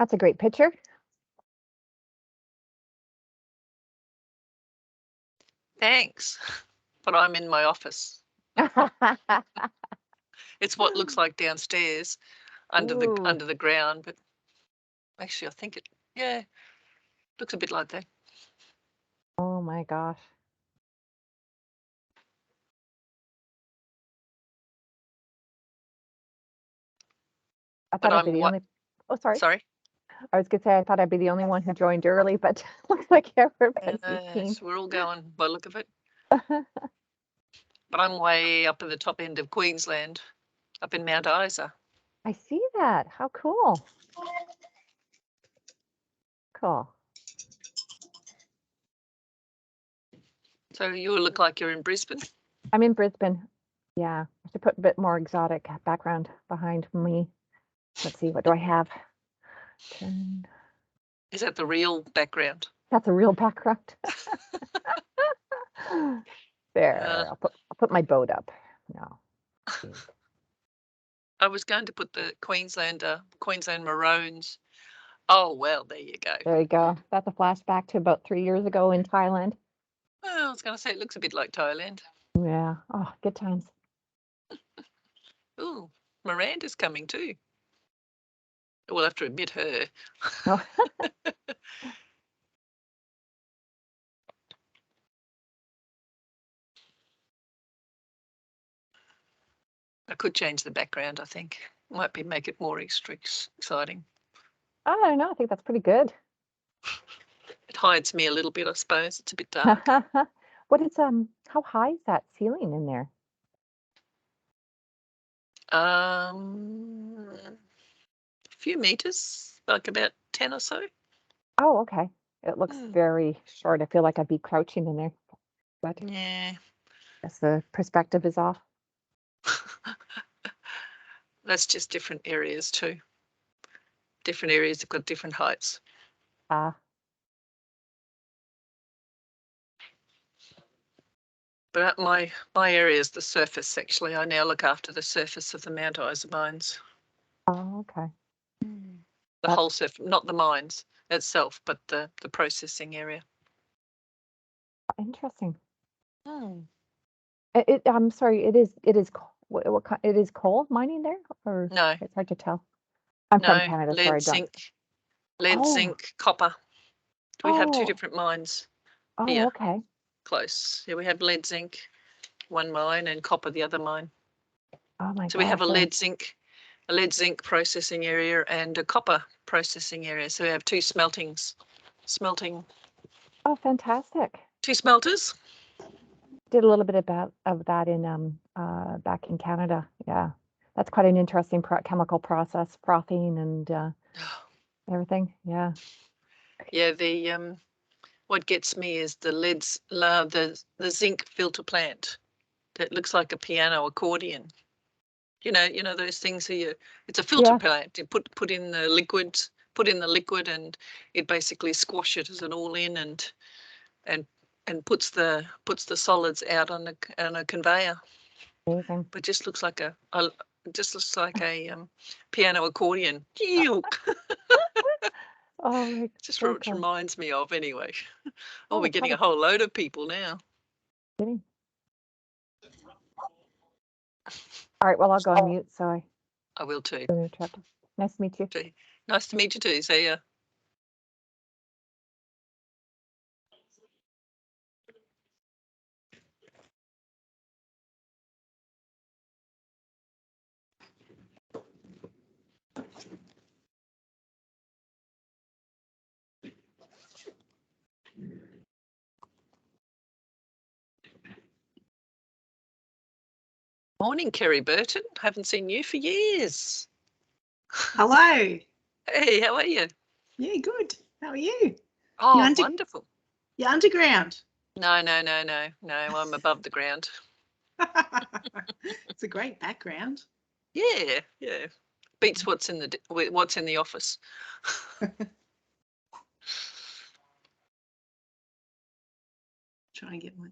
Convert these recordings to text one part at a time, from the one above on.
That's a great picture. Thanks, but I'm in my office. It's what looks like downstairs under the ground, but actually I think it looks a bit like that. Oh my gosh. I thought I'd be the only. Oh, sorry. Sorry. I was gonna say I thought I'd be the only one who joined early, but looks like everybody's keen. We're all going by the look of it. But I'm way up at the top end of Queensland, up in Mount Isa. I see that. How cool. Cool. So you look like you're in Brisbane? I'm in Brisbane. Yeah. I should put a bit more exotic background behind me. Let's see, what do I have? Turn. Is that the real background? That's a real background. There. I'll put my boat up. No. I was going to put the Queensland Maroons. Oh, well, there you go. There you go. That's a flashback to about 3 years ago in Thailand. Well, I was going to say it looks a bit like Thailand. Yeah. Oh, good times. Ooh, Miranda's coming too. We'll have to admit her. Oh. I could change the background, I think. Might make it more exciting. I don't know. I think that's pretty good. It hides me a little bit, I suppose. It's a bit dark. What is how high is that ceiling in there? A few meters, like about 10 or so. Oh, okay. It looks very short. I feel like I'd be crouching in there. But yeah, guess the perspective is off. That's just different areas too. Different areas have got different heights. But my area is the surface, actually. I now look after the surface of the Mount Isa mines. Oh, okay. The whole surface, not the mines itself, but the processing area. Interesting. I'm sorry. It is what kind? It is coal mining there, or no? It's hard to tell. I'm from Canada. Lead, Sorry, zinc, copper. We have two different mines. Oh, okay. Close. Yeah, we have lead, zinc, one mine, and copper, the other mine. Oh my gosh. So we have a lead zinc processing area and a copper processing area. So we have two smelting. Oh, fantastic. Two smelters. Did a little bit of that in back in Canada. Yeah, that's quite an interesting chemical process, frothing and everything. Yeah. Yeah, the what gets me is the zinc filter plant that looks like a piano accordion. You know those things here. It's a filter plant. You put in the liquid, and it basically squashes it all in and puts the solids out on a conveyor. Amazing. But just looks like a piano accordion. Oh, just what it reminds me of, anyway. Oh, we're getting a whole load of people now. Kidding. All right, well, I'll go on mute. Sorry. I will too. Nice to meet you. Nice to meet you too. See ya. Morning, Kerry Burton. Haven't seen you for years. Hello. Hey, how are you? Yeah, good. How are you? Oh, wonderful. You're underground. No. I'm above the ground. It's a great background. Yeah. Beats what's in the office. Try and get my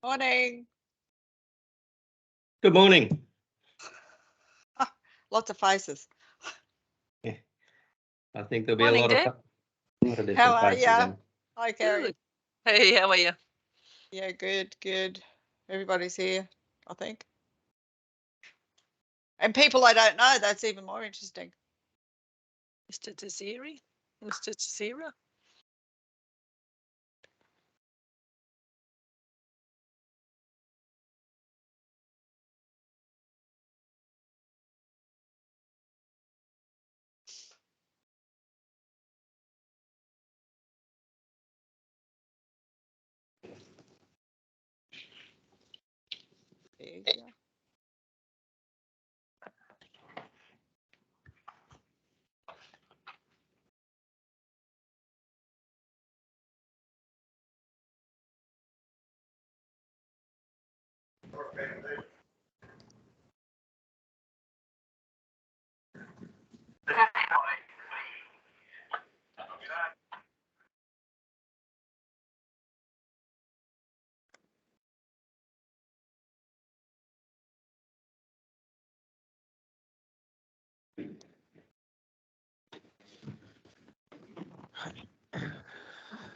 Morning. Good morning. Lots of faces. I think there'll be Morning, a lot Deb. of different How are faces ya? in. Hi, Carrie. Good. Hey, how are you? Yeah, good, good. Everybody's here, I think. And people I don't know, that's even more interesting. Mr. Taziri? Mr. Tazira? Yeah.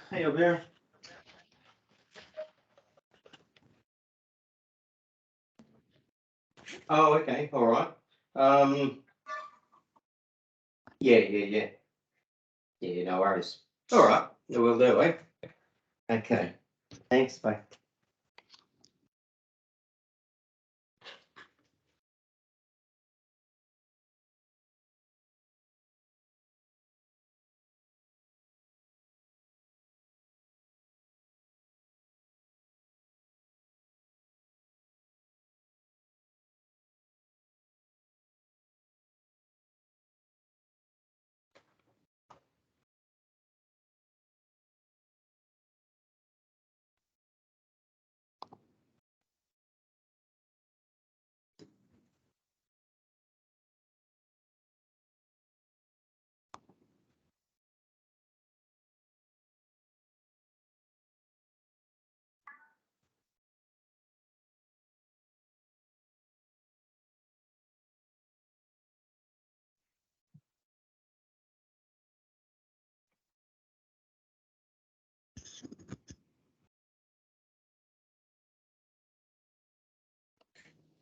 Hey, over there. Oh, okay, all right. Yeah. Yeah, no worries. All right, we'll do it. Okay, thanks, bye.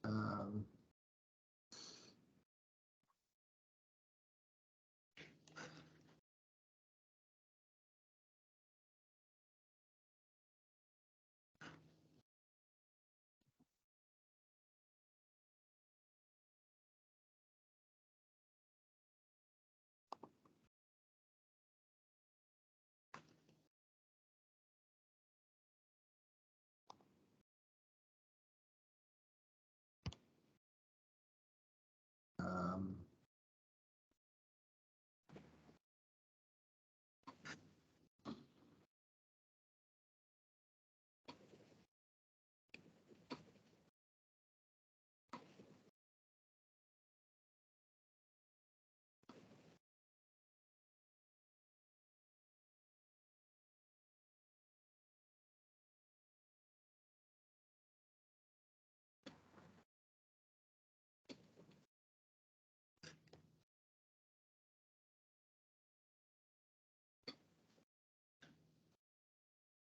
Um, um,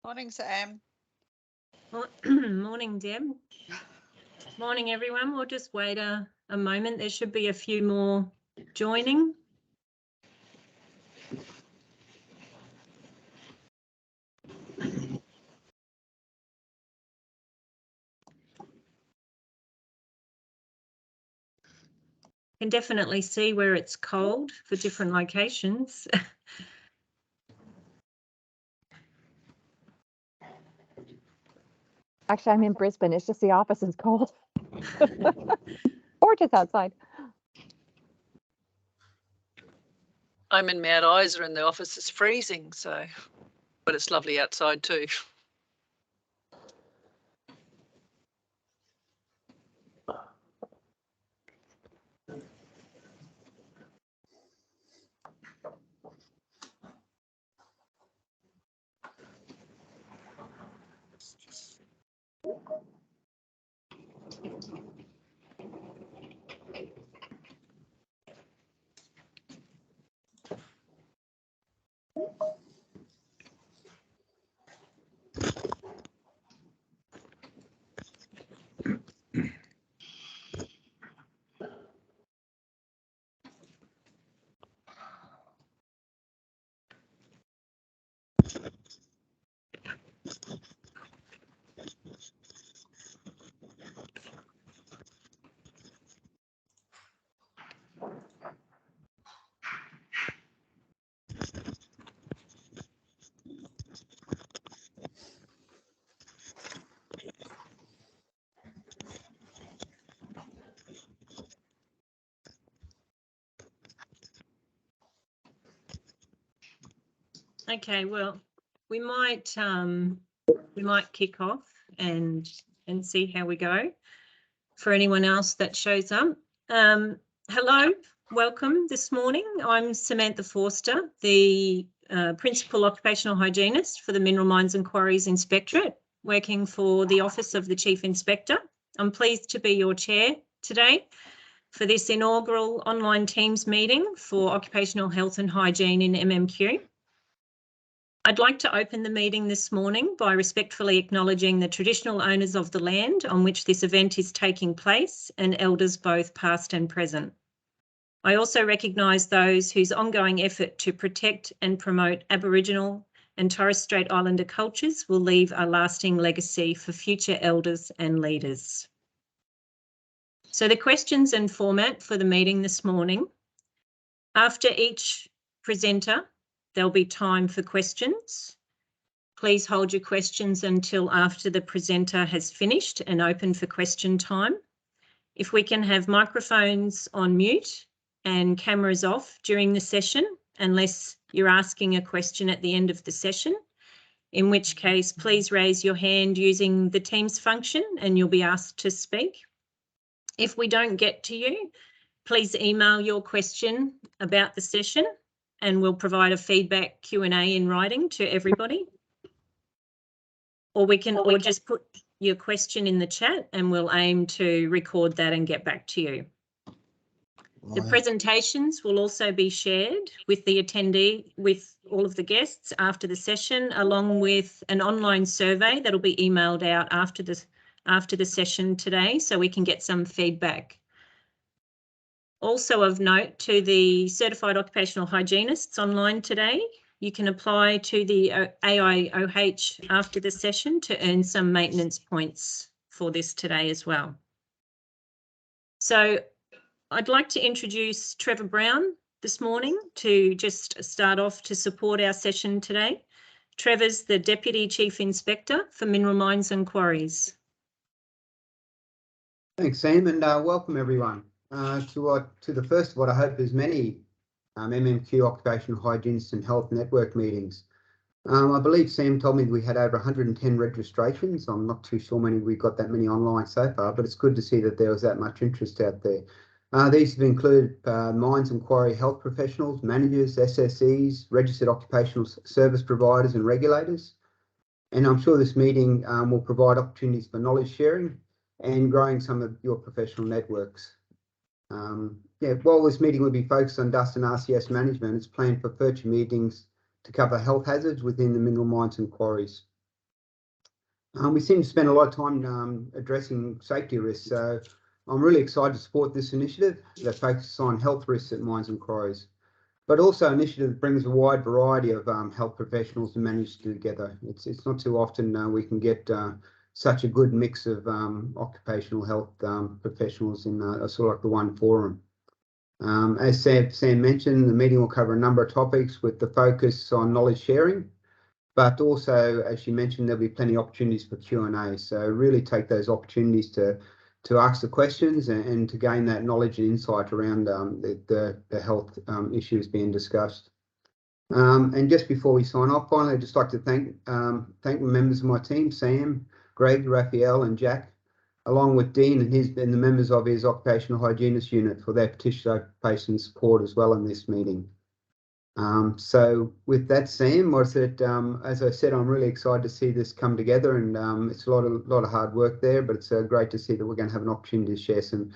Morning, Sam. Morning, Deb. Morning, everyone. We'll just wait a moment. There should be a few more joining. Can definitely see where it's cold for different locations. Actually, I'm in Brisbane. It's just the office is cold. Or just outside. I'm in Mount Isa and the office is freezing, so, but it's lovely outside too. Okay, well, we might kick off and see how we go. For anyone else that shows up, hello, welcome this morning. I'm Samantha Forster, the Principal Occupational Hygienist for the Mineral Mines and Quarries Inspectorate, working for the Office of the Chief Inspector. I'm pleased to be your chair today for this inaugural online Teams meeting for occupational health and hygiene in MMQ. I'd like to open the meeting this morning by respectfully acknowledging the traditional owners of the land on which this event is taking place and elders both past and present. I also recognise those whose ongoing effort to protect and promote Aboriginal and Torres Strait Islander cultures will leave a lasting legacy for future elders and leaders. So the questions and format for the meeting this morning. After each presenter, there'll be time for questions. Please hold your questions until after the presenter has finished and open for question time. If we can have microphones on mute and cameras off during the session, unless you're asking a question at the end of the session, in which case please raise your hand using the Teams function and you'll be asked to speak. If we don't get to you, please email your question about the session and we'll provide a feedback Q&A in writing to everybody. Or just put your question in the chat and we'll aim to record that and get back to you. The presentations will also be shared with the attendee, with all of the guests after the session, along with an online survey that'll be emailed out after the session today so we can get some feedback. Also of note to the certified occupational hygienists online today, you can apply to the AIOH after the session to earn some maintenance points for this today as well. So I'd like to introduce Trevor Brown this morning to just start off to support our session today. Trevor's the Deputy Chief Inspector for Mineral Mines and Quarries. Thanks, Sam, and welcome everyone to the first of what I hope is many MMQ Occupational Hygienists and Health Network meetings. I believe Sam told me we had over 110 registrations. I'm not too sure we got that many online so far, but it's good to see that there was that much interest out there. These have included mines and quarry health professionals, managers, SSEs, registered occupational service providers and regulators. And I'm sure this meeting will provide opportunities for knowledge sharing and growing some of your professional networks. While this meeting will be focused on dust and RCS management, it's planned for future meetings to cover health hazards within the mineral mines and quarries. We seem to spend a lot of time addressing safety risks, so I'm really excited to support this initiative that focuses on health risks at mines and quarries, but also an initiative that brings a wide variety of health professionals to manage together. It's not too often we can get such a good mix of occupational health professionals in sort of like the one forum. As Sam mentioned, the meeting will cover a number of topics with the focus on knowledge sharing, but also, as she mentioned, there'll be plenty of opportunities for Q&A. So really take those opportunities to ask the questions and to gain that knowledge and insight around the health issues being discussed. And just before we sign off, finally, I'd just like to thank the members of my team, Sam, Greg, Raphael and Jack, along with Dean and the members of his occupational hygienist unit for their participation support as well in this meeting. So with that, Sam, as I said, I'm really excited to see this come together, and it's a lot of hard work there, but it's great to see that we're going to have an opportunity to share some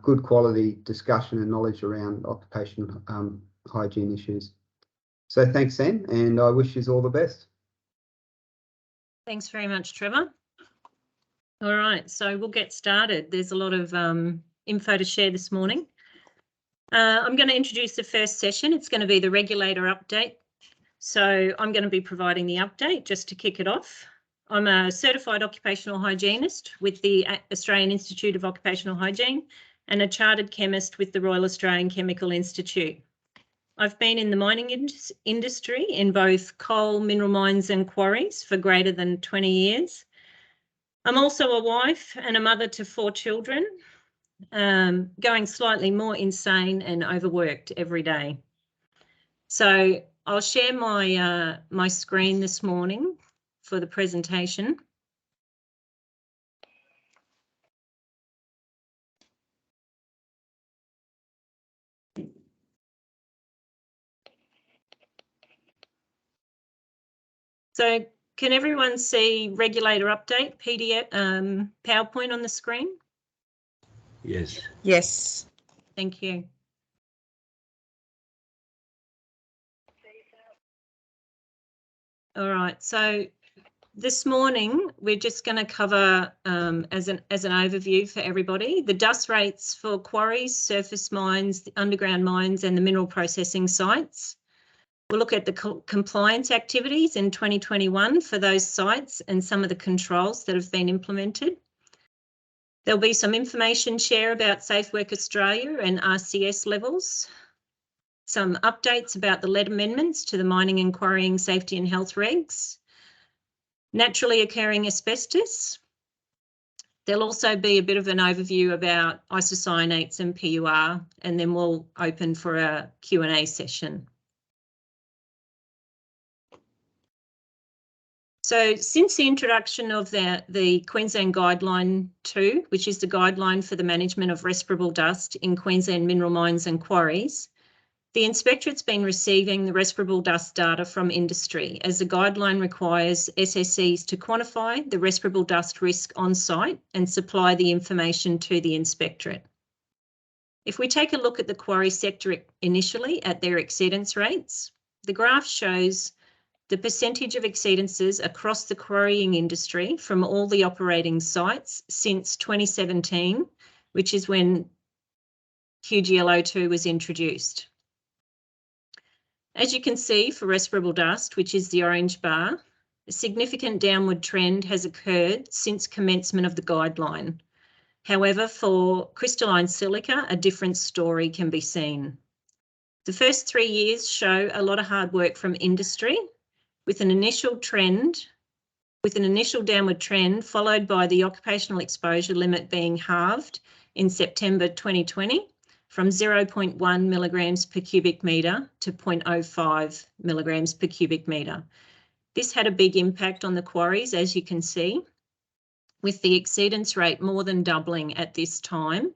good quality discussion and knowledge around occupational hygiene issues. So thanks, Sam, and I wish you all the best. Thanks very much, Trevor. All right, so we'll get started. There's a lot of info to share this morning. I'm going to introduce the first session. It's going to be the regulator update. So I'm going to be providing the update just to kick it off. I'm a certified occupational hygienist with the Australian Institute of Occupational Hygiene and a chartered chemist with the Royal Australian Chemical Institute. I've been in the mining industry in both coal, mineral mines and quarries for greater than 20 years. I'm also a wife and a mother to 4 children, going slightly more insane and overworked every day. So I'll share my my screen this morning for the presentation. So can everyone see regulator update PDF PowerPoint on the screen? Yes. Yes. Thank you. All right, so this morning we're just going to cover as an overview for everybody the dust rates for quarries, surface mines, the underground mines and the mineral processing sites. We'll look at the compliance activities in 2021 for those sites and some of the controls that have been implemented. There'll be some information share about Safe Work Australia and RCS levels, some updates about the lead amendments to the mining and quarrying safety and health regs, naturally occurring asbestos. There'll also be a bit of an overview about isocyanates and PUR, and then we'll open for a Q&A session. So since the introduction of the Queensland Guideline 2, which is the guideline for the management of respirable dust in Queensland mineral mines and quarries, the Inspectorate's been receiving the respirable dust data from industry as the guideline requires SSEs to quantify the respirable dust risk on site and supply the information to the Inspectorate. If we take a look at the quarry sector initially at their exceedance rates, the graph shows the percentage of exceedances across the quarrying industry from all the operating sites since 2017, which is when QGLO2 was introduced. As you can see for respirable dust, which is the orange bar, a significant downward trend has occurred since commencement of the guideline. However, for crystalline silica, a different story can be seen. The first 3 years show a lot of hard work from industry, with an initial downward trend followed by the occupational exposure limit being halved in September 2020 from 0.1 milligrams per cubic metre to 0.05 milligrams per cubic metre. This had a big impact on the quarries, as you can see, with the exceedance rate more than doubling at this time,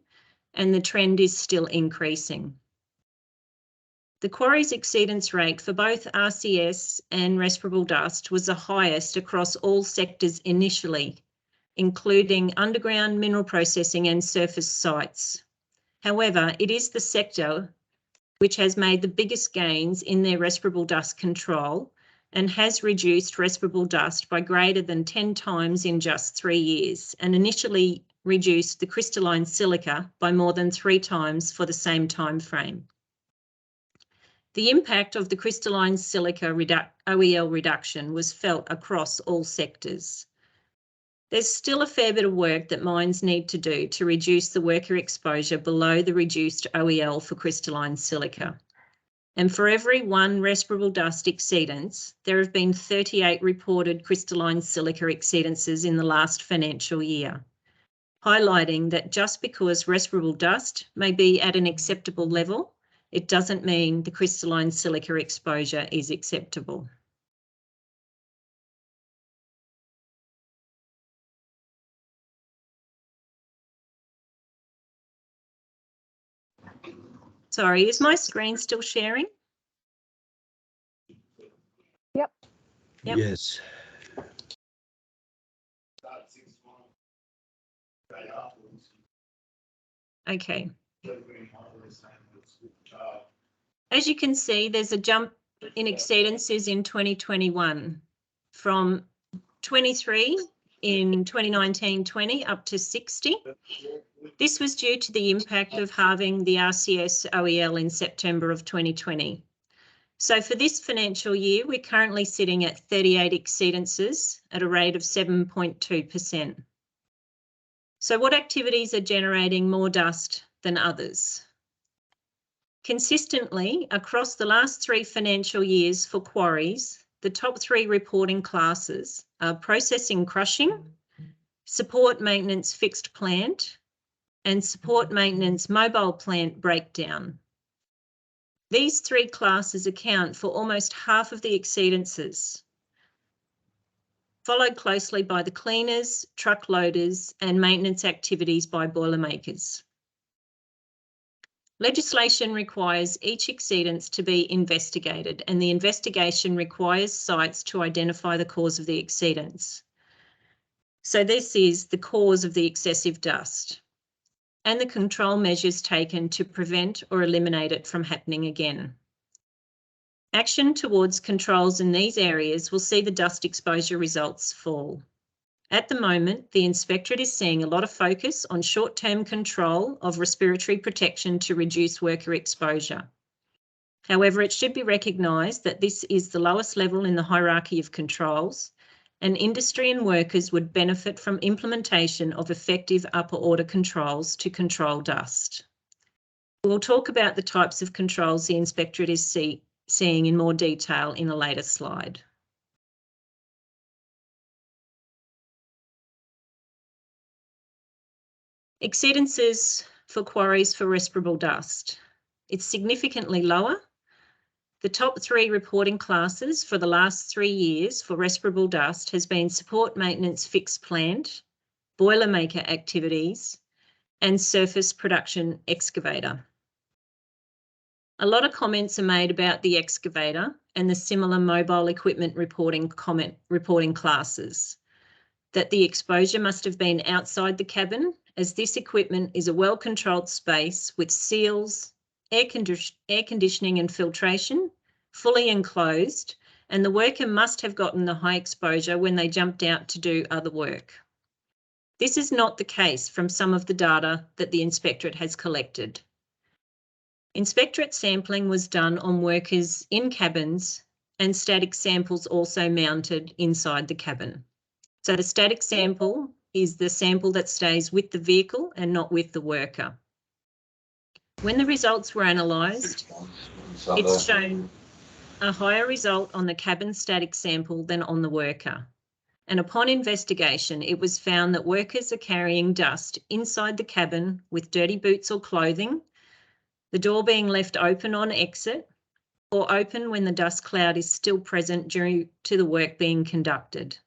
and the trend is still increasing. The quarry's exceedance rate for both RCS and respirable dust was the highest across all sectors initially, including underground mineral processing and surface sites. However, it is the sector which has made the biggest gains in their respirable dust control and has reduced respirable dust by greater than 10 times in just 3 years, and initially reduced the crystalline silica by more than 3 times for the same time frame. The impact of the crystalline silica OEL reduction was felt across all sectors. There's still a fair bit of work that mines need to do to reduce the worker exposure below the reduced OEL for crystalline silica. And for every 1 respirable dust exceedance, there have been 38 reported crystalline silica exceedances in the last financial year, highlighting that just because respirable dust may be at an acceptable level, it doesn't mean the crystalline silica exposure is acceptable. Sorry, is my screen still sharing? Yep. Yep. Yes. Okay. As you can see, there's a jump in exceedances in 2021 from 23 in 2019-20 up to 60. This was due to the impact of halving the RCS OEL in September of 2020. So for this financial year, we're currently sitting at 38 exceedances at a rate of 7.2%. So what activities are generating more dust than others? Consistently, across the last 3 financial years for quarries, the top 3 reporting classes are processing crushing, support maintenance fixed plant, and support maintenance mobile plant breakdown. These three classes account for almost half of the exceedances, followed closely by the cleaners, truck loaders, and maintenance activities by boilermakers. Legislation requires each exceedance to be investigated, and the investigation requires sites to identify the cause of the exceedance. So this is the cause of the excessive dust and the control measures taken to prevent or eliminate it from happening again. Action towards controls in these areas will see the dust exposure results fall. At the moment, the inspectorate is seeing a lot of focus on short-term control of respiratory protection to reduce worker exposure. However, it should be recognised that this is the lowest level in the hierarchy of controls, and industry and workers would benefit from implementation of effective upper order controls to control dust. We'll talk about the types of controls the inspectorate is seeing in more detail in a later slide. Exceedances for quarries for respirable dust. It's significantly lower. The top three reporting classes for the last 3 years for respirable dust has been support maintenance fixed plant, boilermaker activities, and surface production excavator. A lot of comments are made about the excavator and the similar mobile equipment reporting classes, that the exposure must have been outside the cabin, as this equipment is a well-controlled space with seals, air conditioning and filtration, fully enclosed, and the worker must have gotten the high exposure when they jumped out to do other work. This is not the case from some of the data that the inspectorate has collected. Inspectorate sampling was done on workers in cabins and static samples also mounted inside the cabin. So the static sample is the sample that stays with the vehicle and not with the worker. When the results were analysed, it's shown a higher result on the cabin static sample than on the worker. And upon investigation, it was found that workers are carrying dust inside the cabin with dirty boots or clothing, the door being left open on exit, or open when the dust cloud is still present due to the work being conducted.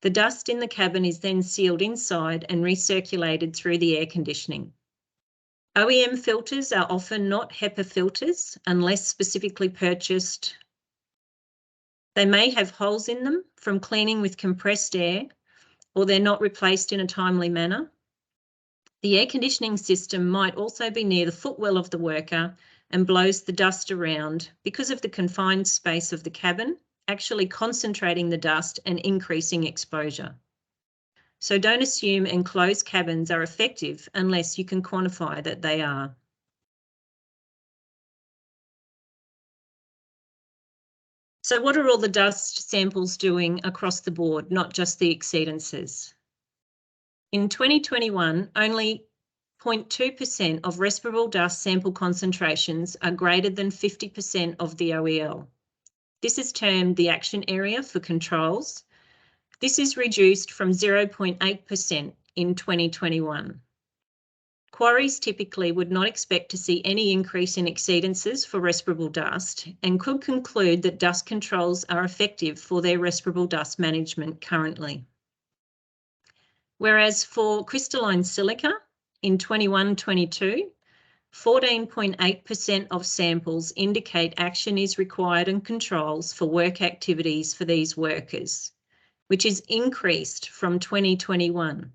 The dust in the cabin is then sealed inside and recirculated through the air conditioning. OEM filters are often not HEPA filters unless specifically purchased. They may have holes in them from cleaning with compressed air, or they're not replaced in a timely manner. The air conditioning system might also be near the footwell of the worker and blows the dust around because of the confined space of the cabin, actually concentrating the dust and increasing exposure. So don't assume enclosed cabins are effective unless you can quantify that they are. So what are all the dust samples doing across the board, not just the exceedances? In 2021, only 0.2% of respirable dust sample concentrations are greater than 50% of the OEL. This is termed the action area for controls. This is reduced from 0.8% in 2021. Quarries typically would not expect to see any increase in exceedances for respirable dust and could conclude that dust controls are effective for their respirable dust management currently. Whereas for crystalline silica in 21-22, 14.8% of samples indicate action is required and controls for work activities for these workers, which is increased from 2021,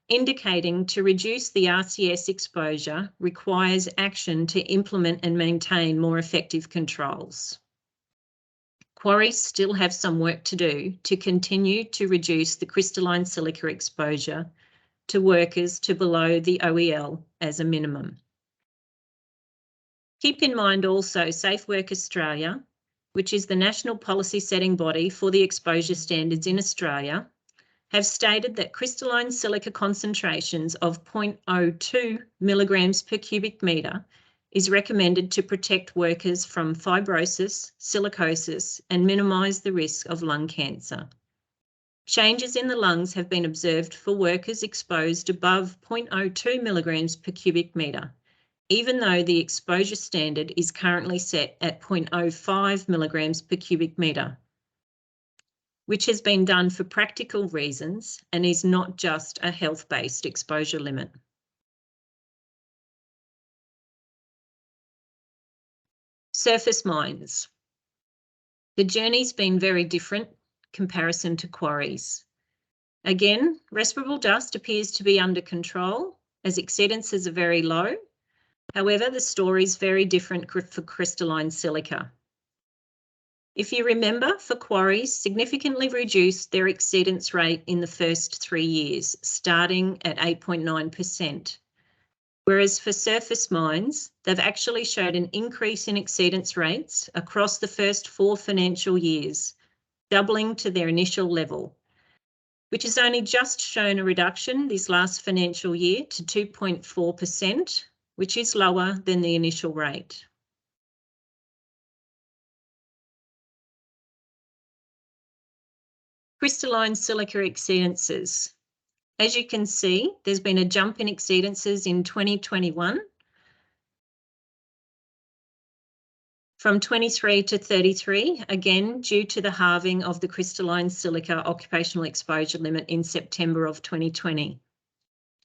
indicating to reduce the RCS exposure requires action to implement and maintain more effective controls. Quarries still have some work to do to continue to reduce the crystalline silica exposure to workers to below the OEL as a minimum. Keep in mind also Safe Work Australia, which is the national policy setting body for the exposure standards in Australia, have stated that crystalline silica concentrations of 0.02 milligrams per cubic metre is recommended to protect workers from fibrosis, silicosis, and minimise the risk of lung cancer. Changes in the lungs have been observed for workers exposed above 0.02 milligrams per cubic metre, even though the exposure standard is currently set at 0.05 milligrams per cubic metre, which has been done for practical reasons and is not just a health-based exposure limit. Surface mines. The journey's been very different comparison to quarries. Again, respirable dust appears to be under control as exceedances are very low. However, the story is very different for crystalline silica. If you remember, for quarries, significantly reduced their exceedance rate in the first 3 years, starting at 8.9%. Whereas for surface mines, they've actually showed an increase in exceedance rates across the first 4 financial years, doubling to their initial level, which has only just shown a reduction this last financial year to 2.4%, which is lower than the initial rate. Crystalline silica exceedances. As you can see, there's been a jump in exceedances in 2021 from 23 to 33, again due to the halving of the crystalline silica occupational exposure limit in September of 2020.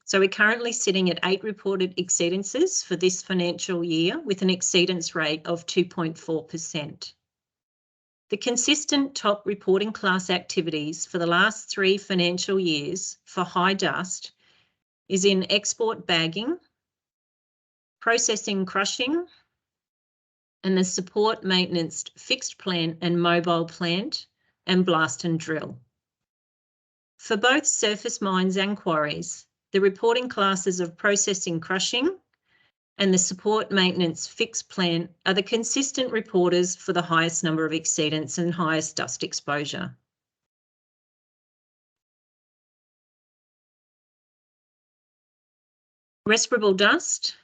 So we're currently sitting at 8 reported exceedances for this financial year with an exceedance rate of 2.4%. The consistent top reporting class activities for the last 3 financial years for high dust is in export bagging, processing crushing, and the support maintenance fixed plant and mobile plant and blast and drill. For both surface mines and quarries, the reporting classes of processing crushing and the support maintenance fixed plant are the consistent reporters for the highest number of exceedance and highest dust exposure. Respirable dust.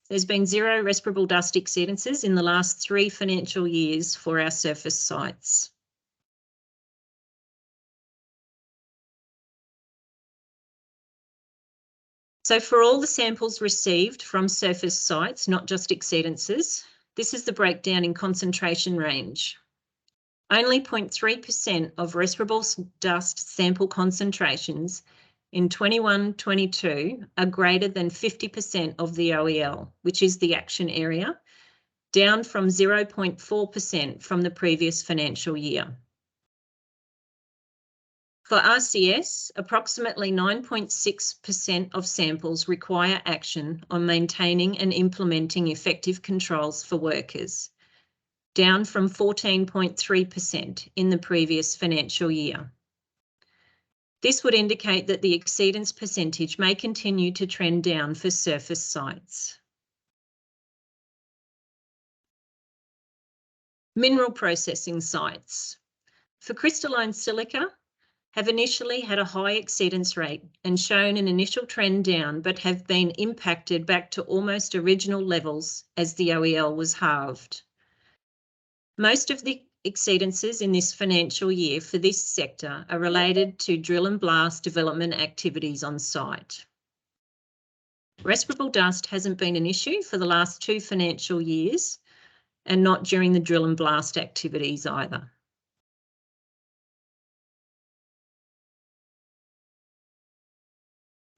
There's been 0 respirable dust exceedances in the last 3 financial years for our surface sites. So for all the samples received from surface sites, not just exceedances, this is the breakdown in concentration range. Only 0.3% of respirable dust sample concentrations in 21-22 are greater than 50% of the OEL, which is the action area, down from 0.4% from the previous financial year. For RCS, approximately 9.6% of samples require action on maintaining and implementing effective controls for workers, down from 14.3% in the previous financial year. This would indicate that the exceedance percentage may continue to trend down for surface sites. Mineral processing sites. For crystalline silica, have initially had a high exceedance rate and shown an initial trend down, but have been impacted back to almost original levels as the OEL was halved. Most of the exceedances in this financial year for this sector are related to drill and blast development activities on site. Respirable dust hasn't been an issue for the last 2 financial years and not during the drill and blast activities either.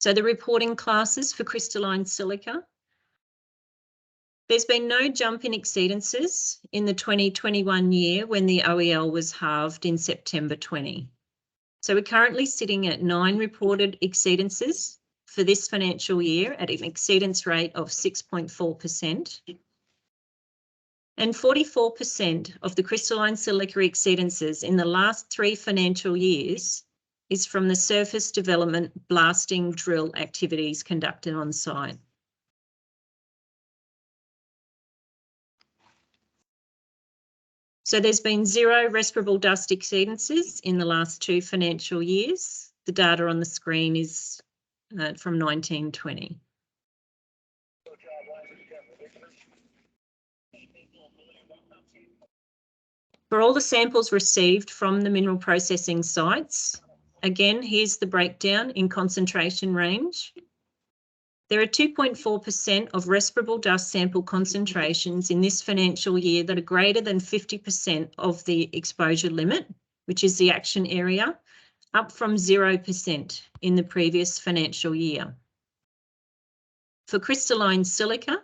So the reporting classes for crystalline silica. There's been no jump in exceedances in the 2021 year when the OEL was halved in September 20. So we're currently sitting at 9 reported exceedances for this financial year at an exceedance rate of 6.4%. And 44% of the crystalline silica exceedances in the last 3 financial years is from the surface development blasting drill activities conducted on site. So there's been 0 respirable dust exceedances in the last 2 financial years. The data on the screen is from 1920. For all the samples received from the mineral processing sites, again, here's the breakdown in concentration range. There are 2.4% of respirable dust sample concentrations in this financial year that are greater than 50% of the exposure limit, which is the action area, up from 0% in the previous financial year. For crystalline silica,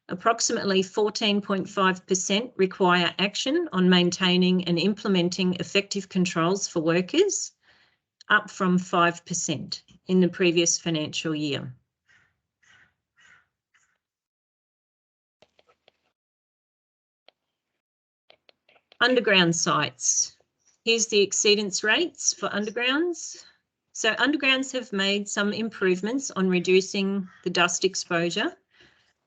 approximately 14.5% require action on maintaining and implementing effective controls for workers, up from 5% in the previous financial year. Underground sites. Here's the exceedance rates for undergrounds. So undergrounds have made some improvements on reducing the dust exposure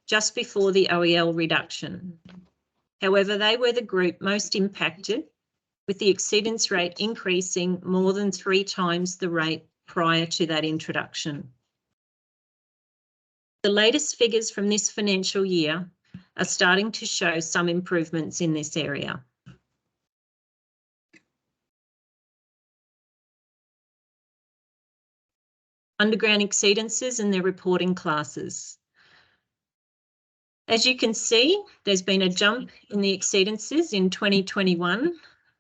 just before the OEL reduction. However, they were the group most impacted, with the exceedance rate increasing more than 3 times the rate prior to that introduction. The latest figures from this financial year are starting to show some improvements in this area. Underground exceedances and their reporting classes. As you can see, there's been a jump in the exceedances in 2021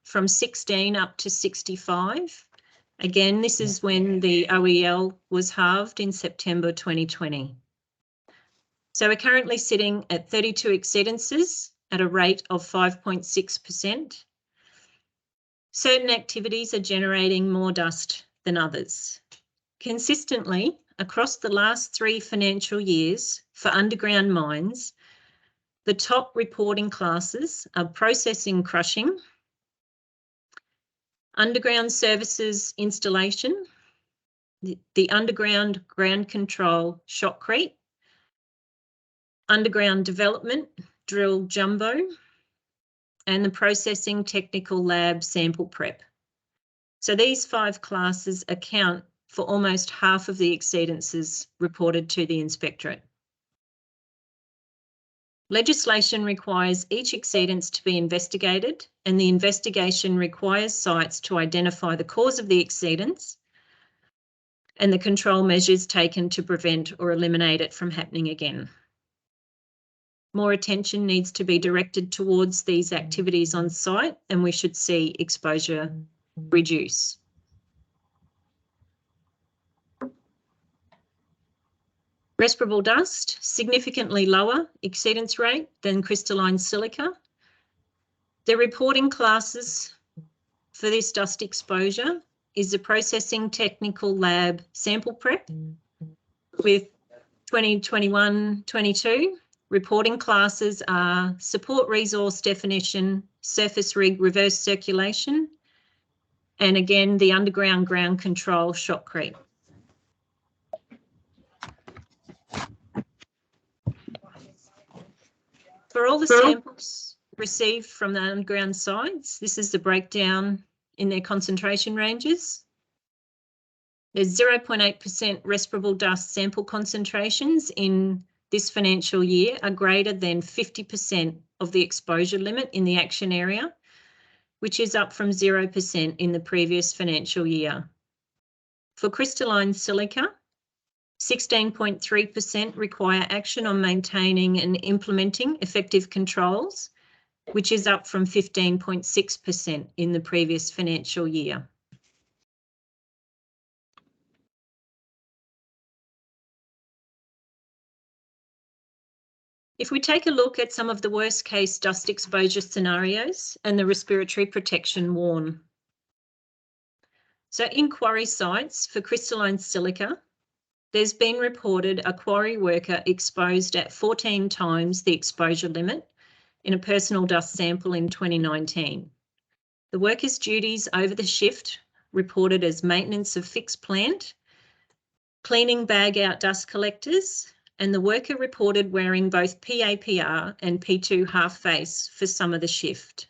from 16 up to 65. Again, this is when the OEL was halved in September 2020. So we're currently sitting at 32 exceedances at a rate of 5.6%. Certain activities are generating more dust than others. Consistently, across the last 3 financial years for underground mines, the top reporting classes are processing crushing, underground services installation, the underground ground control shotcrete, underground development drill jumbo, and the processing technical lab sample prep. So these 5 classes account for almost half of the exceedances reported to the inspectorate. Legislation requires each exceedance to be investigated, and the investigation requires sites to identify the cause of the exceedance and the control measures taken to prevent or eliminate it from happening again. More attention needs to be directed towards these activities on site, and we should see exposure reduce. Respirable dust, significantly lower exceedance rate than crystalline silica. The reporting classes for this dust exposure is the processing technical lab sample prep with 2021-22. Reporting classes are support resource definition, surface rig reverse circulation, and again, the underground ground control shotcrete. For all the samples received from the underground sites, this is the breakdown in their concentration ranges. There's 0.8% respirable dust sample concentrations in this financial year are greater than 50% of the exposure limit in the action area, which is up from 0% in the previous financial year. For crystalline silica, 16.3% require action on maintaining and implementing effective controls, which is up from 15.6% in the previous financial year. If we take a look at some of the worst case dust exposure scenarios and the respiratory protection worn. So in quarry sites for crystalline silica, there's been reported a quarry worker exposed at 14 times the exposure limit in a personal dust sample in 2019. The worker's duties over the shift reported as maintenance of fixed plant, cleaning bag out dust collectors, and the worker reported wearing both PAPR and P2 half face for some of the shift.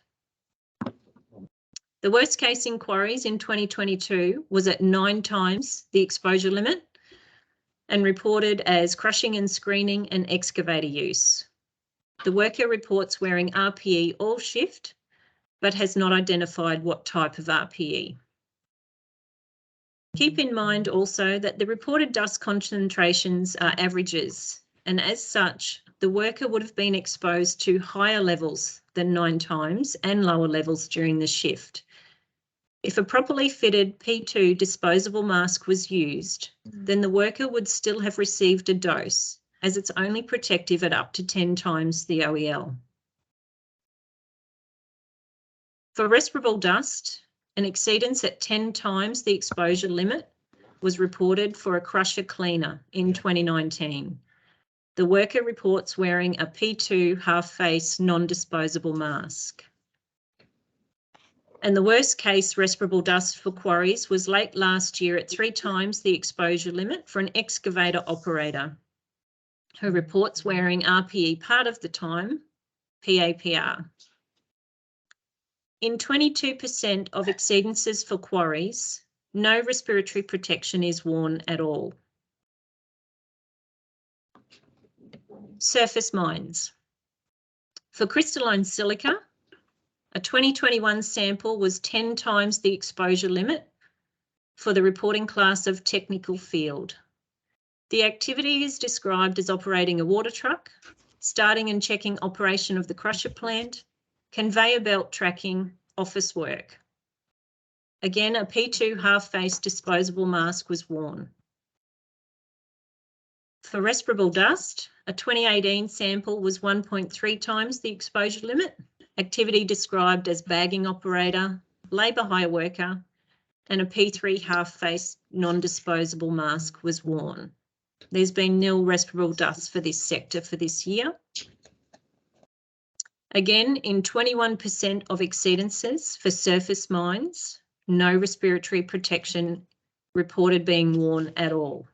The worst case in quarries in 2022 was at 9 times the exposure limit and reported as crushing and screening and excavator use. The worker reports wearing RPE all shift, but has not identified what type of RPE. Keep in mind also that the reported dust concentrations are averages, and as such, the worker would have been exposed to higher levels than 9 times and lower levels during the shift. If a properly fitted P2 disposable mask was used, then the worker would still have received a dose, as it's only protective at up to 10 times the OEL. For respirable dust, an exceedance at 10 times the exposure limit was reported for a crusher cleaner in 2019. The worker reports wearing a P2 half-face non-disposable mask. And the worst case respirable dust for quarries was late last year at 3 times the exposure limit for an excavator operator who reports wearing RPE part of the time, PAPR. In 22% of exceedances for quarries, no respiratory protection is worn at all. Surface mines. For crystalline silica, a 2021 sample was 10 times the exposure limit for the reporting class of technical field. The activity is described as operating a water truck, starting and checking operation of the crusher plant, conveyor belt tracking, office work. Again, a P2 half-face disposable mask was worn. For respirable dust, a 2018 sample was 1.3 times the exposure limit, activity described as bagging operator, labour hire worker, and a P3 half-face non-disposable mask was worn. There's been nil respirable dust for this sector for this year. Again, in 21% of exceedances for surface mines, no respiratory protection reported being worn at all.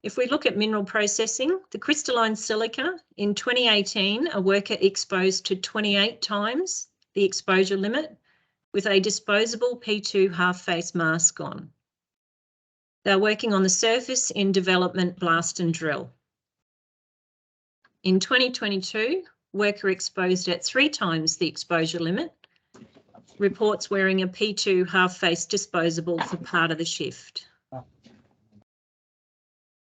If we look at mineral processing, the crystalline silica, in 2018, a worker exposed to 28 times the exposure limit with a disposable P2 half-face mask on. They're working on the surface in development, blast and drill. In 2022, worker exposed at 3 times the exposure limit, reports wearing a P2 half-face disposable for part of the shift.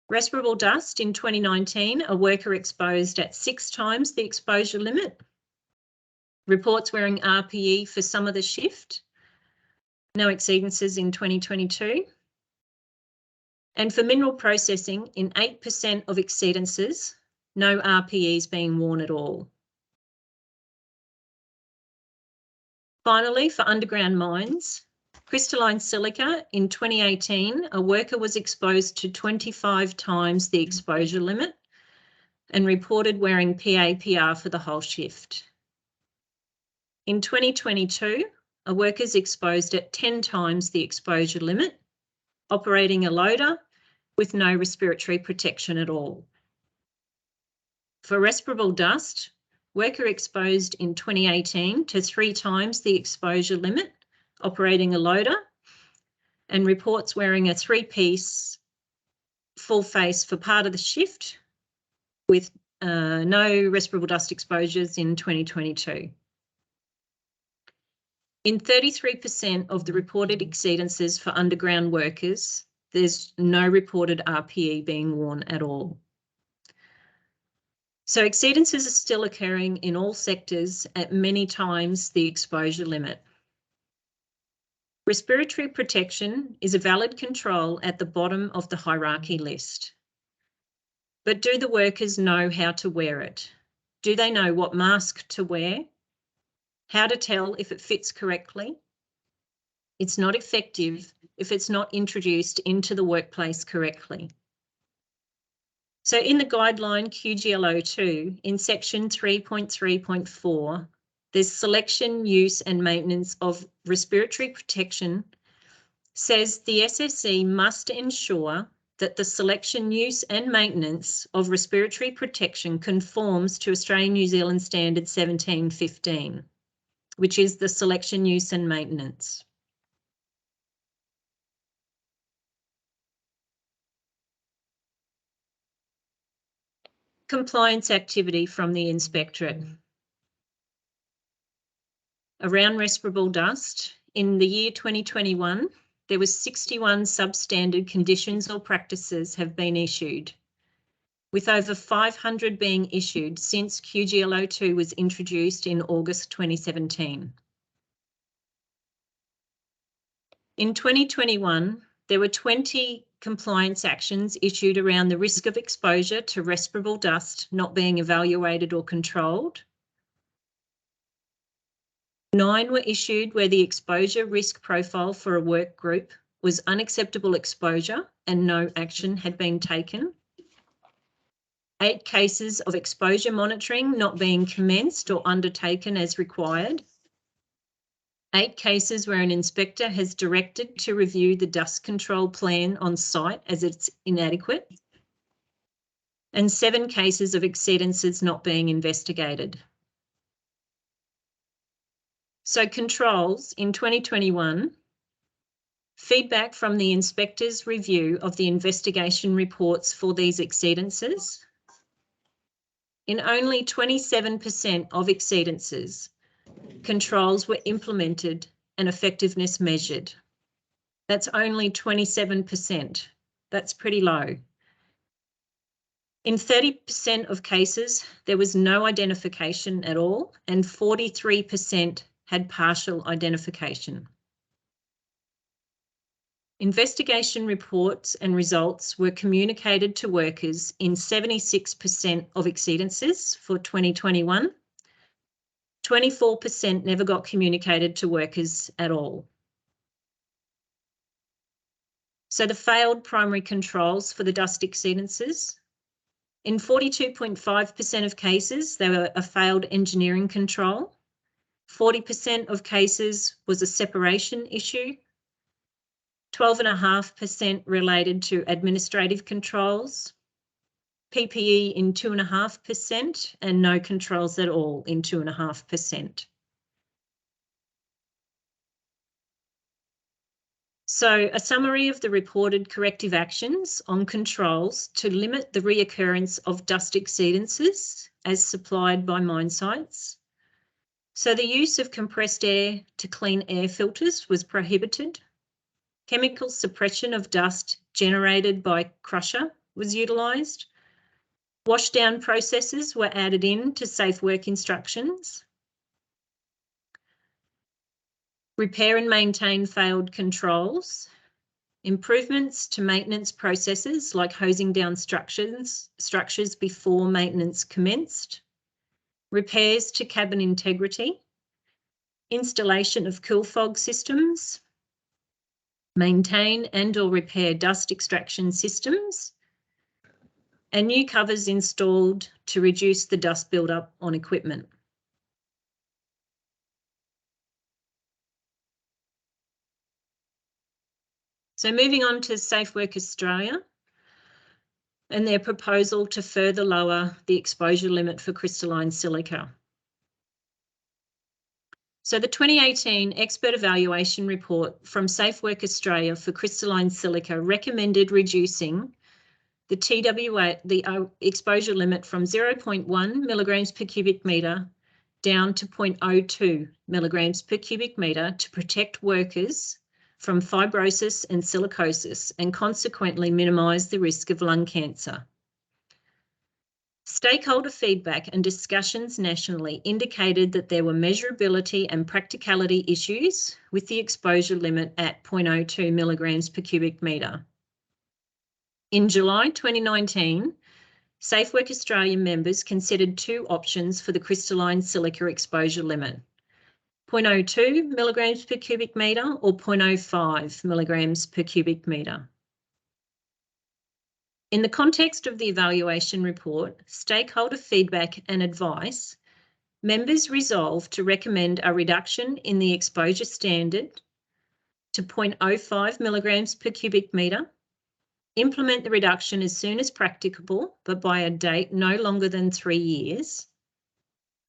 Respirable dust in 2019, a worker exposed at 6 times the exposure limit, reports wearing RPE for some of the shift, no exceedances in 2022. And for mineral processing, in 8% of exceedances, no RPEs being worn at all. Finally, for underground mines, crystalline silica in 2018, a worker was exposed to 25 times the exposure limit and reported wearing PAPR for the whole shift. In 2022, a worker is exposed at 10 times the exposure limit, operating a loader with no respiratory protection at all. For respirable dust, worker exposed in 2018 to 3 times the exposure limit, operating a loader, and reports wearing a 3-piece full face for part of the shift with no respirable dust exposures in 2022. In 33% of the reported exceedances for underground workers, there's no reported RPE being worn at all. So exceedances are still occurring in all sectors at many times the exposure limit. Respiratory protection is a valid control at the bottom of the hierarchy list. But do the workers know how to wear it? Do they know what mask to wear? How to tell if it fits correctly? It's not effective if it's not introduced into the workplace correctly. So in the guideline QGL02, in section 3.3.4, there's selection, use and maintenance of respiratory protection, says the SSE must ensure that the selection, use and maintenance of respiratory protection conforms to Australian New Zealand Standard 1715, which is the selection, use and maintenance. Compliance activity from the inspectorate. Around respirable dust, in the year 2021, there was 61 substandard conditions or practices have been issued, with over 500 being issued since QGLO2 was introduced in August 2017. In 2021, there were 20 compliance actions issued around the risk of exposure to respirable dust not being evaluated or controlled. 9 were issued where the exposure risk profile for a work group was unacceptable exposure and no action had been taken. 8 cases of exposure monitoring not being commenced or undertaken as required. 8 cases where an inspector has directed to review the dust control plan on site as it's inadequate. And 7 cases of exceedances not being investigated. So controls in 2021, feedback from the inspector's review of the investigation reports for these exceedances. In only 27% of exceedances, controls were implemented and effectiveness measured. That's only 27%. That's pretty low. In 30% of cases, there was no identification at all, and 43% had partial identification. Investigation reports and results were communicated to workers in 76% of exceedances for 2021. 24% never got communicated to workers at all. So the failed primary controls for the dust exceedances. In 42.5% of cases, they were a failed engineering control. 40% of cases was a separation issue. 12.5% related to administrative controls. PPE in 2.5% and no controls at all in 2.5%. So a summary of the reported corrective actions on controls to limit the reoccurrence of dust exceedances as supplied by mine sites. So the use of compressed air to clean air filters was prohibited. Chemical suppression of dust generated by crusher was utilised. Washdown processes were added in to safe work instructions. Repair and maintain failed controls. Improvements to maintenance processes like hosing down structures before maintenance commenced. Repairs to cabin integrity. Installation of cool fog systems. Maintain and or repair dust extraction systems. And new covers installed to reduce the dust buildup on equipment. So moving on to Safe Work Australia and their proposal to further lower the exposure limit for crystalline silica. So the 2018 expert evaluation report from Safe Work Australia for crystalline silica recommended reducing the TWA, the exposure limit from 0.1 milligrams per cubic metre down to 0.02 milligrams per cubic metre to protect workers from fibrosis and silicosis and consequently minimise the risk of lung cancer. Stakeholder feedback and discussions nationally indicated that there were measurability and practicality issues with the exposure limit at 0.02 milligrams per cubic metre. In July 2019, Safe Work Australia members considered 2 options for the crystalline silica exposure limit, 0.02 milligrams per cubic metre or 0.05 milligrams per cubic metre. In the context of the evaluation report, stakeholder feedback and advice, members resolved to recommend a reduction in the exposure standard to 0.05 milligrams per cubic metre, implement the reduction as soon as practicable, but by a date no longer than 3 years,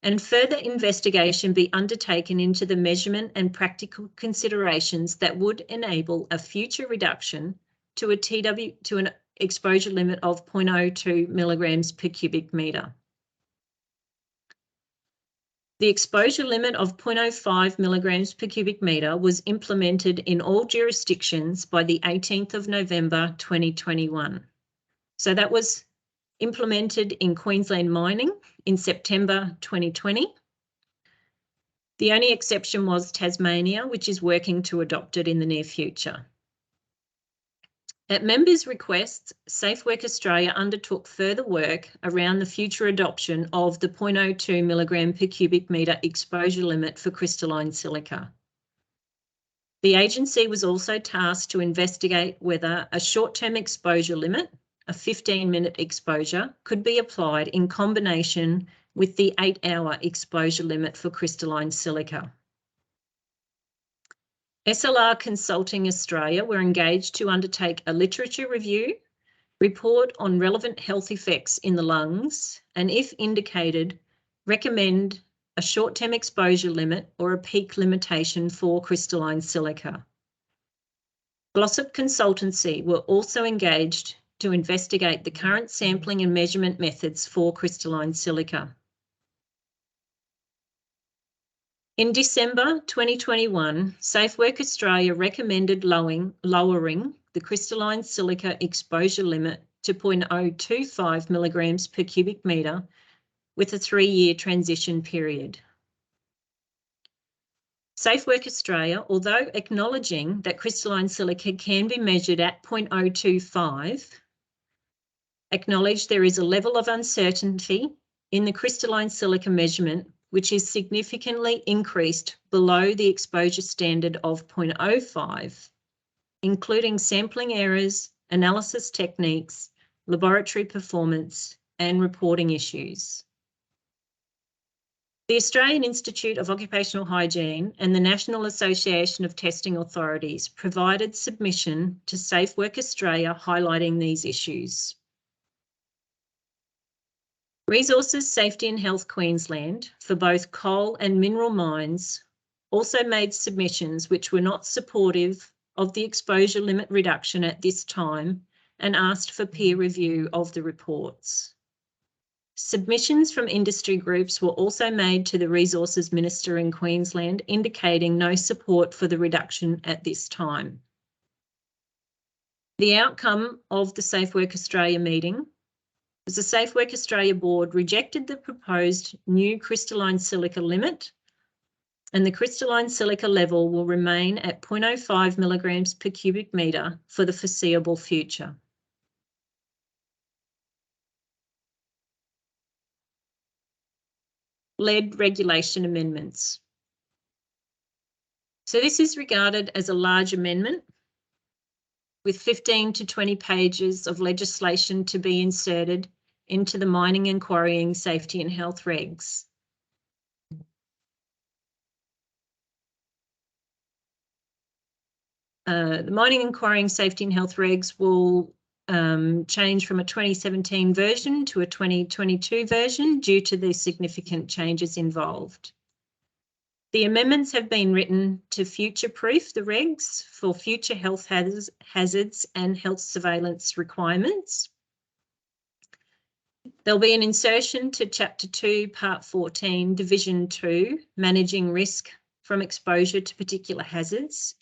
and further investigation be undertaken into the measurement and practical considerations that would enable a future reduction to an exposure limit of 0.02 milligrams per cubic metre. The exposure limit of 0.05 milligrams per cubic metre was implemented in all jurisdictions by the 18th of November 2021. So that was implemented in Queensland mining in September 2020. The only exception was Tasmania, which is working to adopt it in the near future. At members' requests, Safe Work Australia undertook further work around the future adoption of the 0.02 milligram per cubic metre exposure limit for crystalline silica. The agency was also tasked to investigate whether a short-term exposure limit, a 15-minute exposure, could be applied in combination with the 8-hour exposure limit for crystalline silica. SLR Consulting Australia were engaged to undertake a literature review, report on relevant health effects in the lungs, and if indicated, recommend a short-term exposure limit or a peak limitation for crystalline silica. Glossop Consultancy were also engaged to investigate the current sampling and measurement methods for crystalline silica. In December 2021, Safe Work Australia recommended lowering the crystalline silica exposure limit to 0.025 milligrams per cubic metre with a 3-year transition period. Safe Work Australia, although acknowledging that crystalline silica can be measured at 0.025, acknowledged there is a level of uncertainty in the crystalline silica measurement which is significantly increased below the exposure standard of 0.05, including sampling errors, analysis techniques, laboratory performance, and reporting issues. The Australian Institute of Occupational Hygiene and the National Association of Testing Authorities provided submission to Safe Work Australia highlighting these issues. Resources Safety and Health Queensland, for both coal and mineral mines, also made submissions which were not supportive of the exposure limit reduction at this time and asked for peer review of the reports. Submissions from industry groups were also made to the Resources Minister in Queensland, indicating no support for the reduction at this time. The outcome of the Safe Work Australia meeting was the Safe Work Australia board rejected the proposed new crystalline silica limit, and the crystalline silica level will remain at 0.05 milligrams per cubic metre for the foreseeable future. Lead regulation amendments. So this is regarded as a large amendment with 15 to 20 pages of legislation to be inserted into the mining and quarrying safety and health regs. The mining and quarrying safety and health regs will change from a 2017 version to a 2022 version due to the significant changes involved. The amendments have been written to future-proof the regs for future health hazards and health surveillance requirements. There'll be an insertion to Chapter 2, Part 14, Division 2, Managing Risk from Exposure to Particular Hazards,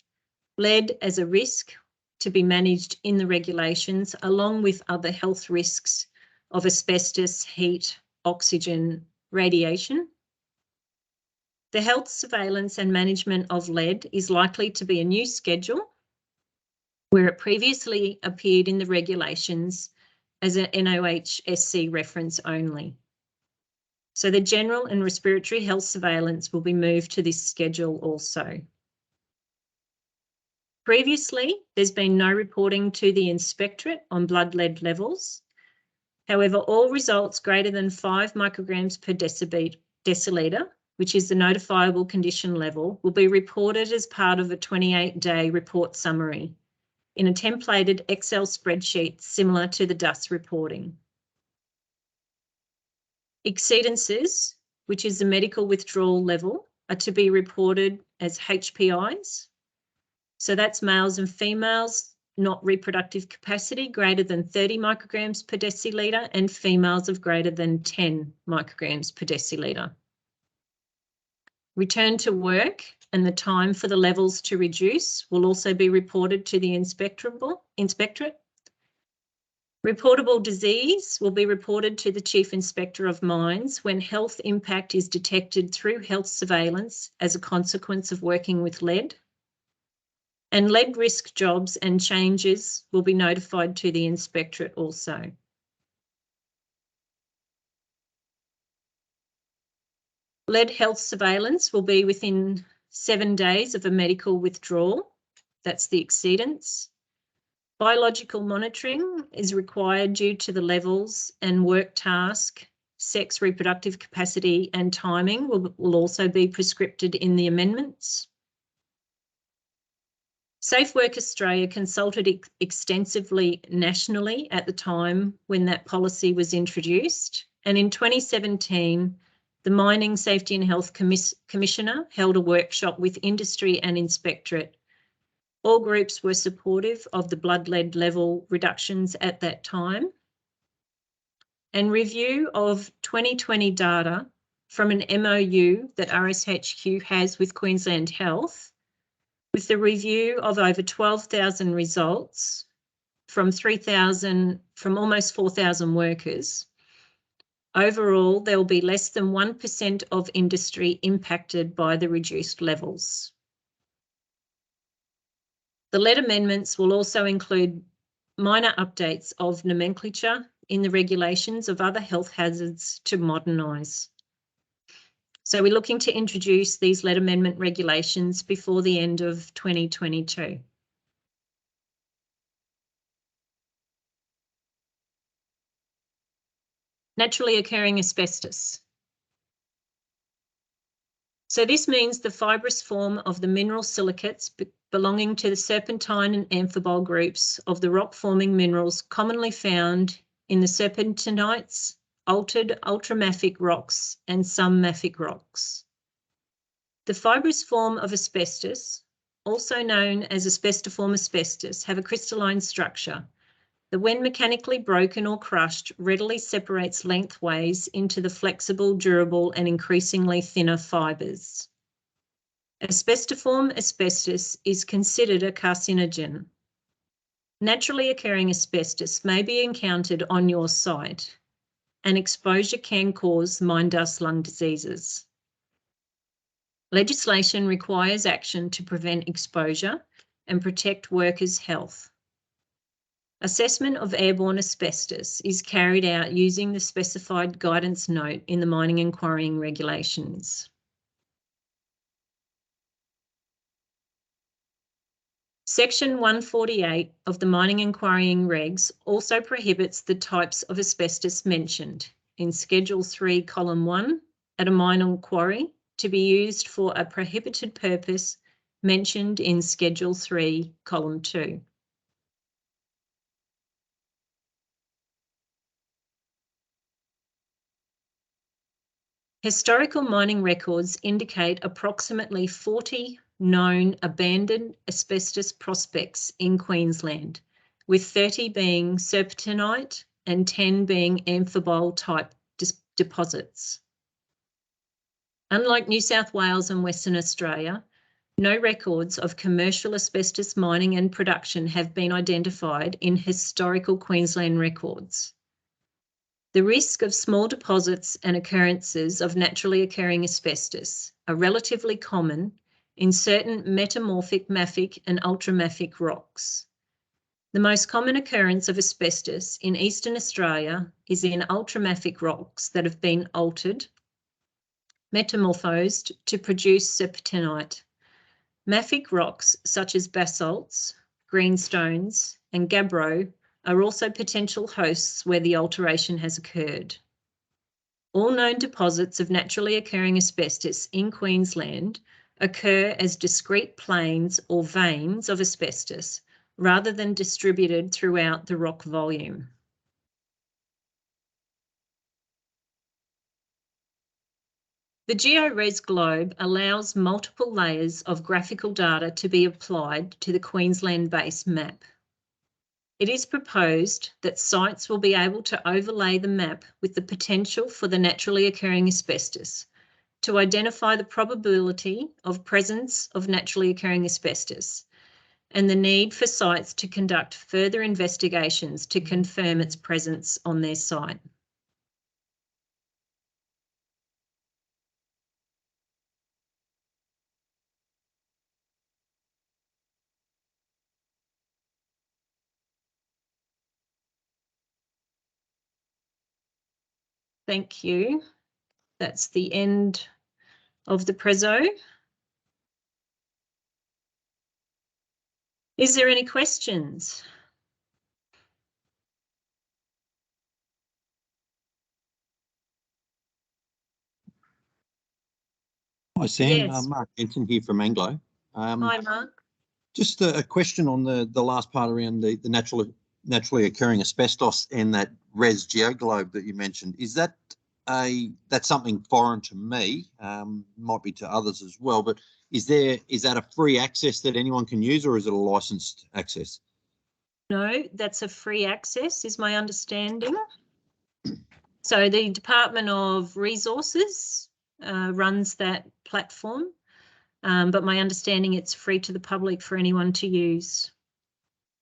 lead as a risk to be managed in the regulations, along with other health risks of asbestos, heat, oxygen, radiation. The health surveillance and management of lead is likely to be a new schedule where it previously appeared in the regulations as an NOHSC reference only. So the general and respiratory health surveillance will be moved to this schedule also. Previously, there's been no reporting to the inspectorate on blood lead levels. However, all results greater than 5 micrograms per decilitre, which is the notifiable condition level, will be reported as part of a 28-day report summary in a templated Excel spreadsheet similar to the DUS reporting. Exceedances, which is the medical withdrawal level, are to be reported as HPIs. So that's males and females, not reproductive capacity, greater than 30 micrograms per decilitre, and females of greater than 10 micrograms per decilitre. Return to work and the time for the levels to reduce will also be reported to the inspectorate. Reportable disease will be reported to the Chief Inspector of Mines when health impact is detected through health surveillance as a consequence of working with lead. And lead risk jobs and changes will be notified to the inspectorate also. Lead health surveillance will be within 7 days of a medical withdrawal. That's the exceedance. Biological monitoring is required due to the levels, and work task, sex, reproductive capacity and timing will also be prescripted in the amendments. Safe Work Australia consulted extensively nationally at the time when that policy was introduced, and in 2017 the Mining Safety and Health Commissioner held a workshop with industry and inspectorate. All groups were supportive of the blood lead level reductions at that time. And review of 2020 data from an MOU that RSHQ has with Queensland Health, with the review of over 12,000 results from almost 4,000 workers. Overall, there will be less than 1% of industry impacted by the reduced levels. The lead amendments will also include minor updates of nomenclature in the regulations of other health hazards to modernise. So we're looking to introduce these lead amendment regulations before the end of 2022. Naturally occurring asbestos. So this means the fibrous form of the mineral silicates belonging to the serpentine and amphibole groups of the rock-forming minerals commonly found in the serpentinites, altered ultramafic rocks and some mafic rocks. The fibrous form of asbestos, also known as asbestiform asbestos, have a crystalline structure that when mechanically broken or crushed readily separates lengthways into the flexible, durable and increasingly thinner fibres. Asbestiform asbestos is considered a carcinogen. Naturally occurring asbestos may be encountered on your site, and exposure can cause mine dust lung diseases. Legislation requires action to prevent exposure and protect workers' health. Assessment of airborne asbestos is carried out using the specified guidance note in the mining and quarrying regulations. Section 148 of the mining and quarrying regs also prohibits the types of asbestos mentioned in Schedule 3, Column 1 at a mine or quarry to be used for a prohibited purpose mentioned in Schedule 3, Column 2. Historical mining records indicate approximately 40 known abandoned asbestos prospects in Queensland, with 30 being serpentinite and 10 being amphibole type deposits. Unlike New South Wales and Western Australia, no records of commercial asbestos mining and production have been identified in historical Queensland records. The risk of small deposits and occurrences of naturally occurring asbestos are relatively common in certain metamorphic mafic and ultramafic rocks. The most common occurrence of asbestos in Eastern Australia is in ultramafic rocks that have been altered, metamorphosed to produce serpentinite. Mafic rocks such as basalts, greenstones and gabbro are also potential hosts where the alteration has occurred. All known deposits of naturally occurring asbestos in Queensland occur as discrete planes or veins of asbestos rather than distributed throughout the rock volume. The GeoRes globe allows multiple layers of graphical data to be applied to the Queensland base map. It is proposed that sites will be able to overlay the map with the potential for the naturally occurring asbestos, to identify the probability of presence of naturally occurring asbestos and the need for sites to conduct further investigations to confirm its presence on their site. Thank you. That's the end of the preso. Is there any questions? Hi, Sam. Yes. Mark Benson here from Anglo. Hi, Mark. Just a question on the last part around the naturally occurring asbestos and that res geoglobe that you mentioned. Is that that's something foreign to me? Might be to others as well. But is that a free access that anyone can use, or is it a licensed access? No, that's a free access, is my understanding. So the Department of Resources runs that platform, but my understanding it's free to the public for anyone to use.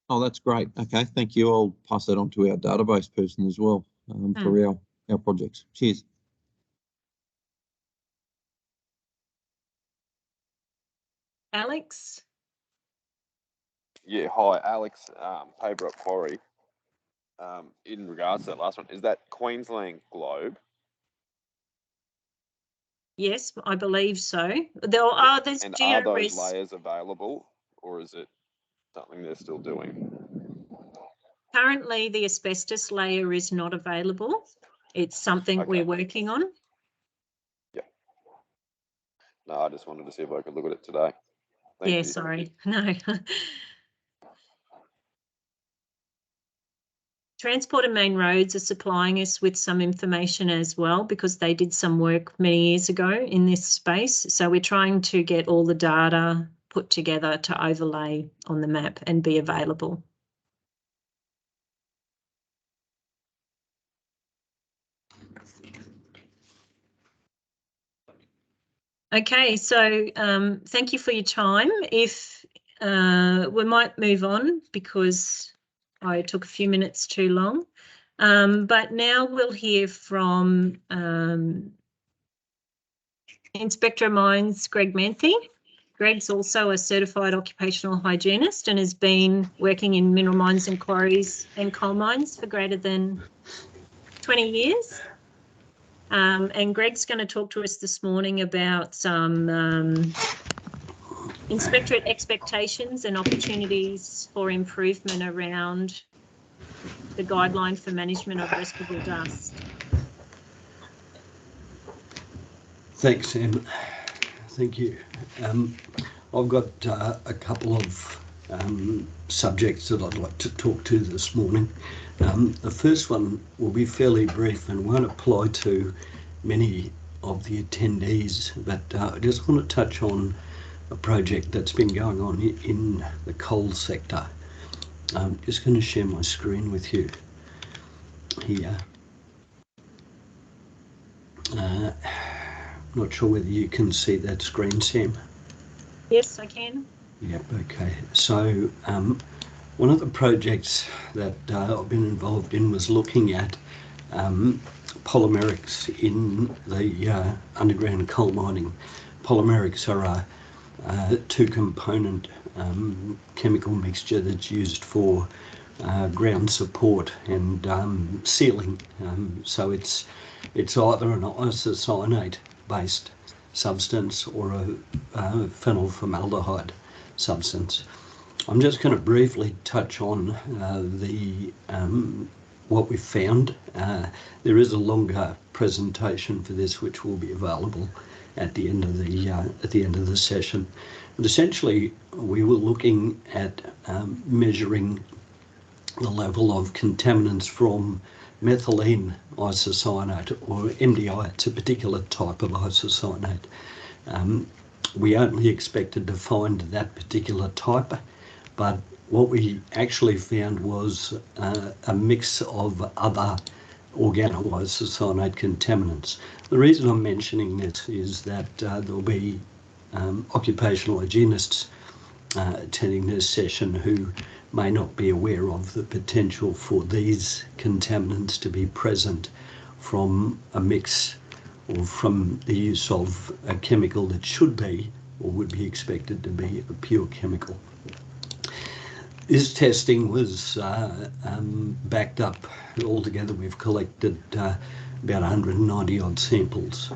Oh, that's great. Okay, thank you. I'll pass that on to our database person as well for our projects. Cheers. Alex? Yeah, hi, Alex, Paybrook Quarry. In regards to that last one, is that Queensland Globe? Yes, I believe so. There's and are those GeoRes. layers available, or is it something they're still doing? Currently, the asbestos layer is not available. It's something we're working on. Yeah. No, I just wanted to see if I could look at it today. Thank you. Sorry, no. Transport and Main Roads are supplying us with some information as well, because they did some work many years ago in this space. So we're trying to get all the data put together to overlay on the map and be available. Okay, so thank you for your time. If we might move on because I took a few minutes too long. But now we'll hear from Inspector of Mines, Greg Manthe. Greg's also a certified occupational hygienist and has been working in mineral mines and quarries and coal mines for greater than 20 years. And Greg's going to talk to us this morning about some inspectorate expectations and opportunities for improvement around the guideline for management of respirable dust. Thanks, Sam. Thank you. I've got a couple of subjects that I'd like to talk to this morning. The first one will be fairly brief and won't apply to many of the attendees, but I just want to touch on a project that's been going on in the coal sector. I'm just going to share my screen with you here. Not sure whether you can see that screen, Sam. Yes, I can. Yep, okay. So one of the projects that I've been involved in was looking at polymerics in the underground coal mining. Polymerics are a two-component chemical mixture that's used for ground support and sealing. So it's either an isocyanate-based substance or a phenylformaldehyde substance. I'm just going to briefly touch on what we found. There is a longer presentation for this, which will be available at the end of the session. But essentially, we were looking at measuring the level of contaminants from methylene isocyanate, or MDI. It's a particular type of isocyanate. We only expected to find that particular type, but what we actually found was a mix of other organoisocyanate contaminants. The reason I'm mentioning this is that there'll be occupational hygienists attending this session who may not be aware of the potential for these contaminants to be present from a mix or from the use of a chemical that should be or would be expected to be a pure chemical. This testing was backed up. Altogether, we've collected about 190 odd samples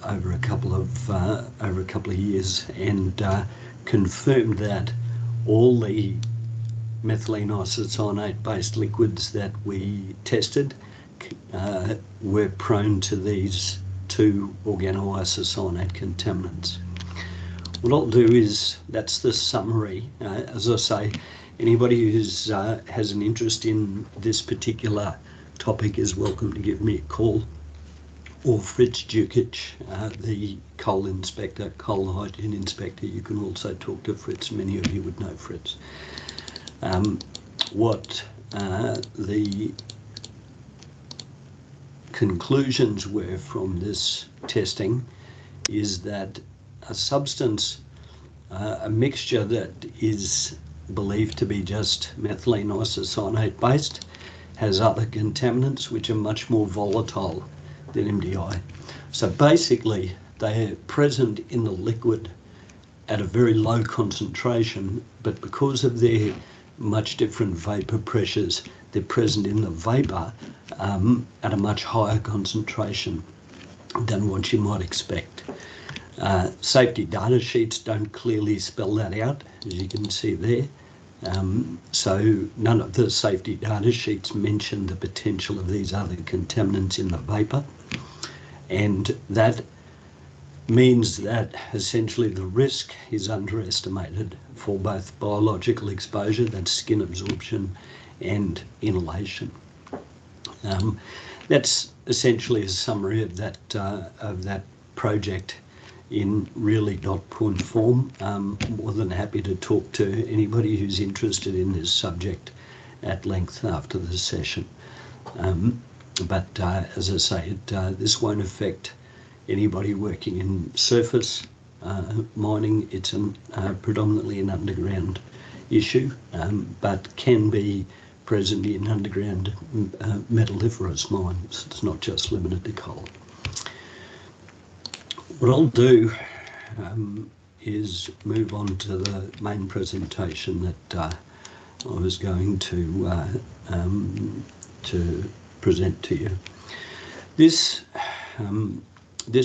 over a couple of years, and confirmed that all the methylene isocyanate based liquids that we tested were prone to these two organoisocyanate contaminants. What I'll do is, that's the summary. As I say, anybody who has an interest in this particular topic is welcome to give me a call, or Fritz Dukic, the coal inspector, coal hygiene inspector. You can also talk to Fritz. Many of you would know Fritz. What the conclusions were from this testing is that a substance, a mixture that is believed to be just methylene isocyanate based, has other contaminants which are much more volatile than MDI. So basically, they are present in the liquid at a very low concentration, but because of their much different vapor pressures, they're present in the vapor at a much higher concentration than what you might expect. Safety data sheets don't clearly spell that out, as you can see there. So none of the safety data sheets mention the potential of these other contaminants in the vapor. And that means that essentially the risk is underestimated for both biological exposure, that's skin absorption, and inhalation. That's essentially a summary of that project in really dot point form. More than happy to talk to anybody who's interested in this subject at length after the session. But as I say, this won't affect anybody working in surface mining. It's predominantly an underground issue, but can be present in underground metalliferous mines. It's not just limited to coal. What I'll do is move on to the main presentation that I was going to present to you. This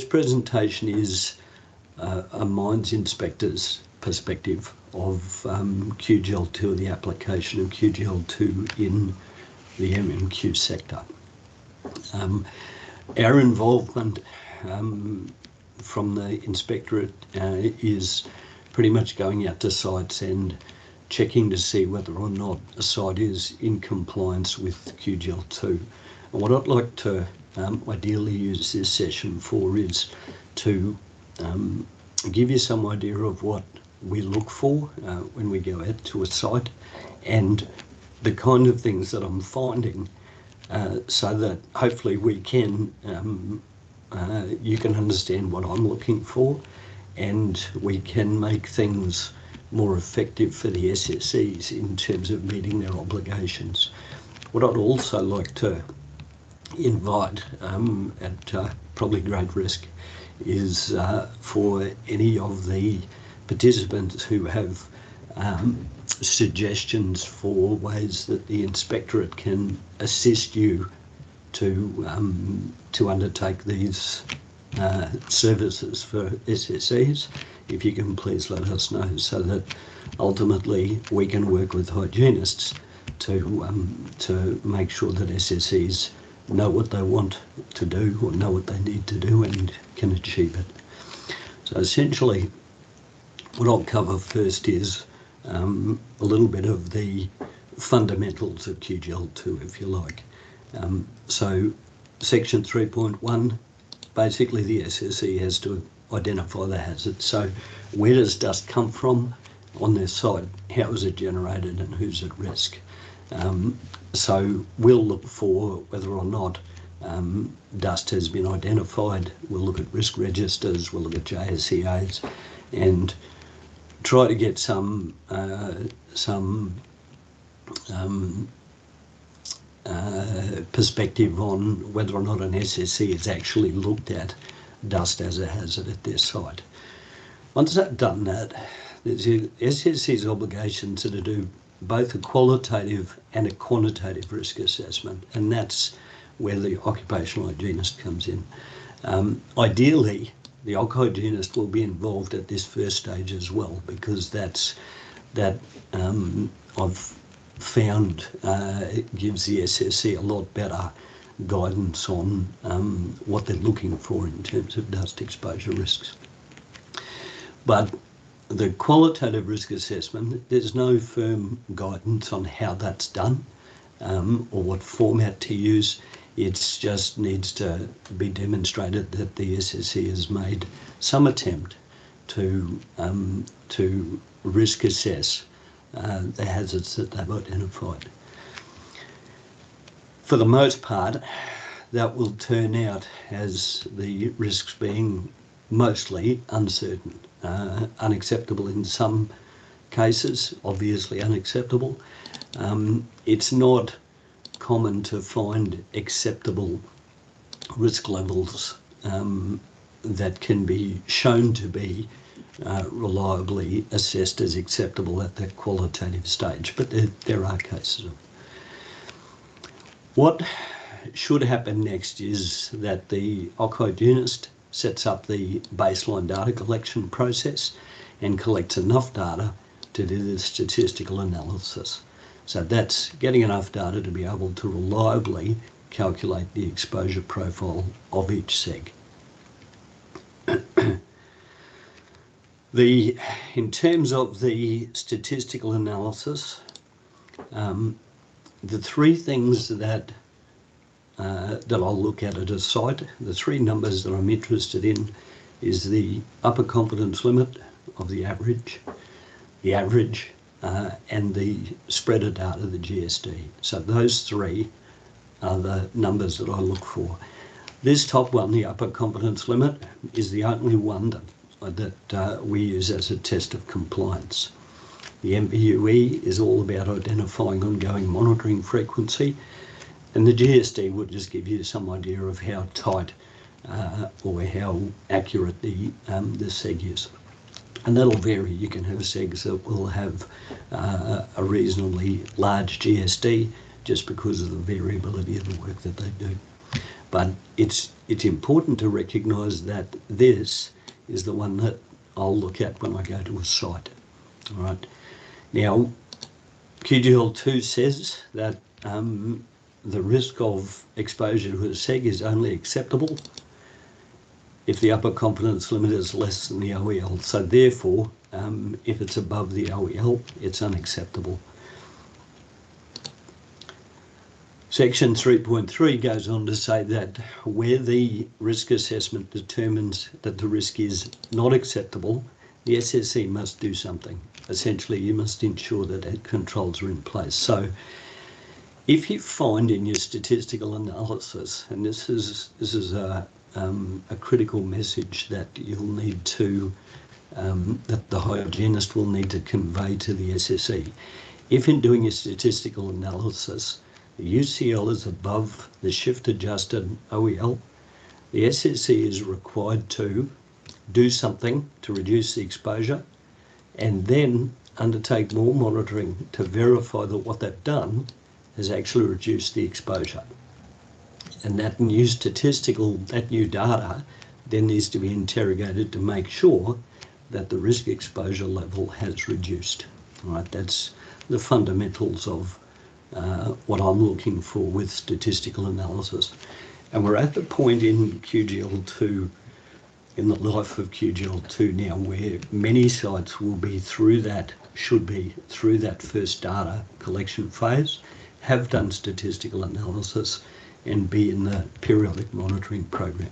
presentation is a mines inspector's perspective of QGL2, the application of QGL2 in the MMQ sector. Our involvement from the inspectorate is pretty much going out to sites and checking to see whether or not a site is in compliance with QGL2. And what I'd like to ideally use this session for is to give you some idea of what we look for when we go out to a site and the kind of things that I'm finding, so that hopefully we can you can understand what I'm looking for, and we can make things more effective for the SSEs in terms of meeting their obligations. What I'd also like to invite, at probably great risk, is for any of the participants who have suggestions for ways that the inspectorate can assist you to undertake these services for SSEs, if you can please let us know, so that ultimately we can work with hygienists to make sure that SSEs know what they want to do or know what they need to do and can achieve it. So essentially what I'll cover first is a little bit of the fundamentals of QGL2, if you like. So section 3.1, basically the SSE has to identify the hazard. So where does dust come from on their site? How is it generated and who's at risk? So we'll look for whether or not dust has been identified. We'll look at risk registers, we'll look at JSCAs, and try to get some perspective on whether or not an SSC has actually looked at dust as a hazard at their site. Once they've done that, the SSC's obligations are to do both a qualitative and a quantitative risk assessment, and that's where the occupational hygienist comes in. Ideally, the hygienist will be involved at this first stage as well, because I've found it gives the SSC a lot better guidance on what they're looking for in terms of dust exposure risks. But the qualitative risk assessment, there's no firm guidance on how that's done or what format to use. It just needs to be demonstrated that the SSC has made some attempt to risk assess the hazards that they've identified. For the most part, that will turn out as the risks being mostly uncertain, unacceptable in some cases, obviously unacceptable. It's not common to find acceptable risk levels that can be shown to be reliably assessed as acceptable at that qualitative stage, but there are cases of it. What should happen next is that the hygienist sets up the baseline data collection process and collects enough data to do the statistical analysis. So that's getting enough data to be able to reliably calculate the exposure profile of each seg. In terms of the statistical analysis, the three things that I'll look at a site, the three numbers that I'm interested in is the upper confidence limit of the average, and the spreader data, the GSD. So those three are the numbers that I look for. This top one, the upper confidence limit, is the only one that we use as a test of compliance. The MPUE is all about identifying ongoing monitoring frequency, and the GSD would just give you some idea of how tight or how accurate the seg is. And that'll vary. You can have segs that will have a reasonably large GSD just because of the variability of the work that they do. But it's important to recognise that this is the one that I'll look at when I go to a site. All right. Now, QGL2 says that the risk of exposure to a seg is only acceptable if the upper confidence limit is less than the OEL. So therefore, if it's above the OEL, it's unacceptable. Section 3.3 goes on to say that where the risk assessment determines that the risk is not acceptable, the SSC must do something. Essentially, you must ensure that controls are in place. So if you find in your statistical analysis, and this is a critical message that you'll need to, that the hygienist will need to convey to the SSC. If in doing a statistical analysis, the UCL is above the shift-adjusted OEL, the SSC is required to do something to reduce the exposure and then undertake more monitoring to verify that what they've done has actually reduced the exposure. And that new data then needs to be interrogated to make sure that the risk exposure level has reduced. All right, that's the fundamentals of what I'm looking for with statistical analysis. And we're at the point in QGL2, in the life of QGL2 now, where many sites will be through that, should be through that first data collection phase, have done statistical analysis, and be in the periodic monitoring program.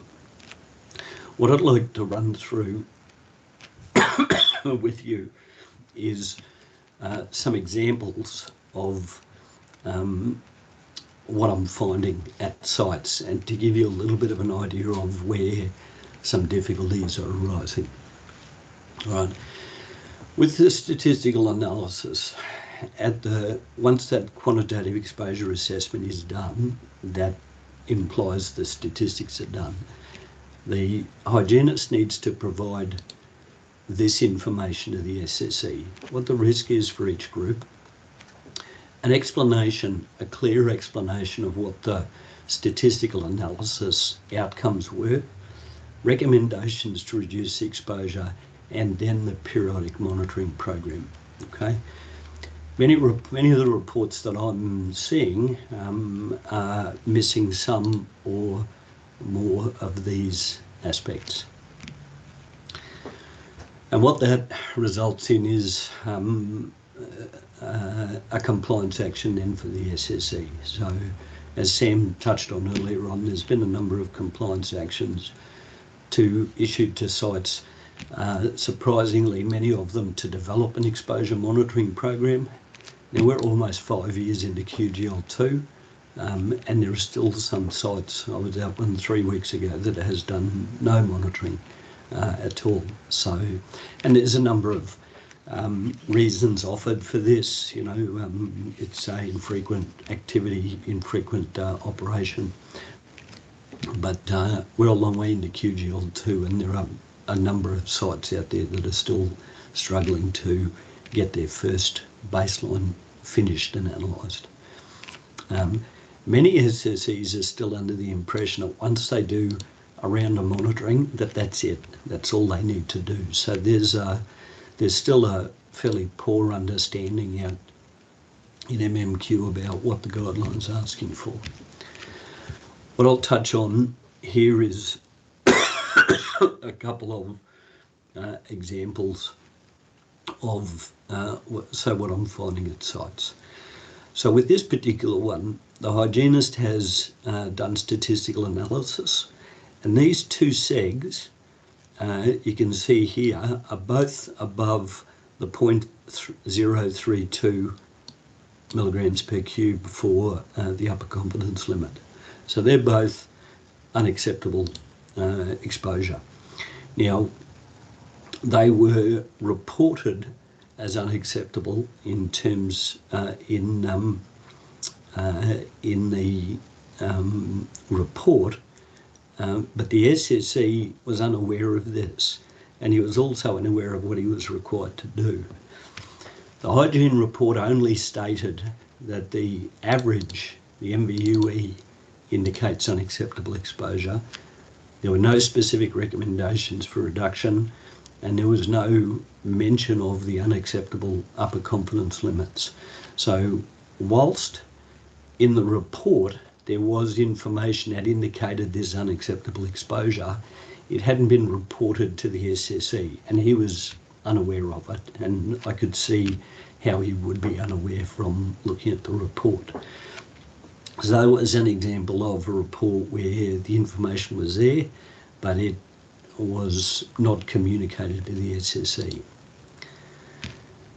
What I'd like to run through with you is some examples of what I'm finding at sites, and to give you a little bit of an idea of where some difficulties are arising. Right. With the statistical analysis, once that quantitative exposure assessment is done, that implies the statistics are done. The hygienist needs to provide this information to the SSE, what the risk is for each group, an explanation, a clear explanation of what the statistical analysis outcomes were, recommendations to reduce exposure, and then the periodic monitoring program. Okay. Many of the reports that I'm seeing are missing some or more of these aspects. And what that results in is a compliance action then for the SSE. So as Sam touched on earlier on, there's been a number of compliance actions issued to sites, surprisingly many of them to develop an exposure monitoring program. Now we're almost 5 years into QGL2, and there are still some sites, I was out one 3 weeks ago, that has done no monitoring at all. So, and there's a number of reasons offered for this. You know, it's a infrequent activity, infrequent operation. But we're a long way into QGL2, and there are a number of sites out there that are still struggling to get their first baseline finished and analysed. Many SSEs are still under the impression that once they do a round of monitoring, that's it. That's all they need to do. So there's still a fairly poor understanding out in MMQ about what the guidelines are asking for. What I'll touch on here is a couple of examples of what I'm finding at sites. So with this particular one, the hygienist has done statistical analysis, and these two segs, you can see here, are both above the 0.032 milligrams per cube for the upper confidence limit. So they're both unacceptable exposure. Now, they were reported as unacceptable in terms in the report, but the SSE was unaware of this, and he was also unaware of what he was required to do. The hygiene report only stated that the average, the MVUE, indicates unacceptable exposure. There were no specific recommendations for reduction, and there was no mention of the unacceptable upper confidence limits. So whilst in the report there was information that indicated this unacceptable exposure, it hadn't been reported to the SSE, and he was unaware of it, and I could see how he would be unaware from looking at the report. So that was an example of a report where the information was there, but it was not communicated to the SSE.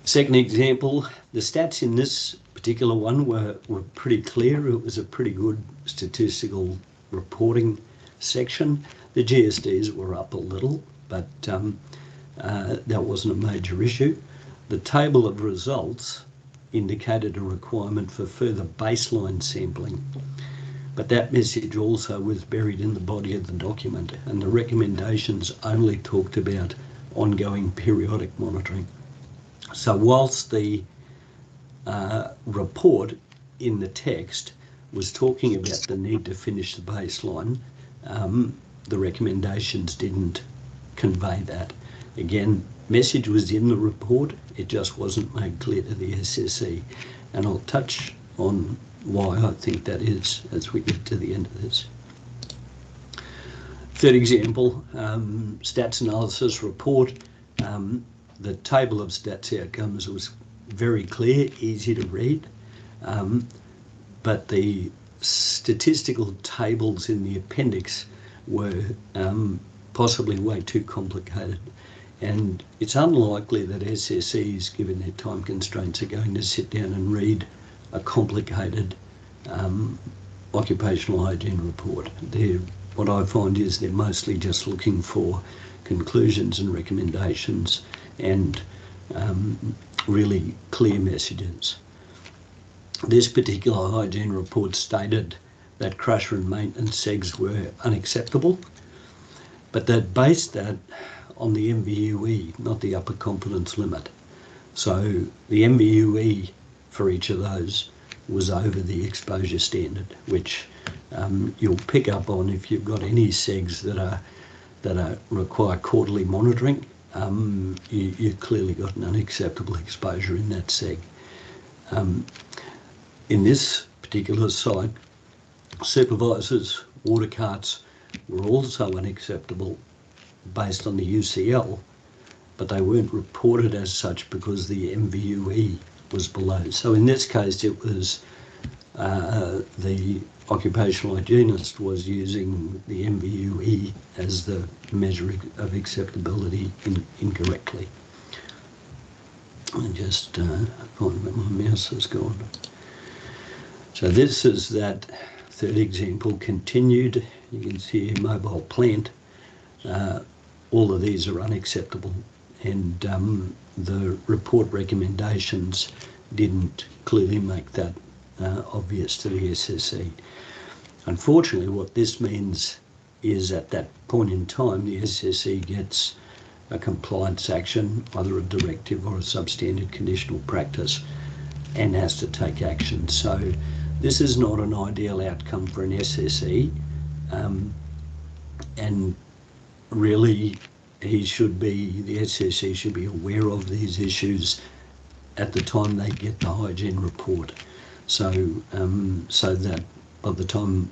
Second example, the stats in this particular one were pretty clear. It was a pretty good statistical reporting section. The GSDs were up a little, but that wasn't a major issue. The table of results indicated a requirement for further baseline sampling, but that message also was buried in the body of the document, and the recommendations only talked about ongoing periodic monitoring. So whilst the report in the text was talking about the need to finish the baseline, the recommendations didn't convey that. Again, message was in the report, it just wasn't made clear to the SSE, and I'll touch on why I think that is as we get to the end of this. Third example, stats analysis report. The table of stats outcomes was very clear, easy to read, but the statistical tables in the appendix were possibly way too complicated. And it's unlikely that SSEs, given their time constraints, are going to sit down and read a complicated occupational hygiene report. What I find is they're mostly just looking for conclusions and recommendations and really clear messages. This particular hygiene report stated that crusher and maintenance segs were unacceptable, but they based that on the MVUE, not the upper confidence limit. So the MVUE for each of those was over the exposure standard, which you'll pick up on if you've got any segs that require quarterly monitoring. You've clearly got an unacceptable exposure in that seg. In this particular site, supervisors, water carts were also unacceptable based on the UCL, but they weren't reported as such because the MVUE was below. So in this case, it was the occupational hygienist was using the MVUE as the measure of acceptability incorrectly. I just find where my mouse has gone. So this is that third example continued. You can see here mobile plant. All of these are unacceptable, and the report recommendations didn't clearly make that obvious to the SSE. Unfortunately, what this means is at that point in time, the SSE gets a compliance action, either a directive or a substandard conditional practice, and has to take action. So this is not an ideal outcome for an SSE, and really the SSE should be aware of these issues at the time they get the hygiene report. So that by the time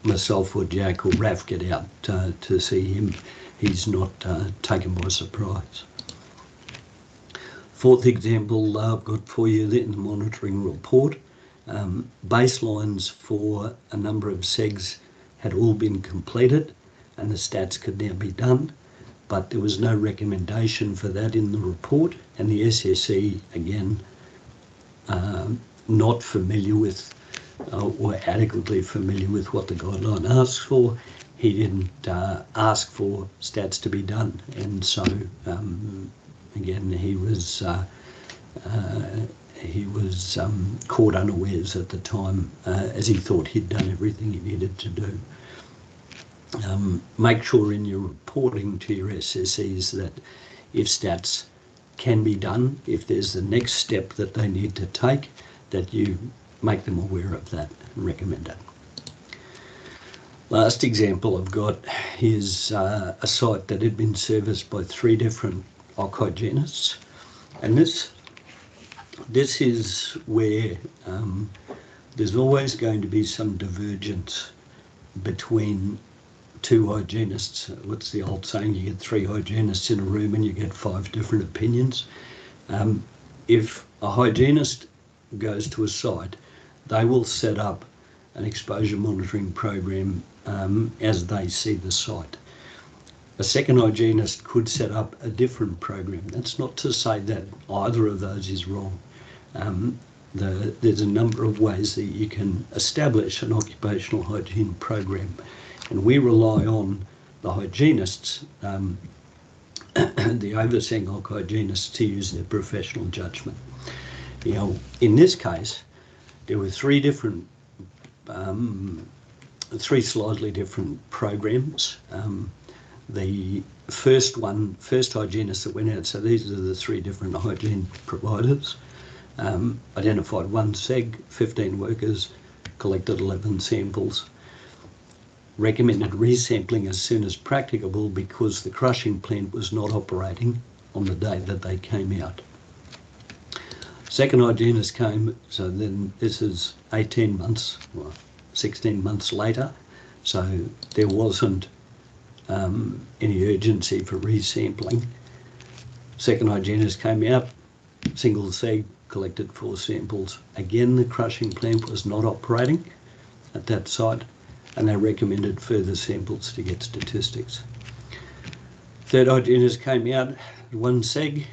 myself or Jack or Raf get out to see him, he's not taken by surprise. Fourth example I've got for you in the monitoring report. Baselines for a number of segs had all been completed and the stats could now be done, but there was no recommendation for that in the report, and the SSE, again, not familiar with or adequately familiar with what the guideline asks for. He didn't ask for stats to be done, and so again he was caught unawares at the time, as he thought he'd done everything he needed to do. Make sure in your reporting to your SSEs that if stats can be done, if there's the next step that they need to take, that you make them aware of that and recommend it. Last example I've got is a site that had been serviced by 3 different OC hygienists, and this is where there's always going to be some divergence between 2 hygienists. What's the old saying? You get 3 hygienists in a room and you get 5 different opinions. If a hygienist goes to a site, they will set up an exposure monitoring program as they see the site. A second hygienist could set up a different program. That's not to say that either of those is wrong. There's a number of ways that you can establish an occupational hygiene program, and we rely on the hygienists, the overseeing OC hygienists, to use their professional judgment. You know, in this case, there were 3 different, 3 slightly different programs. The first hygienist that went out, so these are the 3 different hygiene providers, identified 1 seg, 15 workers, collected 11 samples, recommended resampling as soon as practicable because the crushing plant was not operating on the day that they came out. Second hygienist came, so then this is 18 months, well, 16 months later, so there wasn't any urgency for resampling. Second hygienist came out, single seg, collected 4 samples. Again, the crushing plant was not operating at that site, and they recommended further samples to get statistics. Third hygienist came out, 1 seg.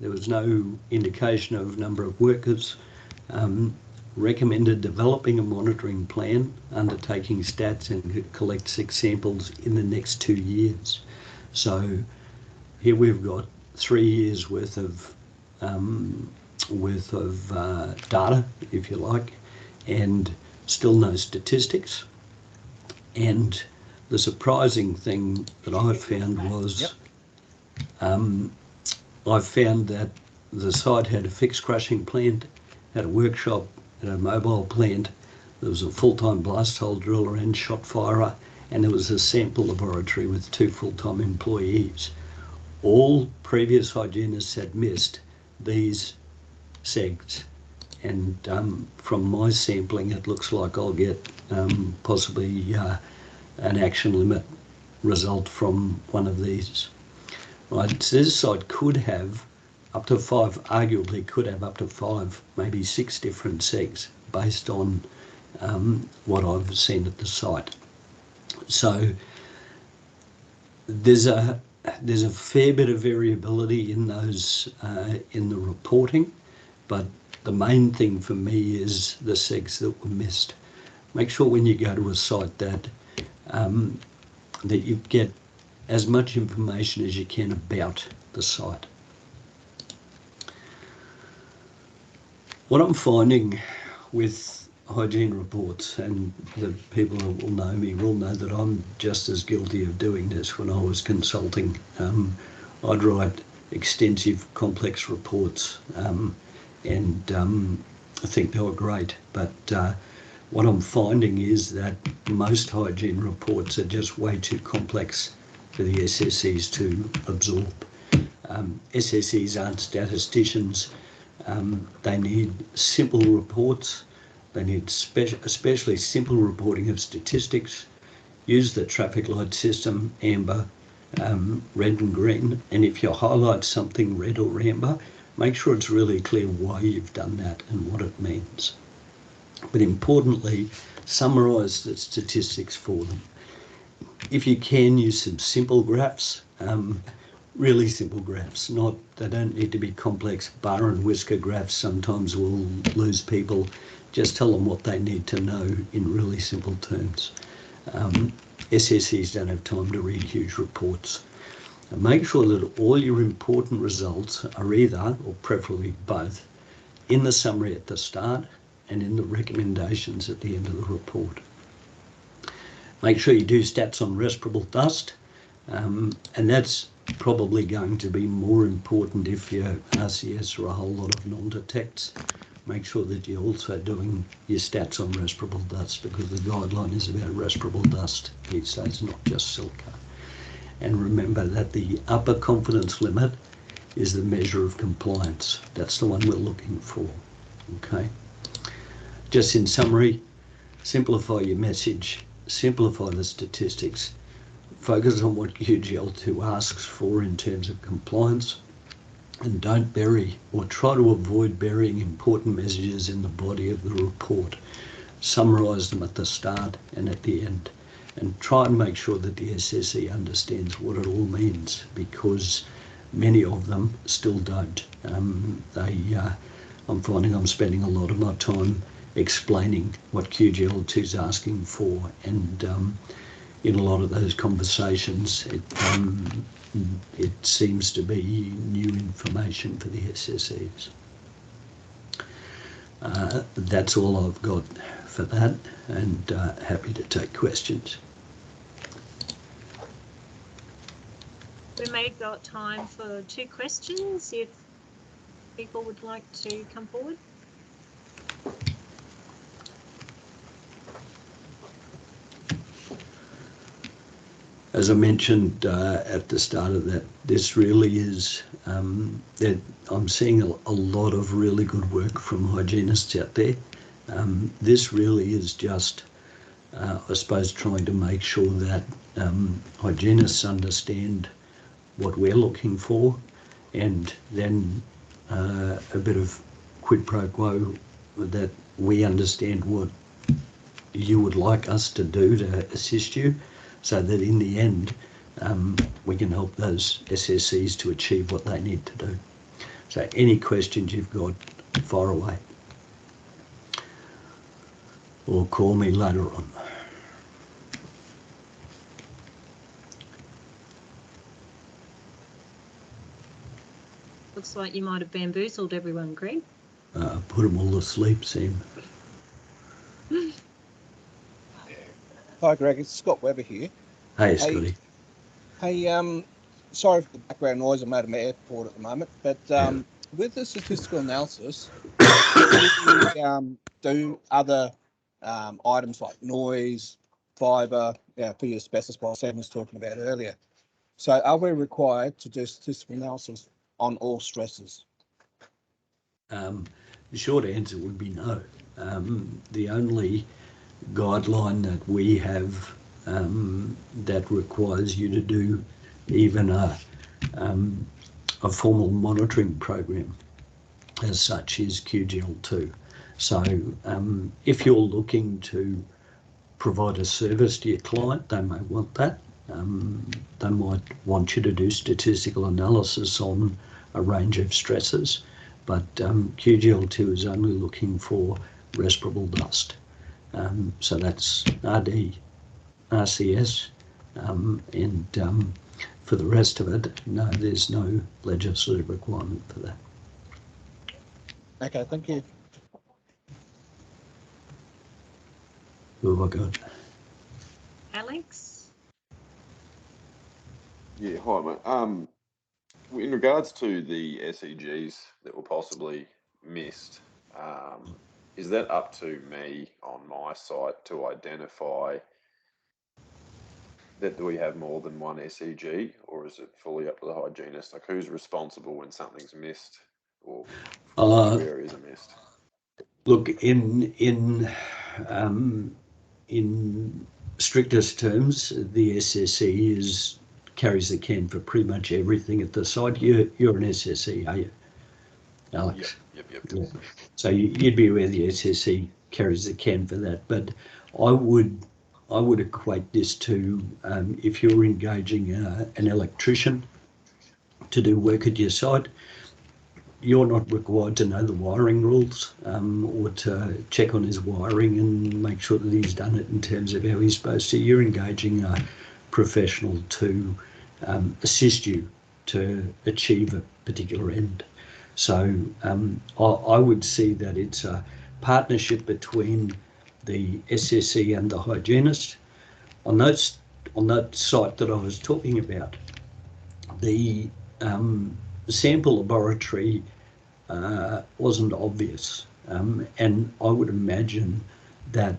There was no indication of number of workers. recommended developing a monitoring plan, undertaking stats and collect 6 samples in the next 2 years. So here we've got 3 years worth of data, if you like, and still no statistics. And the surprising thing that I found was I found that the site had a fixed crushing plant, had a workshop, had a mobile plant, there was a full-time blast hole driller and shot firer, and there was a sample laboratory with 2 full-time employees. All previous hygienists had missed these segs, and from my sampling it looks like I'll get possibly an action limit result from one of these. Right, so this site could have up to 5, arguably could have up to 5, maybe 6 different segs based on what I've seen at the site. So there's a fair bit of variability in those in the reporting, but the main thing for me is the segs that were missed. Make sure when you go to a site that that you get as much information as you can about the site. What I'm finding with hygiene reports, and the people who will know me will know that I'm just as guilty of doing this. When I was consulting, I'd write extensive, complex reports, and I think they were great. But what I'm finding is that most hygiene reports are just way too complex for the SSEs to absorb. SSEs aren't statisticians. They need simple reports. They need especially simple reporting of statistics. Use the traffic light system, amber, red and green. And if you highlight something red or amber, make sure it's really clear why you've done that and what it means. But importantly, summarise the statistics for them. If you can, use some simple graphs, really simple graphs. They don't need to be complex bar and whisker graphs. Sometimes will lose people. Just tell them what they need to know in really simple terms. SSEs don't have time to read huge reports. And make sure that all your important results are either, or preferably both, in the summary at the start and in the recommendations at the end of the report. Make sure you do stats on respirable dust, and that's probably going to be more important if your RCS are a whole lot of non-detects. Make sure that you're also doing your stats on respirable dust, because the guideline is about respirable dust these days, not just silica. And remember that the upper confidence limit is the measure of compliance. That's the one we're looking for, okay? Just in summary, simplify your message, simplify the statistics, focus on what QGL2 asks for in terms of compliance, and don't bury or try to avoid burying important messages in the body of the report. Summarise them at the start and at the end, and try and make sure that the SSE understands what it all means, because many of them still don't. I'm finding I'm spending a lot of my time explaining what QGL2 is asking for, and in a lot of those conversations it seems to be new information for the SSEs. That's all I've got for that, and happy to take questions. We may have got time for 2 questions if people would like to come forward. As I mentioned at the start of that, this really is, that I'm seeing a lot of really good work from hygienists out there. This really is just, I suppose, trying to make sure that hygienists understand what we're looking for, and then a bit of quid pro quo, that we understand what you would like us to do to assist you, so that in the end we can help those SSEs to achieve what they need to do. So any questions you've got, fire away. or call me later on. Looks like you might have bamboozled everyone, Greg. Put them all to sleep, Sam. Hi, Greg. It's Scott Webber here. Hey, Scotty. Hey, sorry for the background noise. I'm at an airport at the moment. But with the statistical analysis, do you do other items like noise, fibre, for your asbestos, what Sam was talking about earlier? So are we required to do statistical analysis on all stresses? The short answer would be no. The only guideline that we have that requires you to do even a formal monitoring program as such is QGL2. So if you're looking to provide a service to your client, they may want that. They might want you to do statistical analysis on a range of stresses, but QGL2 is only looking for respirable dust. So that's RD, RCS, and for the rest of it, no, there's no legislative requirement for that. Okay, thank you. Who have I got? Alex? Yeah, hi, mate. In regards to the SEGs that were possibly missed, is that up to me on my site to identify that we have more than one SEG, or is it fully up to the hygienist? Like, who's responsible when something's missed or two areas are missed? Look, in strictest terms, the SSE carries the can for pretty much everything at the site. You're an SSE, are you, Alex? Yep. Yeah. So you'd be aware the SSE carries the can for that. But I would equate this to if you're engaging an electrician to do work at your site, you're not required to know the wiring rules or to check on his wiring and make sure that he's done it in terms of how he's supposed to. You're engaging a professional to assist you to achieve a particular end. So I would see that it's a partnership between the SSE and the hygienist. On that site that I was talking about, the sample laboratory wasn't obvious, and I would imagine that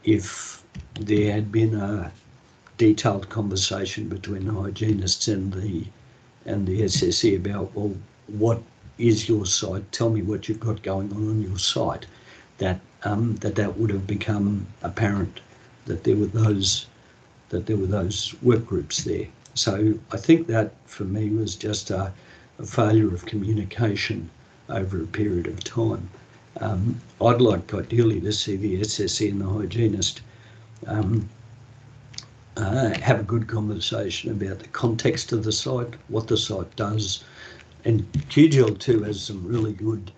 if there had been a detailed conversation between the hygienists and the SSE about, well, what is your site? Tell me what you've got going on your site. That would have become apparent that there were those work groups there. So I think that for me was just a failure of communication over a period of time. I'd like ideally to see the SSE and the hygienist have a good conversation about the context of the site, what the site does, and QGL2 has some really good,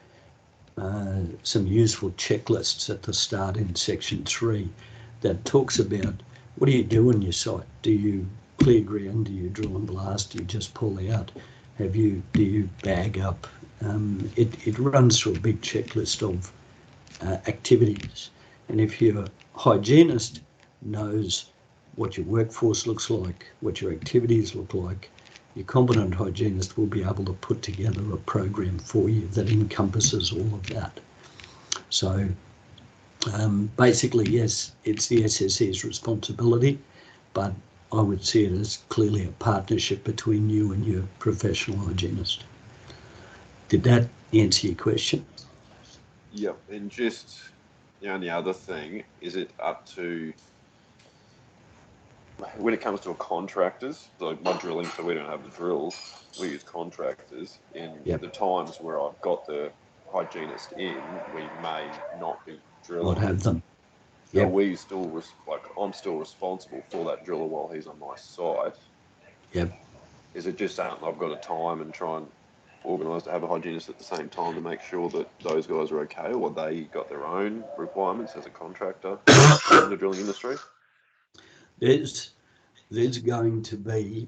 some useful checklists at the start in section 3 that talks about what do you do on your site? Do you clear ground? Do you drill and blast? Do you just pull out? Do you bag up? It runs through a big checklist of activities. And if your hygienist knows what your workforce looks like, what your activities look like, your competent hygienist will be able to put together a program for you that encompasses all of that. So basically, yes, it's the SSE's responsibility, but I would see it as clearly a partnership between you and your professional hygienist. Did that answer your question? Yep, and just the only other thing, is it up to, when it comes to contractors, like my drilling, so we don't have the drills, we use contractors. In the times where I've got the hygienist in, we may not be drilling. Not have them. Are we still, I'm still responsible for that driller while he's on my site? Yep. Is it just something I've got to time and try and organised to have a hygienist at the same time to make sure that those guys are okay, or they got their own requirements as a contractor in the drilling industry? There's going to be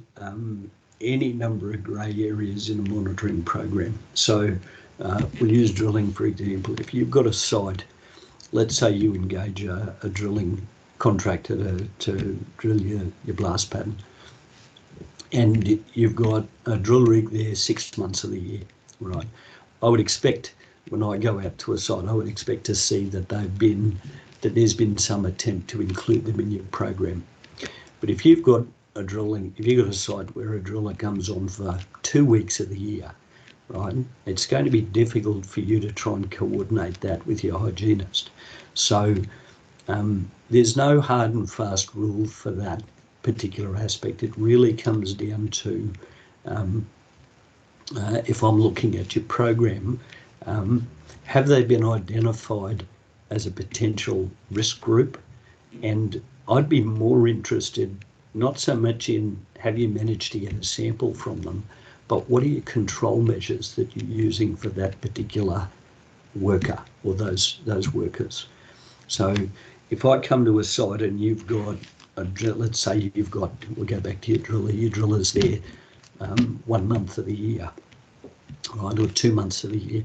any number of grey areas in a monitoring program. So we'll use drilling, for example. If you've got a site, let's say you engage a drilling contractor to drill your blast pattern, and you've got a drill rig there 6 months of the year, right? I would expect when I go out to a site, I would expect to see that there's been some attempt to include them in your program. But if you've got a site where a driller comes on for 2 weeks of the year, right, it's going to be difficult for you to try and coordinate that with your hygienist. So there's no hard and fast rule for that particular aspect. It really comes down to if I'm looking at your program, have they been identified as a potential risk group? And I'd be more interested not so much in have you managed to get a sample from them, but what are your control measures that you're using for that particular worker or those workers? So if I come to a site and you've got let's say we'll go back to your driller's there 1 month of the year, right, or 2 months of the year.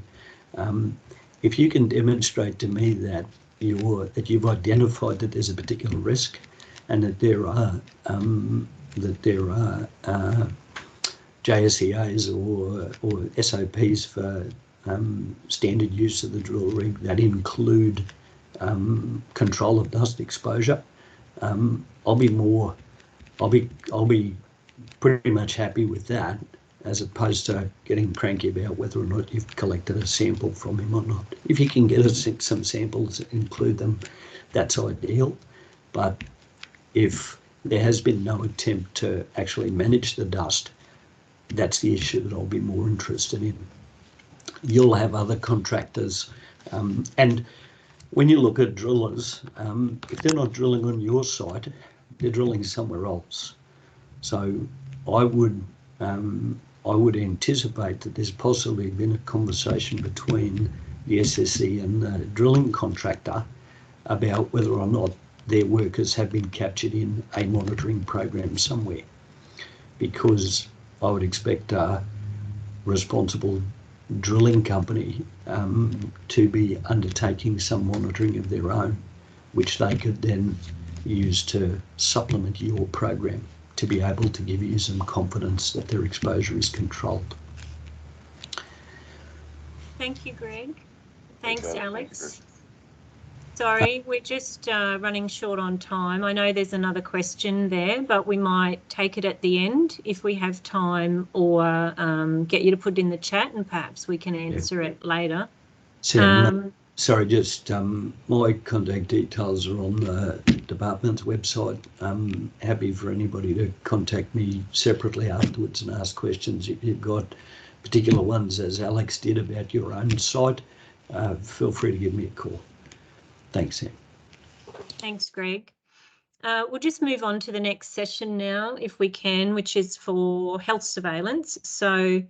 If you can demonstrate to me that you've identified that there's a particular risk and that there are JSEAs or SOPs for standard use of the drill rig that include control of dust exposure, I'll be pretty much happy with that, as opposed to getting cranky about whether or not you've collected a sample from him or not. If you can get us some samples, include them, that's ideal. But if there has been no attempt to actually manage the dust, that's the issue that I'll be more interested in. You'll have other contractors, and when you look at drillers, if they're not drilling on your site, they're drilling somewhere else. So I would anticipate that there's possibly been a conversation between the SSE and the drilling contractor about whether or not their workers have been captured in a monitoring program somewhere, because I would expect a responsible drilling company to be undertaking some monitoring of their own, which they could then use to supplement your program to be able to give you some confidence that their exposure is controlled. Thank you, Greg. Thanks, Thanks, Alex. Alex. Sorry, we're just running short on time. I know there's another question there, but we might take it at the end if we have time, or get you to put it in the chat and perhaps we can answer it later. Sam, sorry, just my contact details are on the department's website. I'm happy for anybody to contact me separately afterwards and ask questions. If you've got particular ones, as Alex did, about your own site, feel free to give me a call. Thanks, Sam. Thanks, Greg. We'll just move on to the next session now, if we can, which is for health surveillance. So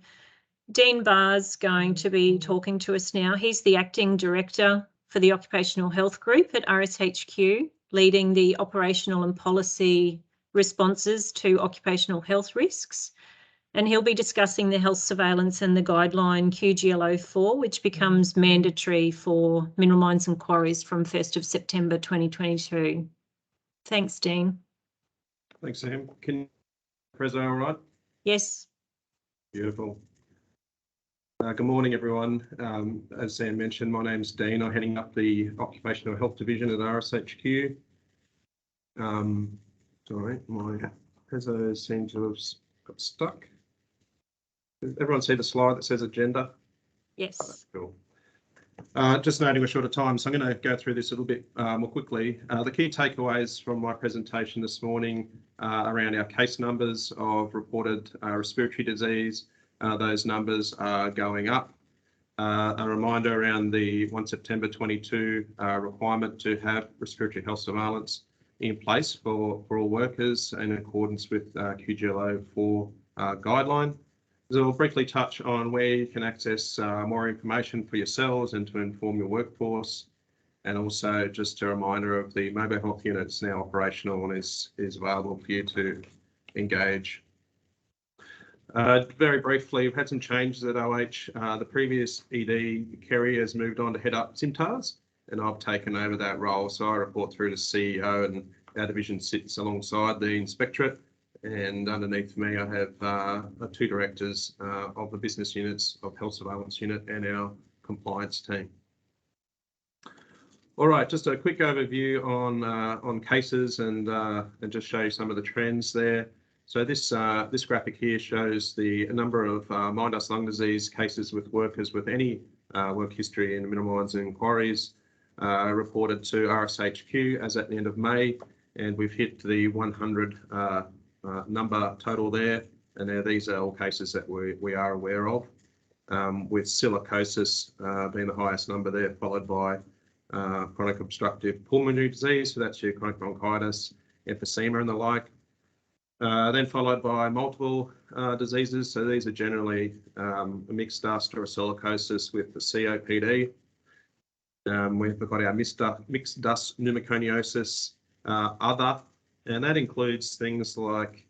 Dean Barr's going to be talking to us now. He's the Acting Director for the Occupational Health Group at RSHQ, leading the operational and policy responses to occupational health risks. And he'll be discussing the health surveillance and the guideline QGL04, which becomes mandatory for mineral mines and quarries from 1st of September 2022. Thanks, Dean. Thanks, Sam. Can you present all right? Yes. Beautiful. Good morning, everyone. As Sam mentioned, my name's Dean. I'm heading up the Occupational Health Division at RSHQ. Sorry, my preso seems to have got stuck. Does everyone see the slide that says agenda? Yes. Cool. Just noting we're short of time, so I'm going to go through this a little bit more quickly. The key takeaways from my presentation this morning around our case numbers of reported respiratory disease. Those numbers are going up. A reminder around the 1 September 22 requirement to have respiratory health surveillance in place for all workers in accordance with QGL04 guideline. So I'll briefly touch on where you can access more information for yourselves and to inform your workforce. And also just a reminder of the mobile health units now operational and is available for you to engage. Very briefly, we've had some changes at OH. The previous ED, Kerry, has moved on to head up SIMTARS, and I've taken over that role. So I report through to CEO, and our division sits alongside the inspectorate. And underneath me, I have 2 directors of the business units of Health Surveillance Unit and our compliance team. All right, just a quick overview on cases and just show you some of the trends there. So this graphic here shows the number of mine dust lung disease cases with workers with any work history in mineral mines and quarries reported to RSHQ as at the end of May, and we've hit the 100 number total there. And now these are all cases that we are aware of, with silicosis being the highest number there, followed by chronic obstructive pulmonary disease, so that's your chronic bronchitis, emphysema and the like. Then followed by multiple diseases, so these are generally a mixed dust or a silicosis with the COPD. We've got our mixed dust pneumoconiosis, other, and that includes things like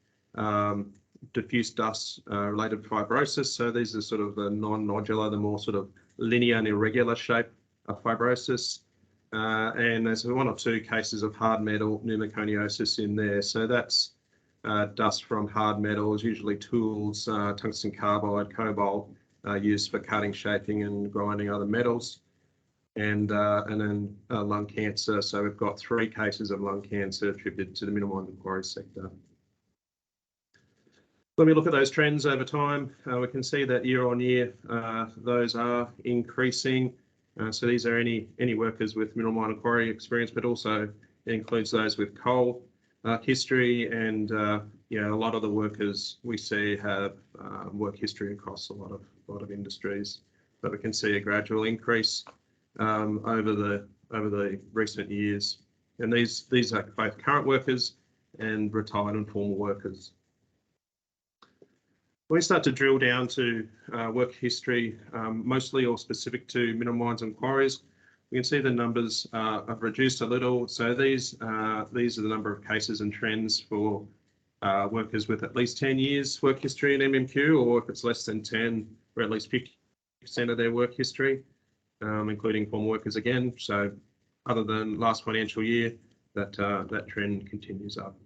diffuse dust related fibrosis. So these are sort of the non-nodular, the more sort of linear and irregular shape of fibrosis. And there's 1 or 2 cases of hard metal pneumoconiosis in there. So that's dust from hard metals, usually tools, tungsten carbide, cobalt, used for cutting, shaping and grinding other metals. And then lung cancer. So we've got 3 cases of lung cancer attributed to the mineral mine and quarry sector. When we look at those trends over time, we can see that year on year, those are increasing. So these are any workers with mineral mine and quarry experience, but also it includes those with coal history, and a lot of the workers we see have work history across a lot of industries. But we can see a gradual increase over the recent years, and these are both current workers and retired and former workers. When we start to drill down to work history, mostly or specific to mineral mines and quarries, we can see the numbers have reduced a little. So these are the number of cases and trends for workers with at least 10 years work history in MMQ, or if it's less than 10, or at least 50% of their work history, including former workers again. So other than last financial year, that trend continues up.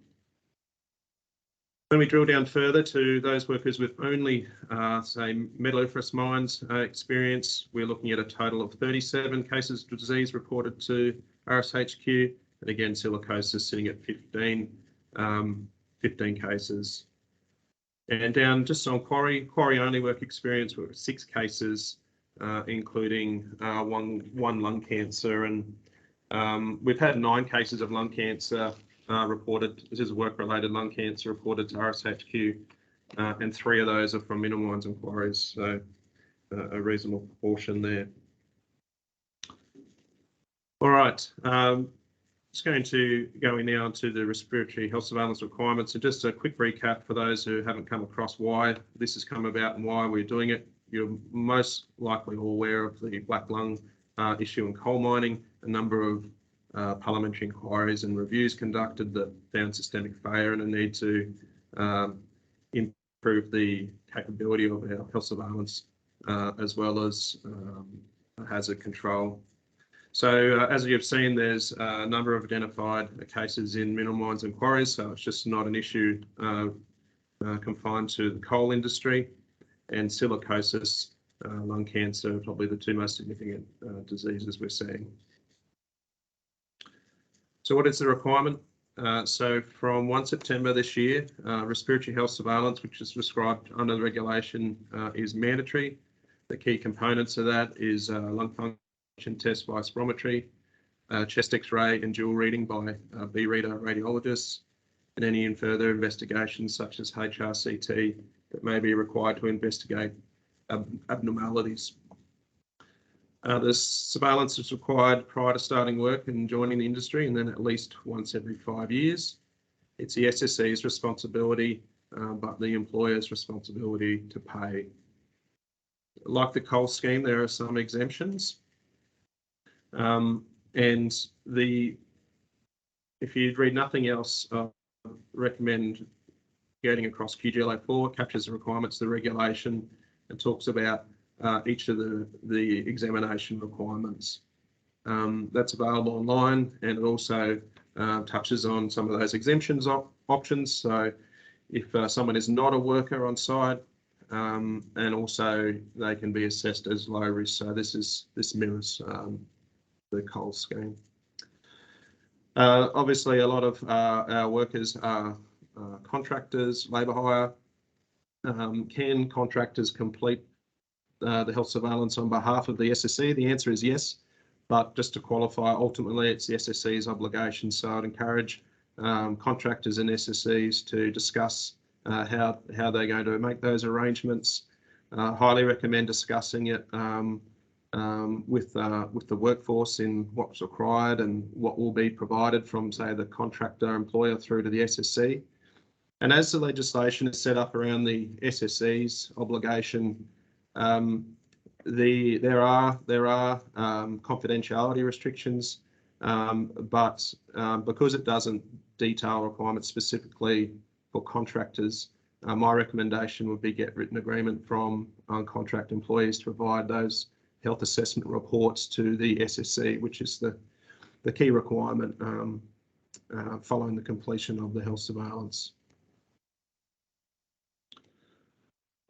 When we drill down further to those workers with only, say, metalliferous mines experience, we're looking at a total of 37 cases of disease reported to RSHQ, and again, silicosis sitting at 15 cases. And down just on quarry only work experience, we've got 6 cases, including one lung cancer, and we've had 9 cases of lung cancer reported. This is work-related lung cancer reported to RSHQ, and 3 of those are from mineral mines and quarries, so a reasonable proportion there. All right, just going to go in now to the respiratory health surveillance requirements, and just a quick recap for those who haven't come across why this has come about and why we're doing it. You're most likely all aware of the black lung issue in coal mining. A number of parliamentary inquiries and reviews conducted that found systemic failure and a need to improve the capability of our health surveillance as well as hazard control. So as you've seen, there's a number of identified cases in mineral mines and quarries, so it's just not an issue confined to the coal industry. And silicosis, lung cancer, probably the 2 most significant diseases we're seeing. So what is the requirement? So from 1 September this year, respiratory health surveillance, which is prescribed under the regulation, is mandatory. The key components of that is lung function test by spirometry, chest X-ray and dual reading by B-reader radiologists, and any further investigations such as HRCT that may be required to investigate abnormalities. The surveillance is required prior to starting work and joining the industry, and then at least once every 5 years. It's the SSE's responsibility but the employer's responsibility to pay. Like the coal scheme, there are some exemptions. And if you read nothing else, I recommend getting across QGLA4, captures the requirements of the regulation and talks about each of the examination requirements. That's available online, and it also touches on some of those exemptions options. So if someone is not a worker on site, and also they can be assessed as low risk. So this mirrors the coal scheme. Obviously, a lot of our workers are contractors, labour hire. Can contractors complete the health surveillance on behalf of the SSE? The answer is yes, but just to qualify, ultimately it's the SSE's obligation. So I'd encourage contractors and SSEs to discuss how they're going to make those arrangements. Highly recommend discussing it with the workforce in what's required and what will be provided from, say, the contractor employer through to the SSE. And as the legislation is set up around the SSE's obligation, there are confidentiality restrictions, but because it doesn't detail requirements specifically for contractors, my recommendation would be get written agreement from contract employees to provide those health assessment reports to the SSE, which is the key requirement following the completion of the health surveillance.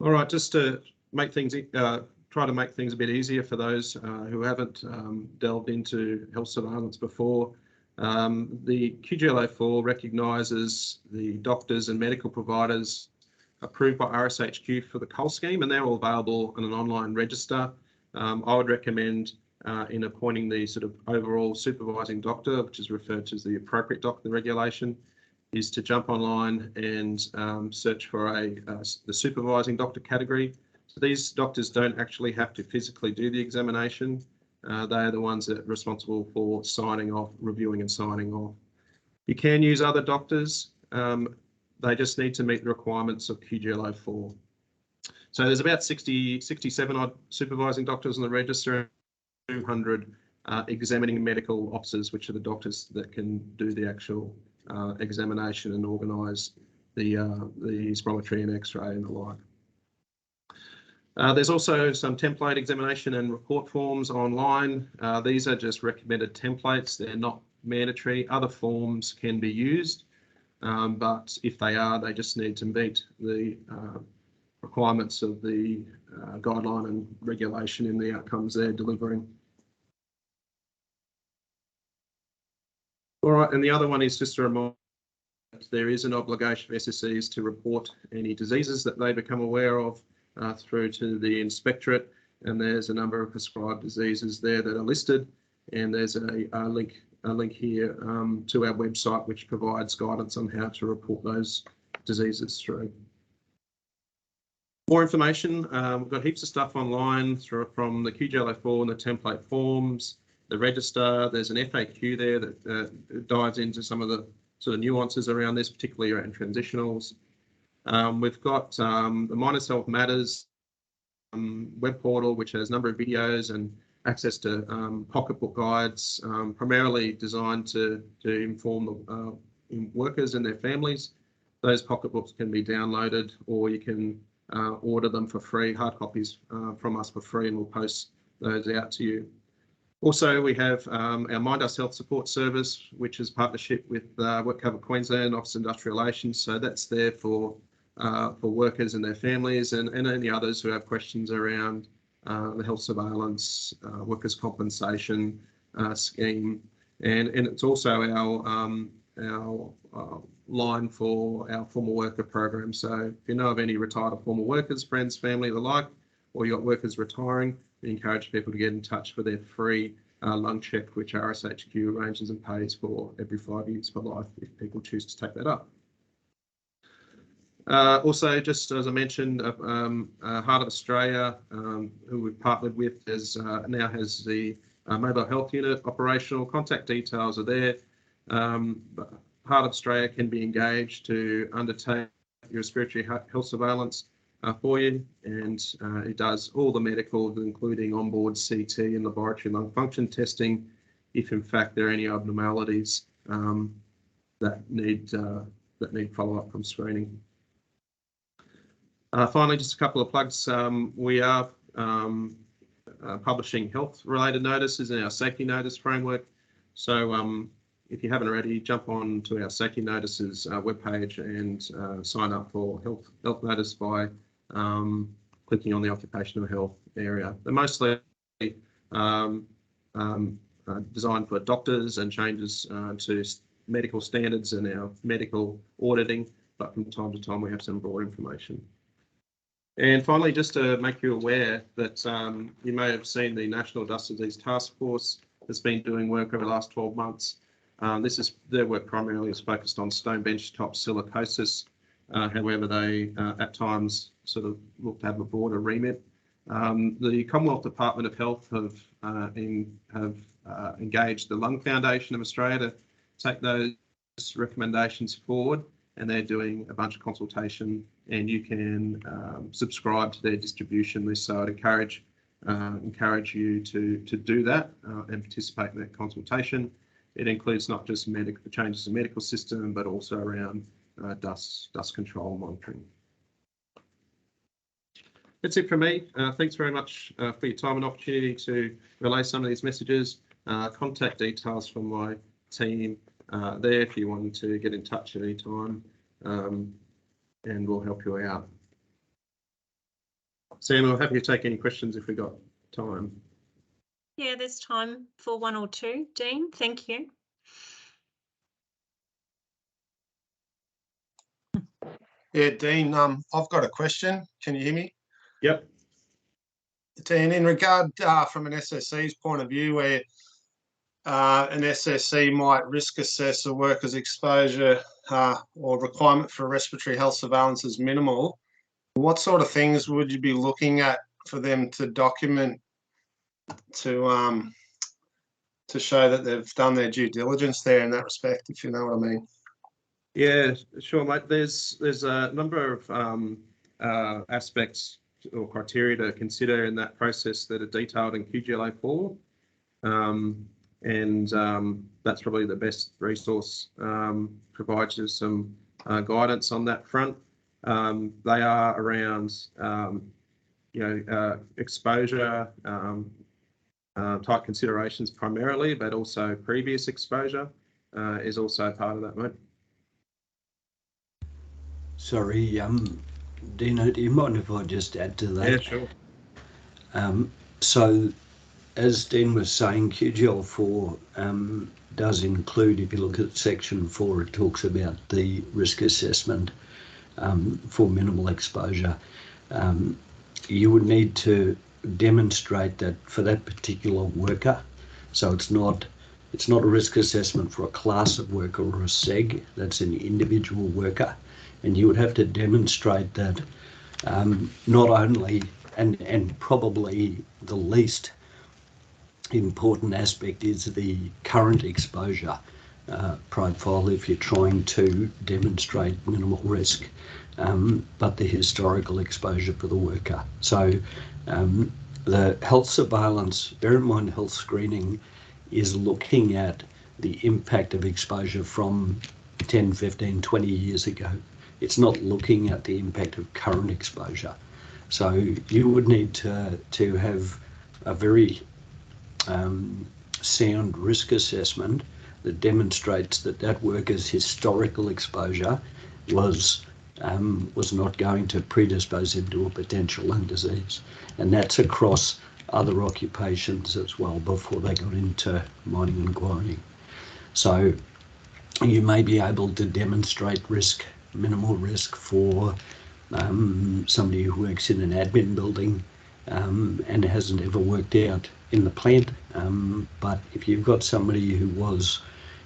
All right, just to make things, try to make things a bit easier for those who haven't delved into health surveillance before. The QGLA4 recognises the doctors and medical providers approved by RSHQ for the coal scheme, and they're all available on an online register. I would recommend in appointing the sort of overall supervising doctor, which is referred to as the appropriate doctor regulation, is to jump online and search for the supervising doctor category. So these doctors don't actually have to physically do the examination. They are the ones that are responsible for signing off, reviewing and signing off. You can use other doctors. They just need to meet the requirements of QGLA4. So there's about 67 odd supervising doctors on the register, 200 examining medical officers, which are the doctors that can do the actual examination and organise the spirometry and X-ray and the like. There's also some template examination and report forms online. These are just recommended templates. They're not mandatory. Other forms can be used, but if they are, they just need to meet the requirements of the guideline and regulation in the outcomes they're delivering. All right, and the other one is just a reminder that there is an obligation for SSEs to report any diseases that they become aware of through to the inspectorate, and there's a number of prescribed diseases there that are listed, and there's a link here to our website which provides guidance on how to report those diseases through. More information, we've got heaps of stuff online from the QGLA4 and the template forms, the register. There's an FAQ there that dives into some of the sort of nuances around this, particularly around transitionals. We've got the Miners Health Matters web portal, which has a number of videos and access to pocketbook guides, primarily designed to inform the workers and their families. Those pocketbooks can be downloaded, or you can order them for free, hard copies from us for free, and we'll post those out to you. Also, we have our Mind Us Health Support Service, which is partnership with WorkCover Queensland Office of Industrial Relations. So that's there for workers and their families, and any others who have questions around the health surveillance, workers' compensation scheme, and it's also our line for our former worker program. So if you know of any retired or former workers, friends, family, the like, or you got workers retiring, we encourage people to get in touch for their free lung check, which RSHQ arranges and pays for every 5 years for life if people choose to take that up. Also, just as I mentioned, Heart of Australia, who we've partnered with, now has the mobile health unit operational. Contact details are there. Heart of Australia can be engaged to undertake your respiratory health surveillance for you, and it does all the medical, including onboard CT and laboratory lung function testing, if in fact there are any abnormalities that need follow-up from screening. Finally, just a couple of plugs. We are publishing health-related notices in our safety notice framework. So if you haven't already, jump on to our safety notices webpage and sign up for health notice by clicking on the occupational health area. They're mostly designed for doctors and changes to medical standards and our medical auditing, but from time to time we have some broad information. And finally, just to make you aware that you may have seen the National Dust Disease Task Force has been doing work over the last 12 months. Their work primarily is focused on stone benchtop silicosis. However, they at times sort of look to have a broader remit. The Commonwealth Department of Health have engaged the Lung Foundation of Australia to take those recommendations forward, and they're doing a bunch of consultation, and you can subscribe to their distribution list. So I'd encourage you to do that and participate in that consultation. It includes not just the changes in the medical system, but also around dust control monitoring. That's it from me. Thanks very much for your time and opportunity to relay some of these messages. Contact details from my team there if you want to get in touch at any time, and we'll help you out. Sam, we're happy to take any questions if we've got time. Yeah, there's time for one or two. Dean, thank you. Yeah, Dean, I've got a question. Can you hear me? Yep. Dean, in regard from an SSC's point of view, where an SSC might risk assess a worker's exposure or requirement for respiratory health surveillance is minimal, what sort of things would you be looking at for them to document to show that they've done their due diligence there in that respect, if you know what I mean? Yeah, sure, mate. There's a number of aspects or criteria to consider in that process that are detailed in QGLA 4, and that's probably the best resource. Provides you some guidance on that front. They are around, exposure type considerations primarily, but also previous exposure is also part of that, mate. Sorry, Dino, do you mind if I just add to that? Yeah, sure. So, as Dean was saying, QGL 4 does include, if you look at section 4, it talks about the risk assessment for minimal exposure. You would need to demonstrate that for that particular worker. So it's not a risk assessment for a class of worker or a seg, that's an individual worker. And you would have to demonstrate that not only, and probably the least important aspect is the current exposure profile if you're trying to demonstrate minimal risk, but the historical exposure for the worker. So the health surveillance, bear in mind health screening is looking at the impact of exposure from 10, 15, 20 years ago. It's not looking at the impact of current exposure. So you would need to have a very sound risk assessment that demonstrates that that worker's historical exposure was not going to predispose him to a potential lung disease. And that's across other occupations as well before they got into mining and quarrying. So you may be able to demonstrate risk, minimal risk for somebody who works in an admin building and hasn't ever worked out in the plant. But if you've got somebody who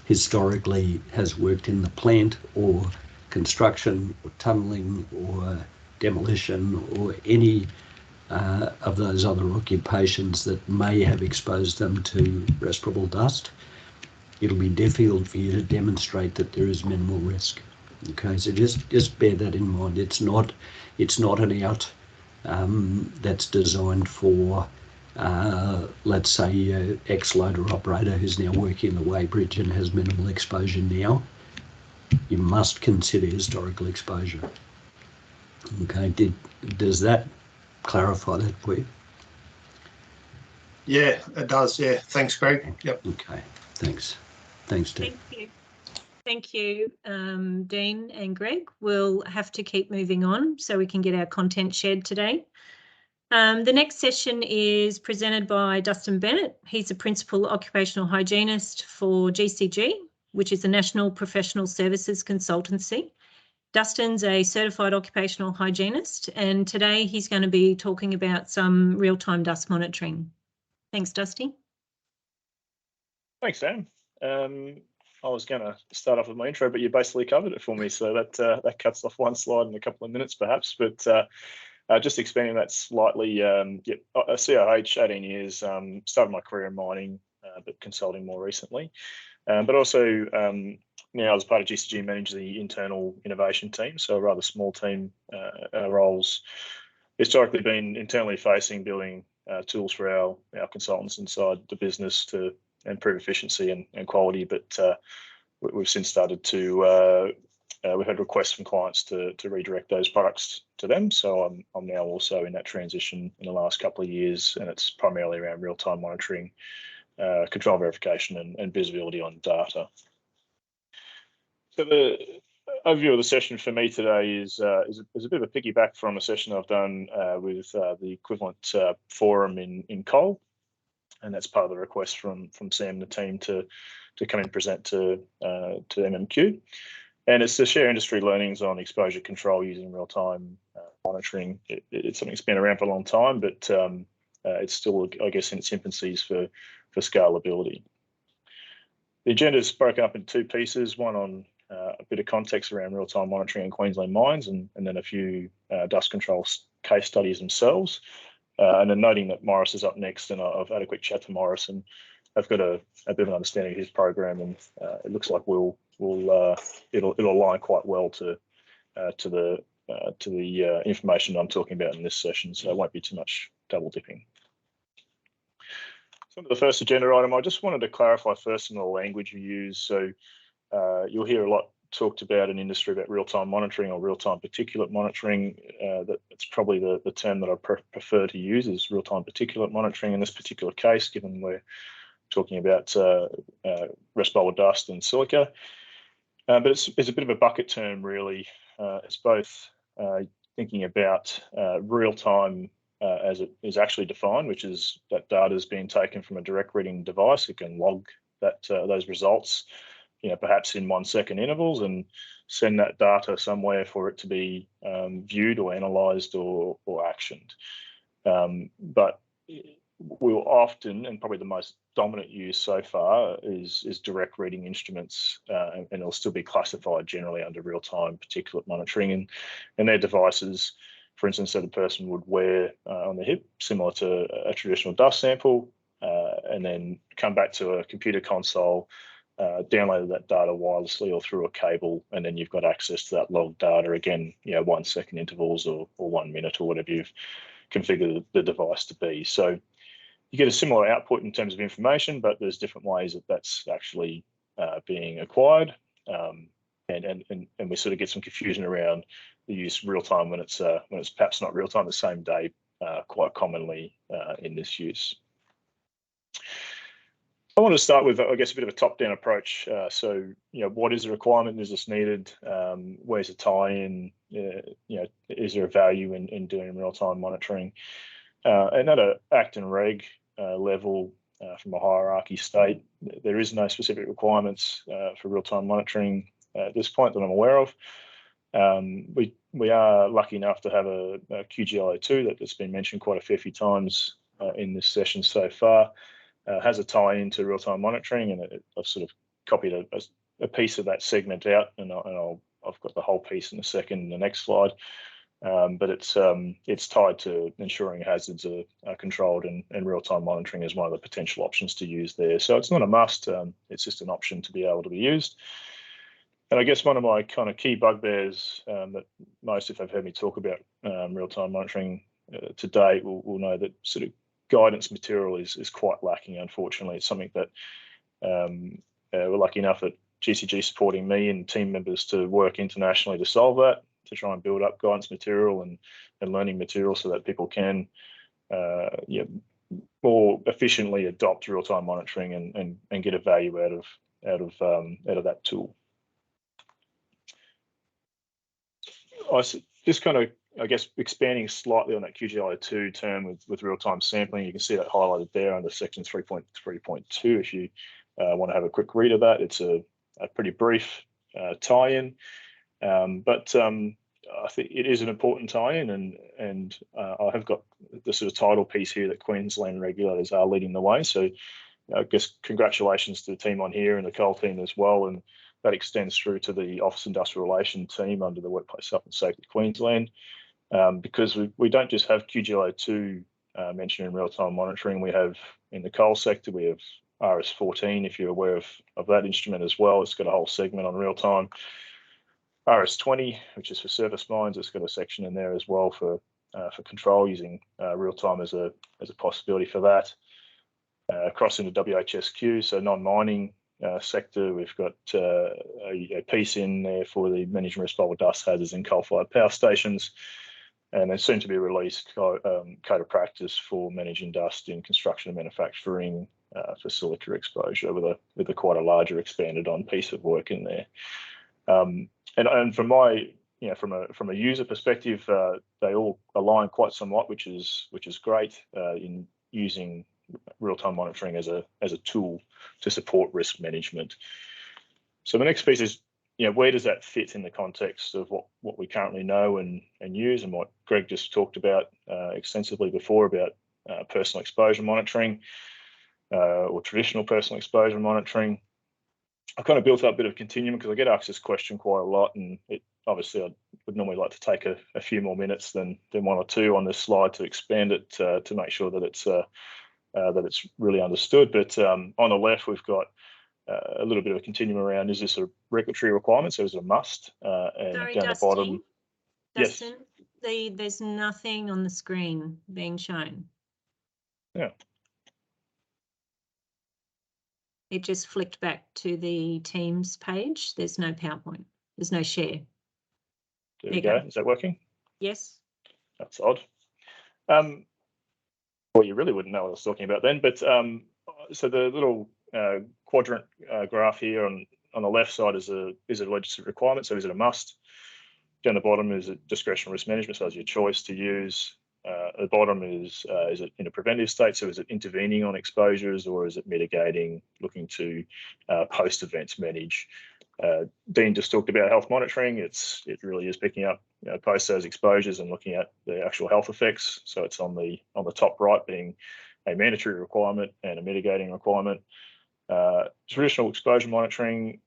historically has worked in the plant or construction or tunnelling or demolition or any of those other occupations that may have exposed them to respirable dust, it'll be difficult for you to demonstrate that there is minimal risk. Okay, so just bear that in mind. It's not an out that's designed for, let's say, a ex-loader operator who's now working the weighbridge and has minimal exposure now. You must consider historical exposure. Okay, does that clarify that for you? Yeah, it does. Yeah, thanks, Greg. Yep. Okay, thanks. Thanks, Dean. Thank you. Thank you, Dean and Greg. We'll have to keep moving on so we can get our content shared today. The next session is presented by Dustin Bennett. He's a Principal Occupational Hygienist for GCG, which is a National Professional Services Consultancy. Dustin's a Certified Occupational Hygienist, and today he's going to be talking about some real-time dust monitoring. Thanks, Dusty. Thanks, Dan. I was going to start off with my intro, but you basically covered it for me, so that cuts off one slide in a couple of minutes, perhaps. But just expanding that slightly, COH, 18 years, started my career in mining, but consulting more recently. But also now as part of GCG, manage the internal innovation team, so a rather small team. Our roles historically been internally facing, building tools for our consultants inside the business to improve efficiency and quality, but we've since started to we've had requests from clients to redirect those products to them. So I'm now also in that transition in the last couple of years, and it's primarily around real-time monitoring, control verification, and visibility on data. So the overview of the session for me today is a bit of a piggyback from a session I've done with the equivalent forum in Cole, and that's part of the request from Sam and the team to come and present to MMQ. And it's to share industry learnings on exposure control using real-time monitoring. It's something that's been around for a long time, but it's still, I guess, in its infancies for scalability. The agenda is broken up in two pieces, one on a bit of context around real-time monitoring in Queensland mines, and then a few dust control case studies themselves. And then noting that Morris is up next, and I've had a quick chat to Morris, and I've got a bit of an understanding of his program, and it looks like it'll align quite well to the information I'm talking about in this session, so it won't be too much double dipping. So the first agenda item, I just wanted to clarify first in the language you use. So you'll hear a lot talked about in industry about real-time monitoring or real-time particulate monitoring. That's probably the term that I prefer to use, is real-time particulate monitoring in this particular case, given we're talking about rest bowl dust and silica. But it's a bit of a bucket term, really. It's both thinking about real-time as it is actually defined, which is that data is being taken from a direct reading device. It can log those results, perhaps in 1 second intervals, and send that data somewhere for it to be viewed or analysed or actioned. But we'll often, and probably the most dominant use so far, is direct reading instruments, and it'll still be classified generally under real-time particulate monitoring, and their devices, for instance, that a person would wear on the hip, similar to a traditional dust sample, and then come back to a computer console, download that data wirelessly or through a cable, and then you've got access to that logged data again, 1 second intervals or 1 minute or whatever you've configured the device to be. So you get a similar output in terms of information, but there's different ways that that's actually being acquired, and we sort of get some confusion around the use real time when it's perhaps not real time the same day, quite commonly in this use. I want to start with, I guess, a bit of a top-down approach. So, what is the requirement? Is this needed? Where's the tie-in? Is there a value in doing real-time monitoring? And at an Act and Reg level, from a hierarchy state, there is no specific requirements for real-time monitoring at this point that I'm aware of. We are lucky enough to have a QGLO2 that's been mentioned quite a fair few times in this session so far. Has a tie-in to real-time monitoring, and I've sort of copied a piece of that segment out, and I've got the whole piece in a second in the next slide. But it's tied to ensuring hazards are controlled, and real-time monitoring is one of the potential options to use there. So it's not a must, it's just an option to be able to be used. And I guess one of my kind of key bugbears that most, if they've heard me talk about real-time monitoring to date, will know that sort of guidance material is quite lacking, unfortunately. It's something that we're lucky enough at GCG supporting me and team members to work internationally to solve that, to try and build up guidance material and learning material so that people can more efficiently adopt real-time monitoring and get a value out of that tool. Just kind of, I guess, expanding slightly on that QGIO2 term with real-time sampling, you can see that highlighted there under section 3.3.2. If you want to have a quick read of that, it's a pretty brief tie-in, but I think it is an important tie-in, and I have got the sort of title piece here that Queensland regulators are leading the way. So I guess congratulations to the team on here and the coal team as well, and that extends through to the Office Industrial Relations team under the Workplace Health and Safety Queensland, because we don't just have QGIO2 mentioned in real-time monitoring. We have, in the coal sector, we have RS14, if you're aware of that instrument as well. It's got a whole segment on real-time. RS20, which is for surface mines, it's got a section in there as well for control using real-time as a possibility for that. Across into WHSQ, so non-mining sector, we've got a piece in there for the managing risk of dust hazards in coal-fired power stations, and then soon to be released code of practice for managing dust in construction and manufacturing for silica exposure, with a quite a larger expanded on piece of work in there. And from my, from a user perspective, they all align quite somewhat, which is great in using real-time monitoring as a tool to support risk management. So the next piece is, where does that fit in the context of what we currently know and use, and what Greg just talked about extensively before about personal exposure monitoring or traditional personal exposure monitoring. I kind of built up a bit of continuum because I get asked this question quite a lot, and obviously I would normally like to take a few more minutes than one or two on this slide to expand it to make sure that it's really understood. But on the left, we've got a little bit of a continuum around, is this a regulatory requirement, so is it a must? And Sorry, down Dustin, the bottom, Dustin, there's nothing on the screen being shown. Yeah. It just flicked back to the Teams page. There's no PowerPoint. There's no share. There we go. Is that working? Yes. That's odd. Well, you really wouldn't know what I was talking about then. But so the little quadrant graph here on the left side is a legislative requirement. So is it a must? Down the bottom is a discretionary risk management. So it's your choice to use. At the bottom is it in a preventive state? So is it intervening on exposures, or is it mitigating, looking to post-events manage? Dean just talked about health monitoring. It really is picking up post those exposures and looking at the actual health effects. So it's on the top right being a mandatory requirement and a mitigating requirement. Traditional exposure monitoring,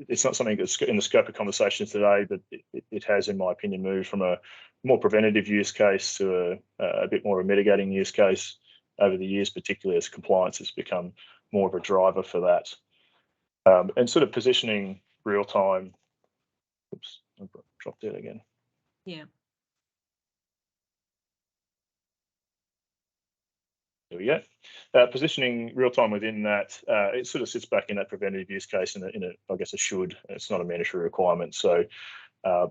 it's not something that's in the scope of conversations today, but it has, in my opinion, moved from a more preventative use case to a bit more of a mitigating use case over the years, particularly as compliance has become more of a driver for that. And sort of positioning real time. Oops, I dropped it again. Yeah. There we go. Positioning real time within that, it sort of sits back in that preventative use case in a I guess, a should. It's not a mandatory requirement. So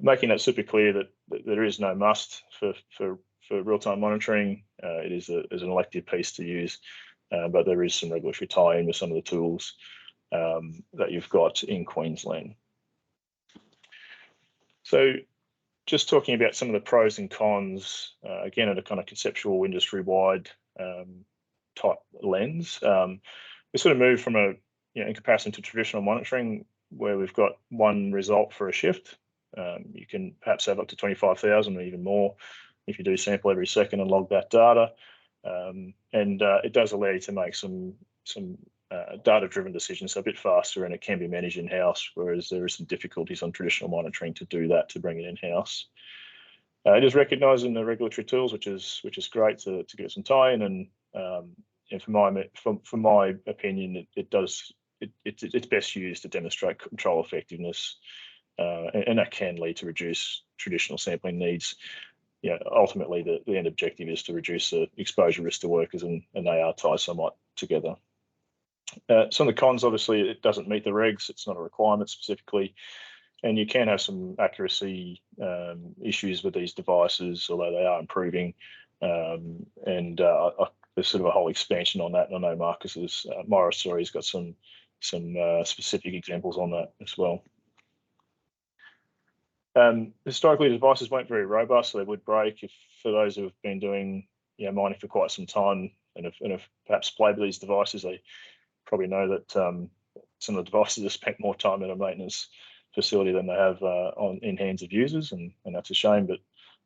making that super clear that there is no must for real time monitoring. It is an elective piece to use, but there is some regulatory tie-in with some of the tools that you've got in Queensland. So just talking about some of the pros and cons, again, at a kind of conceptual industry-wide type lens, we sort of moved from in comparison to traditional monitoring, where we've got one result for a shift. You can perhaps have up to 25,000 or even more if you do sample every second and log that data. And it does allow you to make some data-driven decisions a bit faster, and it can be managed in-house, whereas there are some difficulties on traditional monitoring to do that, to bring it in-house. It is recognised in the regulatory tools, which is great to get some tie-in, and for my opinion, it does it's best used to demonstrate control effectiveness, and that can lead to reduced traditional sampling needs. Ultimately, the end objective is to reduce the exposure risk to workers, and they are tied somewhat together. Some of the cons, obviously, it doesn't meet the regs. It's not a requirement specifically, and you can have some accuracy issues with these devices, although they are improving. There's sort of a whole expansion on that. And I know Marcus's Morris story's got some specific examples on that as well. Historically, the devices weren't very robust, so they would break. For those who have been doing mining for quite some time and have perhaps played with these devices, they probably know that some of the devices have spent more time in a maintenance facility than they have in hands of users, and that's a shame. But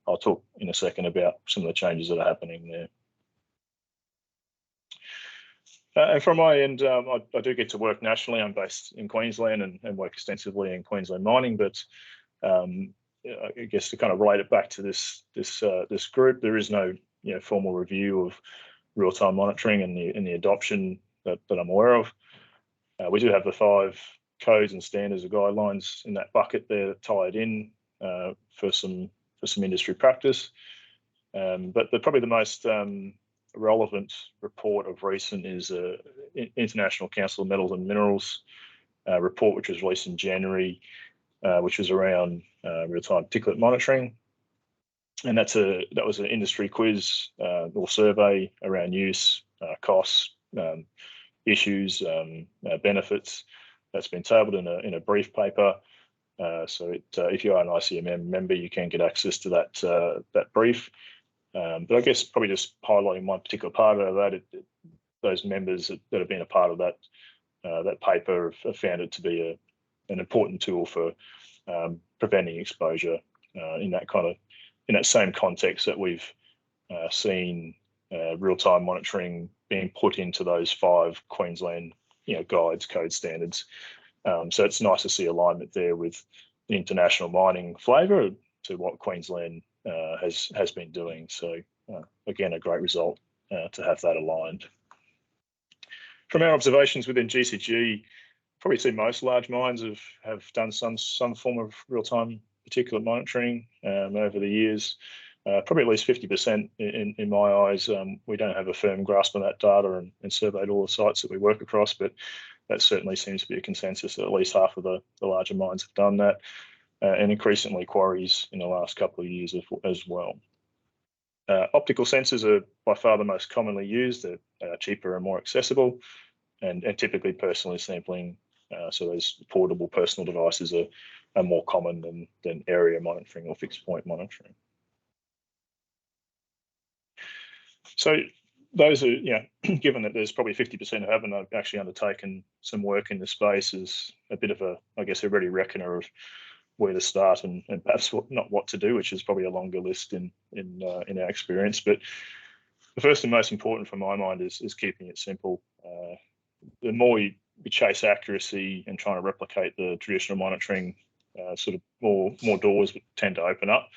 I'll talk in a second about some of the changes that are happening there. And from my end, I do get to work nationally. I'm based in Queensland and work extensively in Queensland mining, but I guess to kind of relate it back to this group, there is no formal review of real-time monitoring and the adoption that I'm aware of. We do have the 5 codes and standards or guidelines in that bucket there that tie it in for some industry practice. But probably the most relevant report of recent is International Council of Metals and Minerals report, which was released in January, which was around real-time particulate monitoring. And that was an industry quiz or survey around use, costs, issues, benefits. That's been tabled in a brief paper. So if you are an ICMM member, you can get access to that brief. But I guess probably just highlighting one particular part of that, those members that have been a part of that paper have found it to be an important tool for preventing exposure in that same context that we've seen real-time monitoring being put into those 5 Queensland guides, code standards. So it's nice to see alignment there with the international mining flavour to what Queensland has been doing. So again, a great result to have that aligned. From our observations within GCG, probably see most large mines have done some form of real-time particulate monitoring over the years. Probably at least 50% in my eyes. We don't have a firm grasp on that data and surveyed all the sites that we work across, but that certainly seems to be a consensus that at least half of the larger mines have done that, and increasingly quarries in the last couple of years as well. Optical sensors are by far the most commonly used. They're cheaper and more accessible, and typically personally sampling. So those portable personal devices are more common than area monitoring or fixed point monitoring. So those are, given that there's probably 50% who haven't actually undertaken some work in the space, is a bit of a ready reckoner of where to start and perhaps not what to do, which is probably a longer list in our experience. But the first and most important for my mind is keeping it simple. The more you chase accuracy and trying to replicate the traditional monitoring, sort of more doors tend to open up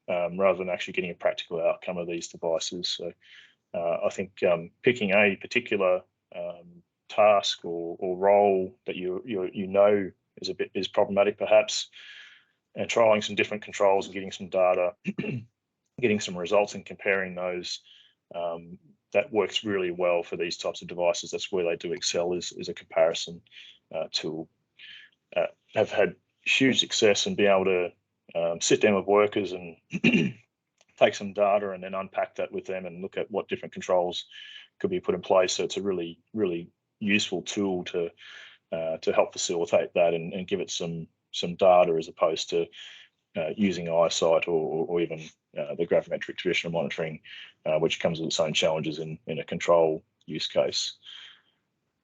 rather than actually getting a practical outcome of these devices. So I think picking a particular task or role that you know is problematic perhaps, and trialing some different controls and getting some data, getting some results and comparing those, that works really well for these types of devices. That's where they do excel is a comparison tool. Have had huge success in being able to sit down with workers and take some data and then unpack that with them and look at what different controls could be put in place. So it's a really, really useful tool to help facilitate that and give it some data as opposed to using eyesight or even the gravimetric traditional monitoring, which comes with its own challenges in a control use case.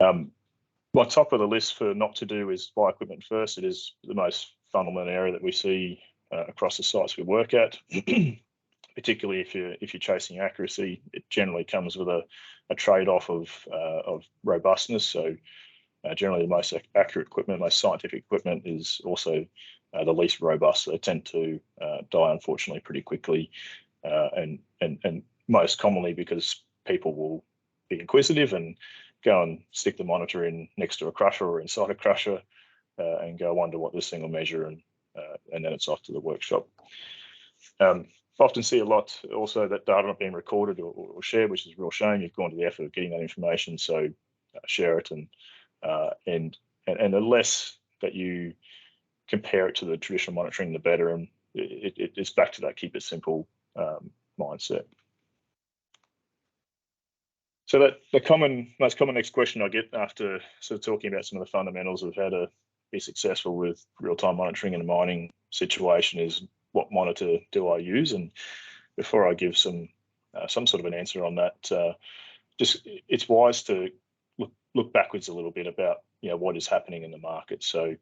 My top of the list for not to do is buy equipment first. It is the most fundamental area that we see across the sites we work at. Particularly if you're chasing accuracy, it generally comes with a trade-off of robustness. So generally, the most accurate equipment, most scientific equipment, is also the least robust. So they tend to die, unfortunately, pretty quickly, and most commonly because people will be inquisitive and go and stick the monitor in next to a crusher or inside a crusher and go wonder what this thing will measure, and then it's off to the workshop. I often see a lot also that data not being recorded or shared, which is a real shame. You've gone to the effort of getting that information, so share it, and the less that you compare it to the traditional monitoring, the better. And it's back to that keep it simple mindset. So that the most common next question I get after sort of talking about some of the fundamentals of how to be successful with real-time monitoring in a mining situation is, what monitor do I use? And before I give some sort of an answer on that, just it's wise to look backwards a little bit about what is happening in the market. So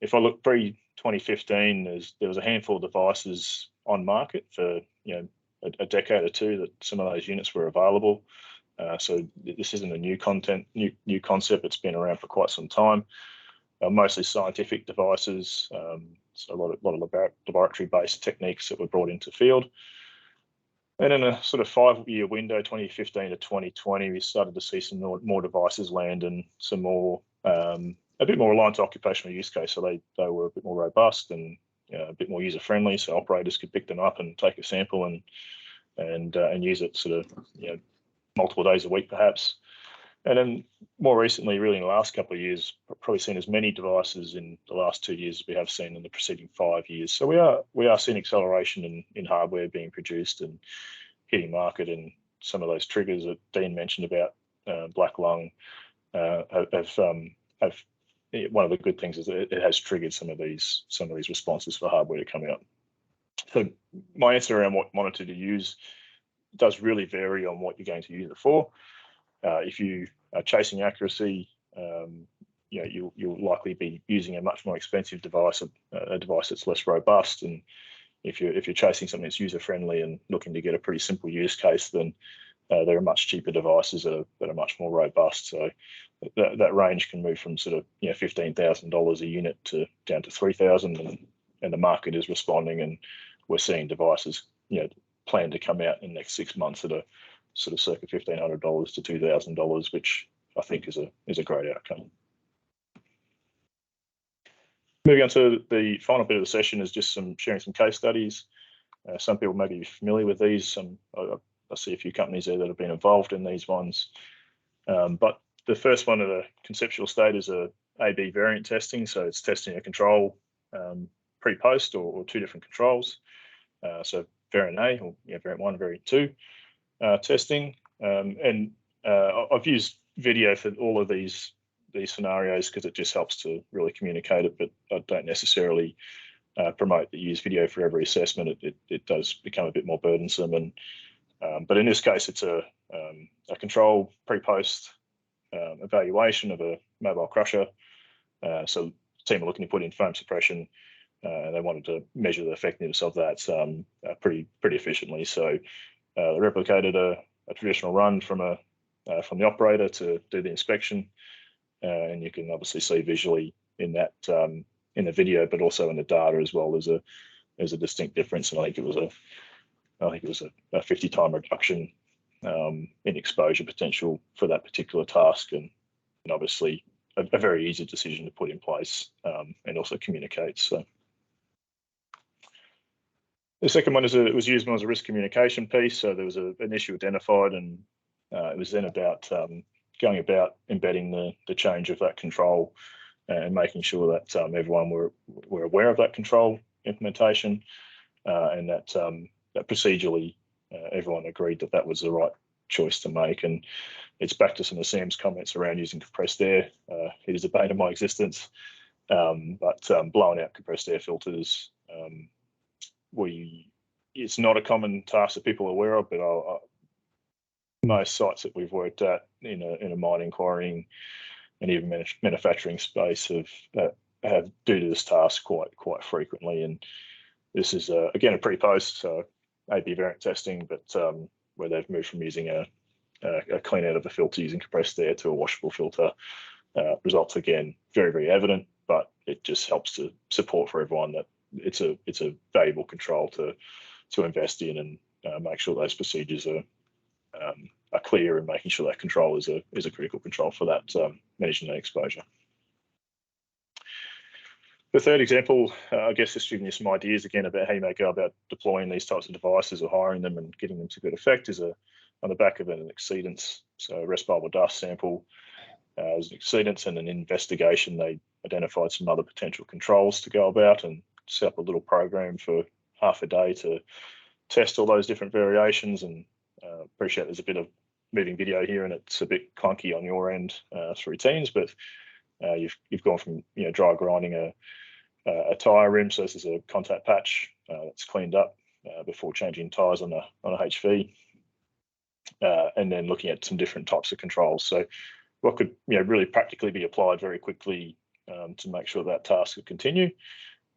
if I look pre-2015, there was a handful of devices on market for a decade or two that some of those units were available. So this isn't a new concept. It's been around for quite some time. Mostly scientific devices, so a lot of laboratory-based techniques that were brought into field. And in a sort of 5-year window, 2015 to 2020, we started to see some more devices land, and some more a bit more aligned to occupational use case. So they were a bit more robust and a bit more user friendly, so operators could pick them up and take a sample and use it sort of multiple days a week perhaps. And then more recently, really in the last couple of years, probably seen as many devices in the last 2 years as we have seen in the preceding 5 years. So we are seeing acceleration in hardware being produced and hitting market, and some of those triggers that Dean mentioned about black lung have one of the good things is that it has triggered some of these responses for hardware to come out. So my answer around what monitor to use does really vary on what you're going to use it for. If you are chasing accuracy, you'll likely be using a much more expensive device, a device that's less robust. And if you're chasing something that's user friendly and looking to get a pretty simple use case, then there are much cheaper devices that are much more robust. So that range can move from sort of $15,000 a unit to down to $3,000, and the market is responding, and we're seeing devices planned to come out in the next 6 months that are sort of circa $1,500 to $2,000, which I think is a great outcome. Moving on to the final bit of the session is just sharing some case studies. Some people may be familiar with these. I see a few companies there that have been involved in these ones. But the first one at a conceptual state is a A/B variant testing. So it's testing a control pre-post or two different controls. So variant A or variant 1, variant 2 testing. And I've used video for all of these scenarios because it just helps to really communicate it, but I don't necessarily promote that you use video for every assessment. It does become a bit more burdensome. And but in this case, it's a control pre-post evaluation of a mobile crusher. So the team are looking to put in foam suppression, and they wanted to measure the effectiveness of that pretty efficiently. So they replicated a traditional run from the operator to do the inspection, and you can obviously see visually in that in the video, but also in the data as well. There's a distinct difference, and I think it was a 50 time reduction in exposure potential for that particular task, and obviously a very easy decision to put in place and also communicate. So the second one it was used as a risk communication piece. So there was an issue identified, and it was then about going about embedding the change of that control and making sure that everyone were aware of that control implementation, and that procedurally everyone agreed that was the right choice to make. And it's back to some of Sam's comments around using compressed air. It is a bane of my existence, but blowing out compressed air filters, it's not a common task that people are aware of, but most sites that we've worked at in a mining, quarrying, and even manufacturing space have do this task quite frequently. And this is again a pre-post, so A/B variant testing, but where they've moved from using a clean out of the filter using compressed air to a washable filter. Results again very evident, but it just helps to support for everyone that it's a valuable control to invest in and make sure those procedures are are clear and making sure that control is a critical control for that managing that exposure. The third example, I guess, just giving you some ideas again about how you may go about deploying these types of devices or hiring them and getting them to good effect, is on the back of an exceedance. So a respirable dust sample as an exceedance, and an investigation. They identified some other potential controls to go about and set up a little program for half a day to test all those different variations. And appreciate there's a bit of moving video here and it's a bit clunky on your end through Teams, but you've gone from dry grinding a tyre rim, so this is a contact patch that's cleaned up before changing tyres on a HV, and then looking at some different types of controls. So what could really practically be applied very quickly to make sure that task could continue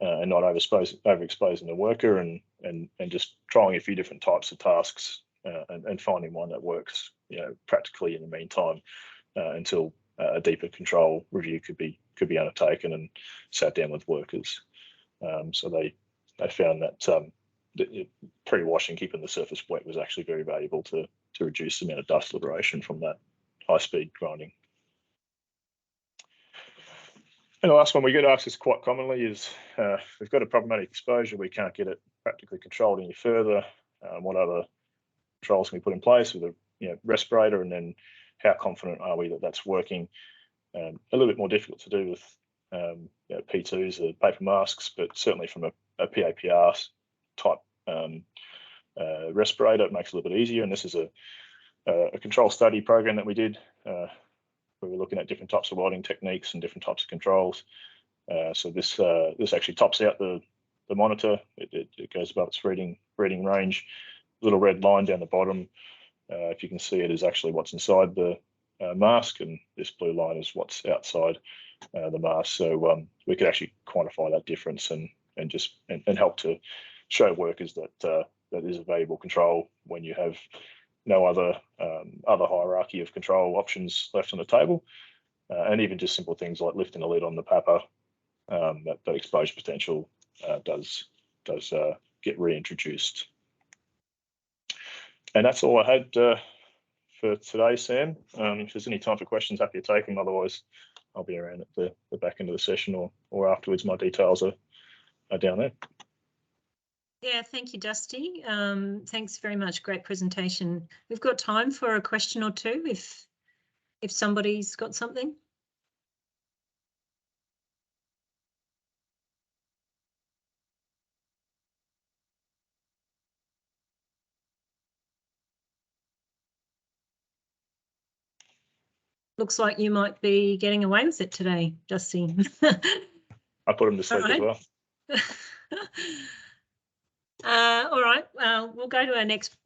and not overexposing the worker, and just trying a few different types of tasks and finding one that works practically in the meantime until a deeper control review could be undertaken and sat down with workers. So they found that pre-washing, keeping the surface wet, was actually very valuable to reduce the amount of dust liberation from that high-speed grinding. And the last one we get asked is quite commonly is, we've got a problematic exposure, we can't get it practically controlled any further. What other controls can we put in place with a respirator, and then how confident are we that that's working? A little bit more difficult to do with P2s, the paper masks, but certainly from a PAPR type respirator, it makes it a little bit easier. And this is a control study program that we did. We were looking at different types of welding techniques and different types of controls. So this actually tops out the monitor. It goes above its reading range. Little red line down the bottom, if you can see it, is actually what's inside the mask, and this blue line is what's outside the mask. So we could actually quantify that difference and help to show workers that that is a valuable control when you have no other hierarchy of control options left on the table, and even just simple things like lifting the lid on the PAPR, that exposure potential does get reintroduced. And that's all I had for today, Sam. If there's any time for questions, happy to take them. Otherwise, I'll be around at the back end of the session or afterwards. My details are down there. Yeah, thank you, Dusty. Thanks very much. Great presentation. We've got time for a question or two if somebody's got something. Looks like you might be getting away with it today, Dusty. I put him to sleep as well. All right, we'll go to our next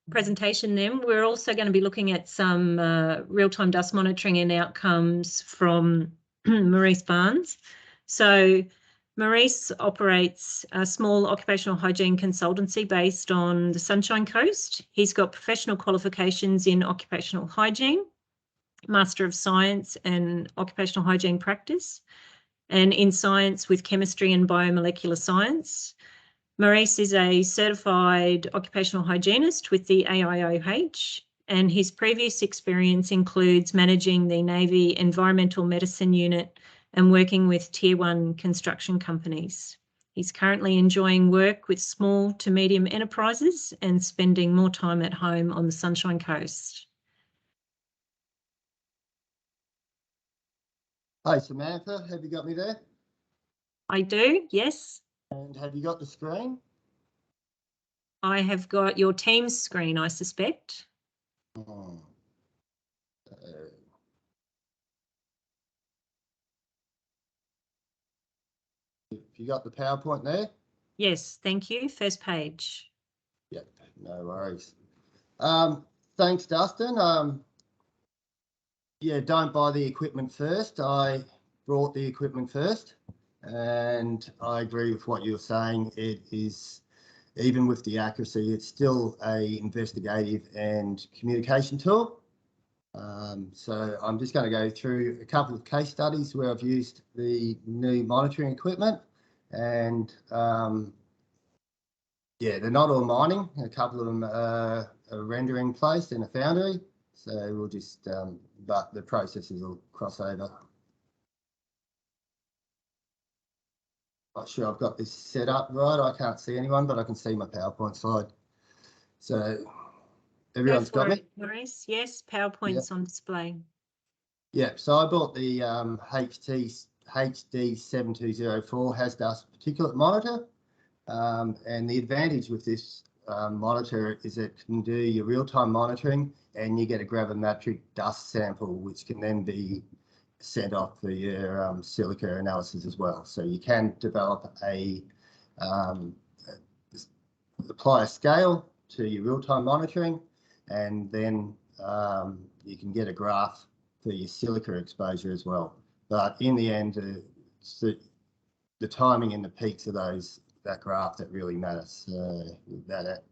presentation then. We're also going to be looking at some real-time dust monitoring and outcomes from Maurice Barnes. So Maurice operates a small occupational hygiene consultancy based on the Sunshine Coast. He's got professional qualifications in occupational hygiene, Master of Science and Occupational Hygiene Practice, and in science with chemistry and biomolecular science. Maurice is a certified occupational hygienist with the AIOH, and his previous experience includes managing the Navy Environmental Medicine Unit and working with Tier 1 construction companies. He's currently enjoying work with small to medium enterprises and spending more time at home on the Sunshine Coast. Hi, Samantha. Have you got me there? I do, yes. And have you got the screen? I have got your Teams screen, I suspect. Oh. Have you got the PowerPoint there? Yes, thank you. First page. Yep, no worries. Thanks, Dustin. Yeah, don't buy the equipment first. I brought the equipment first, and I agree with what you're saying. It is, even with the accuracy, it's still a investigative and communication tool. So I'm just going to go through a couple of case studies where I've used the new monitoring equipment, and yeah, they're not all mining. A couple of them are a render in place in a foundry. So we'll just, but the processes will cross over. Not sure I've got this set up right. I can't see anyone, but I can see my PowerPoint slide. So everyone's got me? Maurice, yes, PowerPoint's on display. Yeah, so I bought the HD7204 has dust particulate monitor. And the advantage with this monitor is it can do your real-time monitoring and you get a gravimetric dust sample, which can then be sent off for your silica analysis as well. So you can develop apply a scale to your real-time monitoring, and then you can get a graph for your silica exposure as well. But in the end, it's the timing and the peaks of that graph that really matters.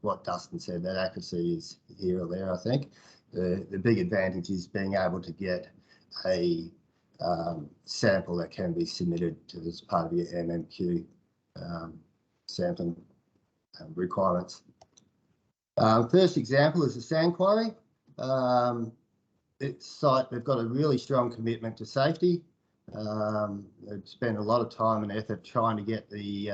What Dustin said, that accuracy is here or there, I think. The big advantage is being able to get a sample that can be submitted as part of your MMQ sampling requirements. First example is the sand quarry. Its site, they've got a really strong commitment to safety. They've spent a lot of time and effort trying to get the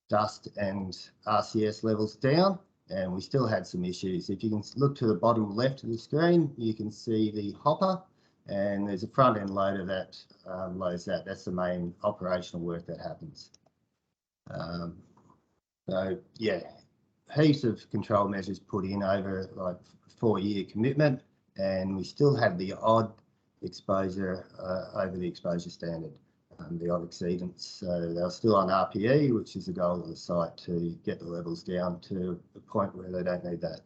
dust and RCS levels down, and we still had some issues. If you can look to the bottom left of the screen, you can see the hopper, and there's a front end loader that loads that. That's the main operational work that happens. So yeah, heaps of control measures put in over like 4-year commitment, and we still had the odd exposure over the exposure standard, the odd exceedance. So they're still on RPE, which is the goal of the site, to get the levels down to a point where they don't need that.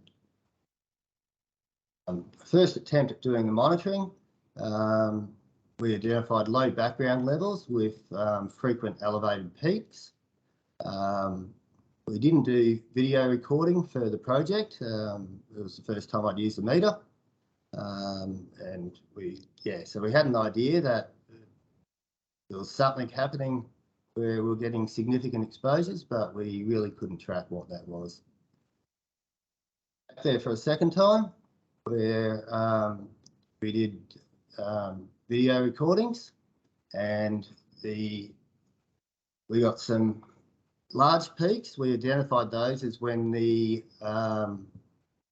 First attempt at doing the monitoring, we identified low background levels with frequent elevated peaks. We didn't do video recording for the project. It was the first time I'd used the meter. And so we had an idea that there was something happening where we were getting significant exposures, but we really couldn't track what that was. Back there for a second time, where we did video recordings, and we got some large peaks. We identified those as when the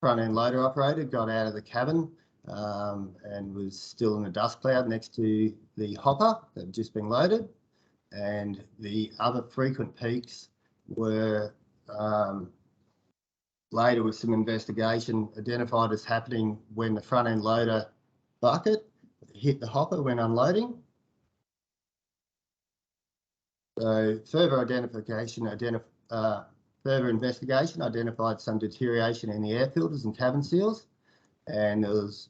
front end loader operator got out of the cabin and was still in the dust cloud next to the hopper that had just been loaded. And the other frequent peaks were later, with some investigation, identified as happening when the front end loader bucket hit the hopper when unloading. So further investigation identified some deterioration in the air filters and cabin seals, and there was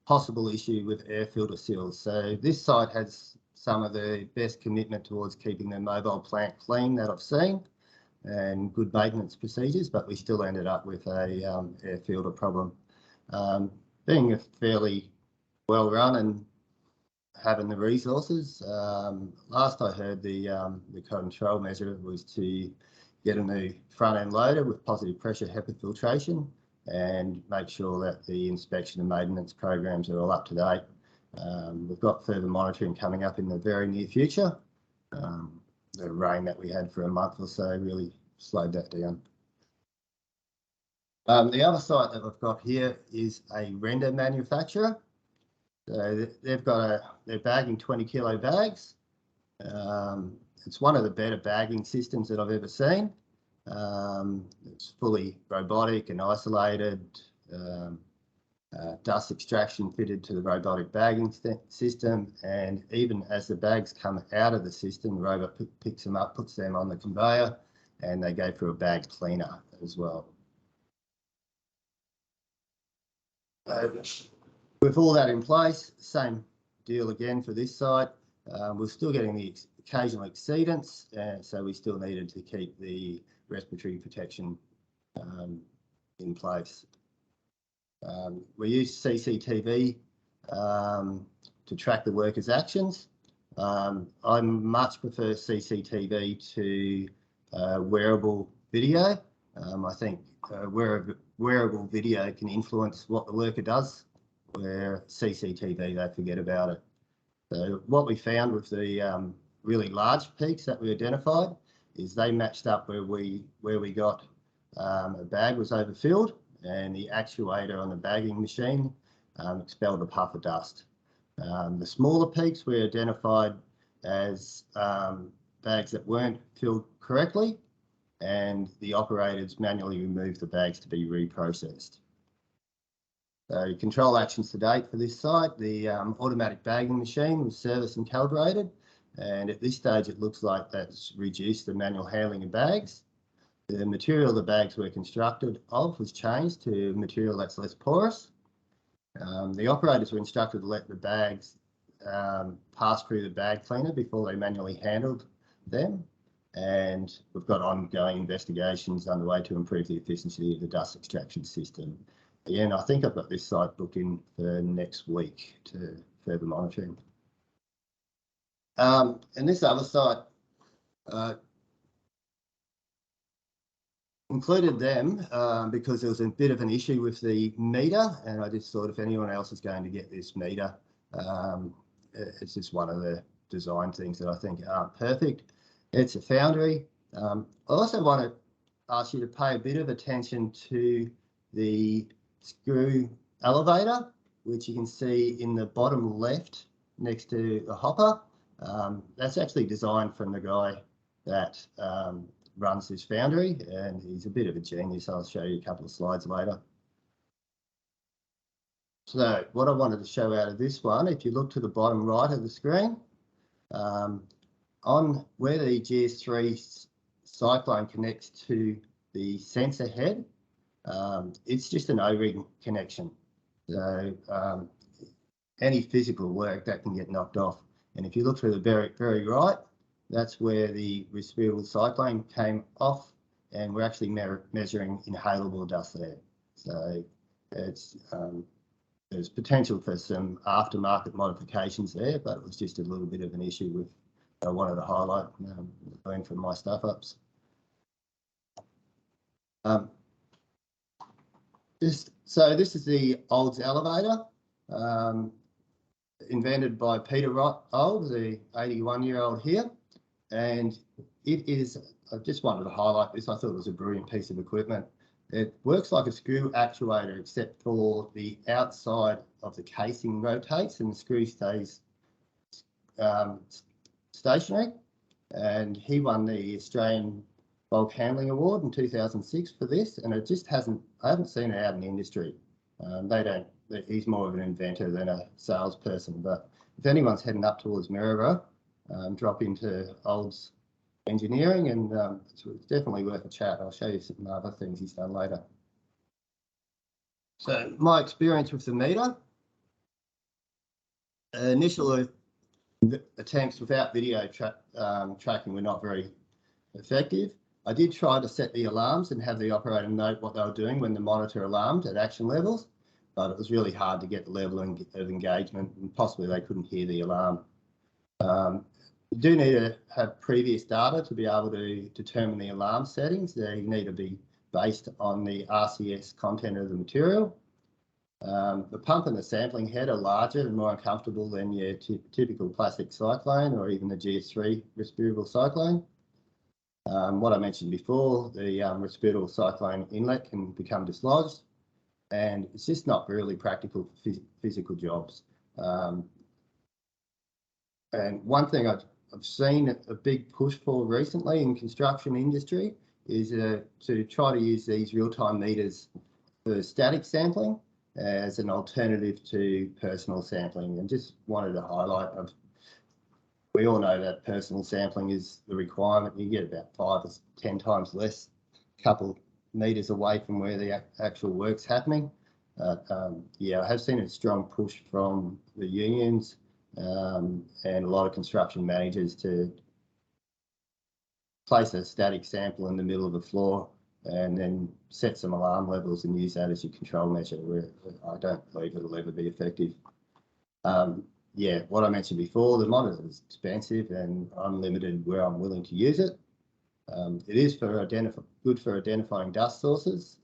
possible issue with air filter seals. So this site has some of the best commitment towards keeping their mobile plant clean that I've seen, and good maintenance procedures, but we still ended up with a air filter problem. Being a fairly well run and having the resources, last I heard the control measure was to get a new front end loader with positive pressure HEPA filtration and make sure that the inspection and maintenance programs are all up to date. We've got further monitoring coming up in the very near future. The rain that we had for a month or so really slowed that down. The other site that we've got here is a render manufacturer. So they're bagging 20 kilo bags. It's one of the better bagging systems that I've ever seen. It's fully robotic and isolated, dust extraction fitted to the robotic bagging system, and even as the bags come out of the system, the robot picks them up, puts them on the conveyor, and they go through a bag cleaner as well. With all that in place, same deal again for this site. We're still getting the occasional exceedance, so we still needed to keep the respiratory protection in place. We use CCTV to track the workers' actions. I much prefer CCTV to wearable video. I think wearable video can influence what the worker does, where CCTV, they forget about it. So what we found with the really large peaks that we identified is they matched up where we got a bag was overfilled and the actuator on the bagging machine expelled a puff of dust. The smaller peaks we identified as bags that weren't filled correctly, and the operators manually removed the bags to be reprocessed. So control actions to date for this site, the automatic bagging machine was serviced and calibrated, and at this stage it looks like that's reduced the manual handling of bags. The material the bags were constructed of was changed to material that's less porous. The operators were instructed to let the bags pass through the bag cleaner before they manually handled them, and we've got ongoing investigations underway to improve the efficiency of the dust extraction system. Again, I think I've got this site booked in for next week to further monitoring. And this other site included them because there was a bit of an issue with the meter, and I just thought if anyone else is going to get this meter, it's just one of the design things that I think aren't perfect. It's a foundry. I also want to ask you to pay a bit of attention to the screw elevator, which you can see in the bottom left next to the hopper. That's actually designed from the guy that runs this foundry, and he's a bit of a genius. I'll show you a couple of slides later. So what I wanted to show out of this one, if you look to the bottom right of the screen, on where the GS3 cyclone connects to the sensor head, it's just an O-ring connection. So any physical work that can get knocked off. And if you look to the very right, that's where the respirable cyclone came off, and we're actually measuring inhalable dust there. So it's there's potential for some aftermarket modifications there, but it was just a little bit of an issue with I wanted to highlight going from my stuff ups. So this is the Olds elevator, invented by Peter Olds, the 81-year-old here, and it is. I just wanted to highlight this. I thought it was a brilliant piece of equipment. It works like a screw actuator, except for the outside of the casing rotates and the screw stays stationary. And he won the Australian Bulk Handling Award in 2006 for this, and it just hasn't. I haven't seen it out in the industry. They don't. He's more of an inventor than a salesperson. But if anyone's heading up towards Maryborough, drop into Olds Engineering, and it's definitely worth a chat. I'll show you some other things he's done later. So my experience with the meter, initial attempts without video tracking were not very effective. I did try to set the alarms and have the operator note what they were doing when the monitor alarmed at action levels, but it was really hard to get the level of engagement, and possibly they couldn't hear the alarm. You do need to have previous data to be able to determine the alarm settings. They need to be based on the RCS content of the material. The pump and the sampling head are larger and more uncomfortable than your typical plastic cyclone or even the GS3 respirable cyclone. What I mentioned before, the respirable cyclone inlet can become dislodged, and it's just not really practical for physical jobs. And one thing I've seen a big push for recently in construction industry is to try to use these real-time meters for static sampling as an alternative to personal sampling, and just wanted to highlight we all know that personal sampling is the requirement. You get about 5 or 10 times less, a couple meters away from where the actual work's happening. Yeah, I have seen a strong push from the unions and a lot of construction managers to place a static sample in the middle of the floor and then set some alarm levels and use that as your control measure, where I don't believe it'll ever be effective. Yeah, what I mentioned before, the monitor is expensive and I'm limited where I'm willing to use it. It is good for identifying dust sources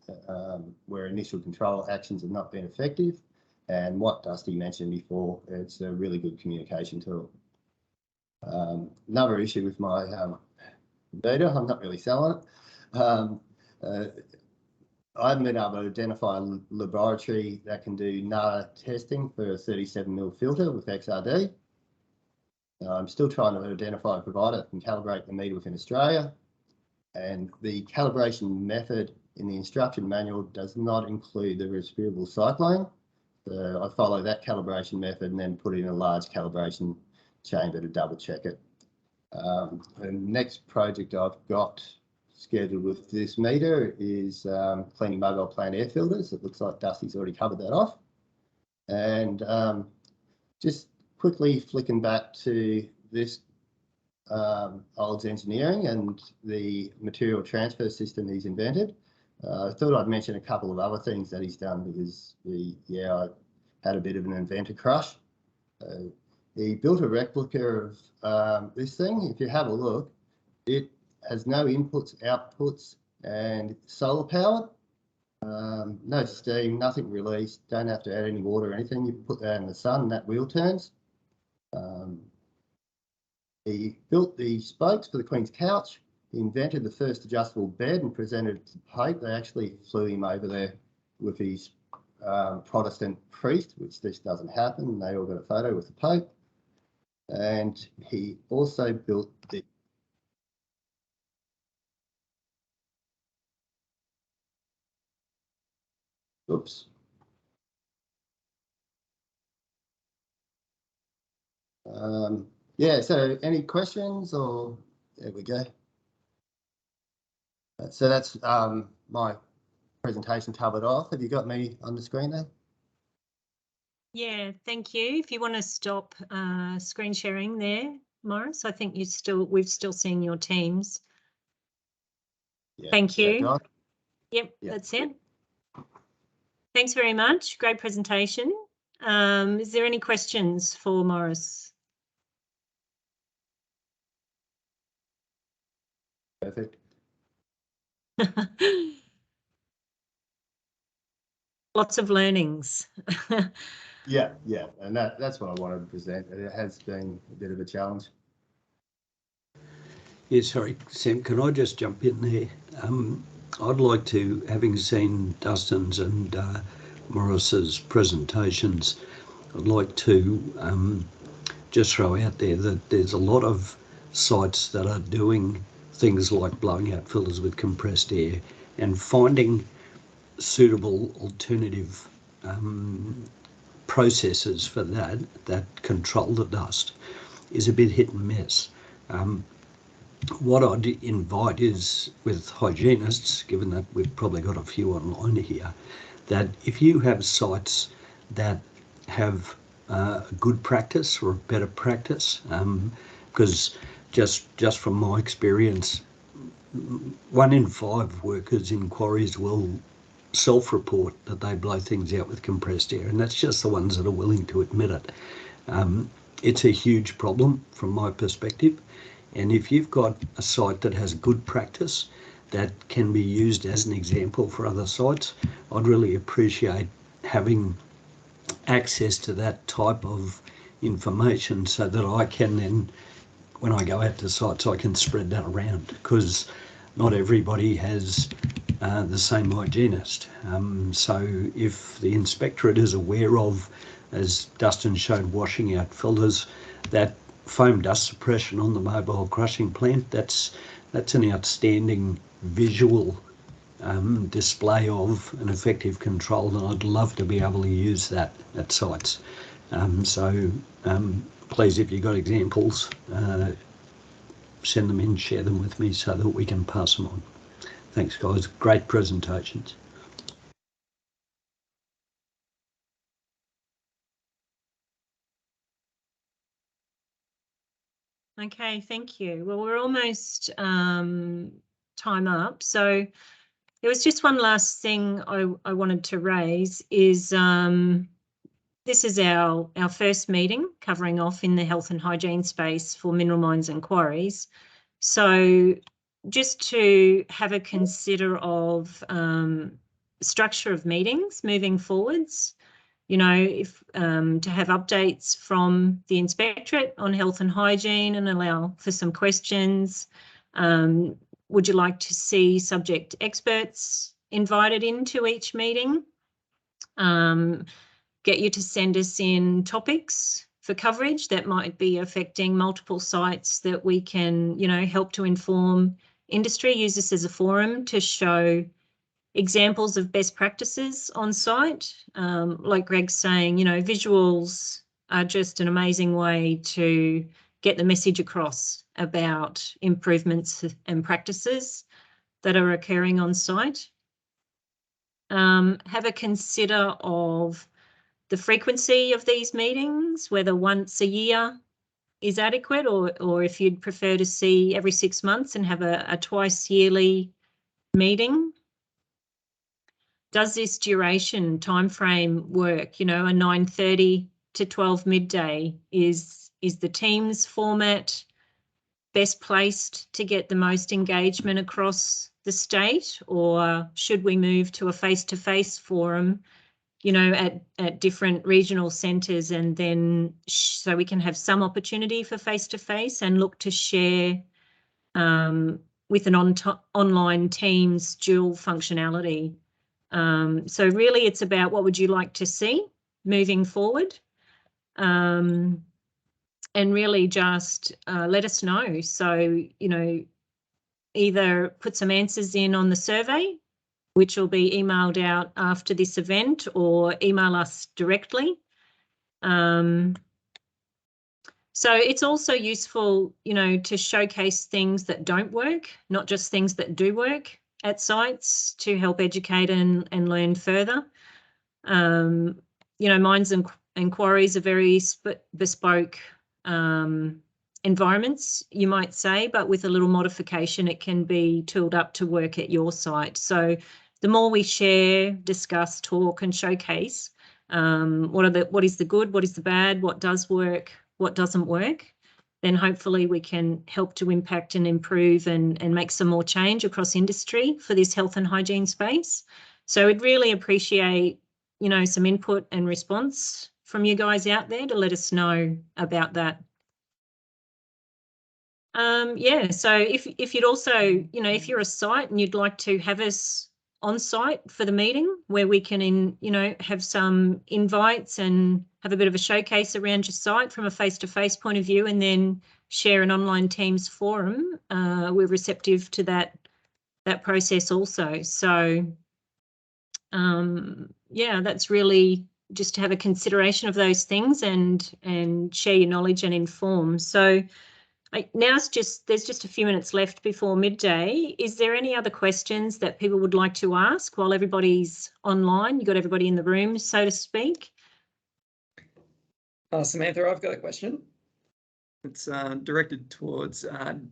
where initial control actions have not been effective. And what Dusty mentioned before, it's a really good communication tool. Another issue with my data, I'm not really selling it. I haven't been able to identify a laboratory that can do NADA testing for a 37mm filter with XRD. I'm still trying to identify a provider that can calibrate the meter within Australia. And the calibration method in the instruction manual does not include the respirable cyclone. So I follow that calibration method and then put in a large calibration chamber to double check it. The next project I've got scheduled with this meter is cleaning mobile plant air filters. It looks like Dusty's already covered that off. And just quickly flicking back to this Old's engineering and the material transfer system he's invented. I thought I'd mention a couple of other things that he's done because I had a bit of an inventor crush. He built a replica of this thing. If you have a look, it has no inputs, outputs, and solar powered. No steam, nothing released, don't have to add any water or anything. You put that in the sun and that wheel turns. He built the spokes for the Queen's couch. He invented the first adjustable bed and presented it to the Pope. They actually flew him over there with his Protestant priest, which this doesn't happen. They all got a photo with the Pope. And he also built the oops. Yeah, so any questions or there we go. So that's my presentation covered off. Have you got me on the screen there? Yeah, thank you. If you want to stop screen sharing there, Morris, I think we've still seen your teams. Yeah, thank you. right? Yep, that's it. Thanks very much. Great presentation. Is there any questions for Morris? Perfect. Lots of learnings. Yeah, and that's what I wanted to present. It has been a bit of a challenge. Yeah, sorry, Sam, can I just jump in there? I'd like to, having seen Dustin's and Morris's presentations, I'd like to just throw out there that there's a lot of sites that are doing things like blowing out filters with compressed air and finding suitable alternative processes for that control the dust is a bit hit and miss. What I'd invite is with hygienists, given that we've probably got a few online here, that if you have sites that have a good practice or a better practice, because just from my experience, 1 in 5 workers in quarries will self-report that they blow things out with compressed air, and that's just the ones that are willing to admit it. It's a huge problem from my perspective, and if you've got a site that has good practice that can be used as an example for other sites, I'd really appreciate having access to that type of information so that I can then, when I go out to sites, I can spread that around, because not everybody has the same hygienist. So if the inspectorate is aware of, as Dustin showed, washing out filters, that foam dust suppression on the mobile crushing plant, that's an outstanding visual display of an effective control, and I'd love to be able to use that at sites. Please, if you've got examples, send them in, share them with me so that we can pass them on. Thanks, guys. Great presentations. Okay, thank you. Well, we're almost time up. So there was just one last thing I wanted to raise is this is our first meeting covering off in the health and hygiene space for mineral mines and quarries. So just to have a consider of structure of meetings moving forwards. You know, if to have updates from the inspectorate on health and hygiene and allow for some questions. Would you like to see subject experts invited into each meeting? Get you to send us in topics for coverage that might be affecting multiple sites that we can, you know, help to inform industry. Use this as a forum to show examples of best practices on site. Like Greg's saying, you know, visuals are just an amazing way to get the message across about improvements and practices that are occurring on site. Have a consider of the frequency of these meetings, whether once a year is adequate, or if you'd prefer to see every 6 months and have a twice yearly meeting. Does this duration timeframe work? You know, a 9:30 to 12 midday is the Teams format best placed to get the most engagement across the state, or should we move to a face-to-face forum, you know, at different regional centres, and then so we can have some opportunity for face-to-face and look to share with an online Teams dual functionality. So really it's about what would you like to see moving forward, and really just let us know. So, you know, either put some answers in on the survey, which will be emailed out after this event, or email us directly. So it's also useful, you know, to showcase things that don't work, not just things that do work at sites, to help educate and learn further. You know, mines and quarries are very bespoke environments, you might say, but with a little modification, it can be tooled up to work at your site. So the more we share, discuss, talk and showcase what is the good, what is the bad, what does work, what doesn't work, then hopefully we can help to impact and improve and make some more change across industry for this health and hygiene space. So I'd really appreciate, you know, some input and response from you guys out there to let us know about that. Yeah, so if you'd also, you know, if you're a site and you'd like to have us on site for the meeting, where we can, you know, have some invites and have a bit of a showcase around your site from a face-to-face point of view, and then share an online Teams forum, we're receptive to that process also. So yeah, that's really just to have a consideration of those things and share your knowledge and inform. So now there's just a few minutes left before midday. Is there any other questions that people would like to ask while everybody's online? You got everybody in the room, so to speak. Samantha, I've got a question. It's directed towards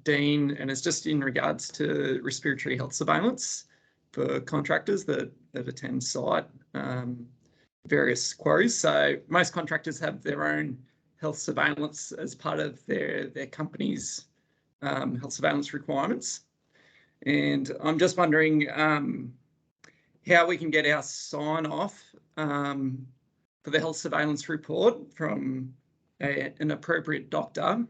Dean, and it's just in regards to respiratory health surveillance for contractors that attend site, various quarries. So most contractors have their own health surveillance as part of their company's health surveillance requirements. And I'm just wondering how we can get our sign off for the health surveillance report from an appropriate doctor,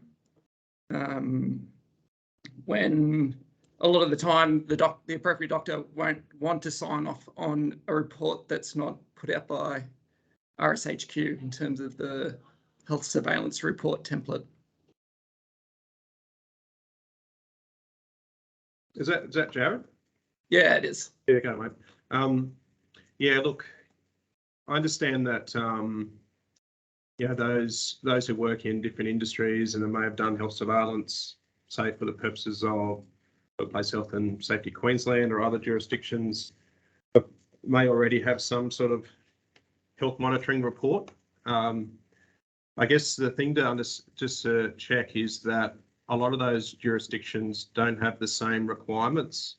when a lot of the time the appropriate doctor won't want to sign off on a report that's not put out by RSHQ in terms of the health surveillance report template. Is that Jared? Yeah, it is. Yeah, go mate. Yeah, look, I understand that yeah, those who work in different industries and may have done health surveillance, say for the purposes of Workplace Health and Safety Queensland or other jurisdictions, may already have some sort of health monitoring report. I guess the thing to check is that a lot of those jurisdictions don't have the same requirements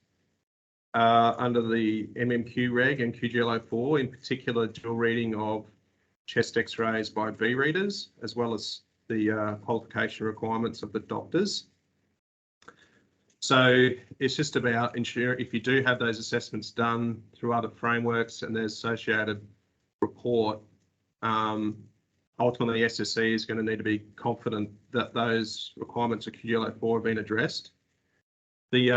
under the MMQ reg and QGL04, in particular dual reading of chest x-rays by V readers, as well as the qualification requirements of the doctors. So it's just about ensuring if you do have those assessments done through other frameworks and there's associated report, ultimately the SSE is going to need to be confident that those requirements of QGLO 4 have been addressed. The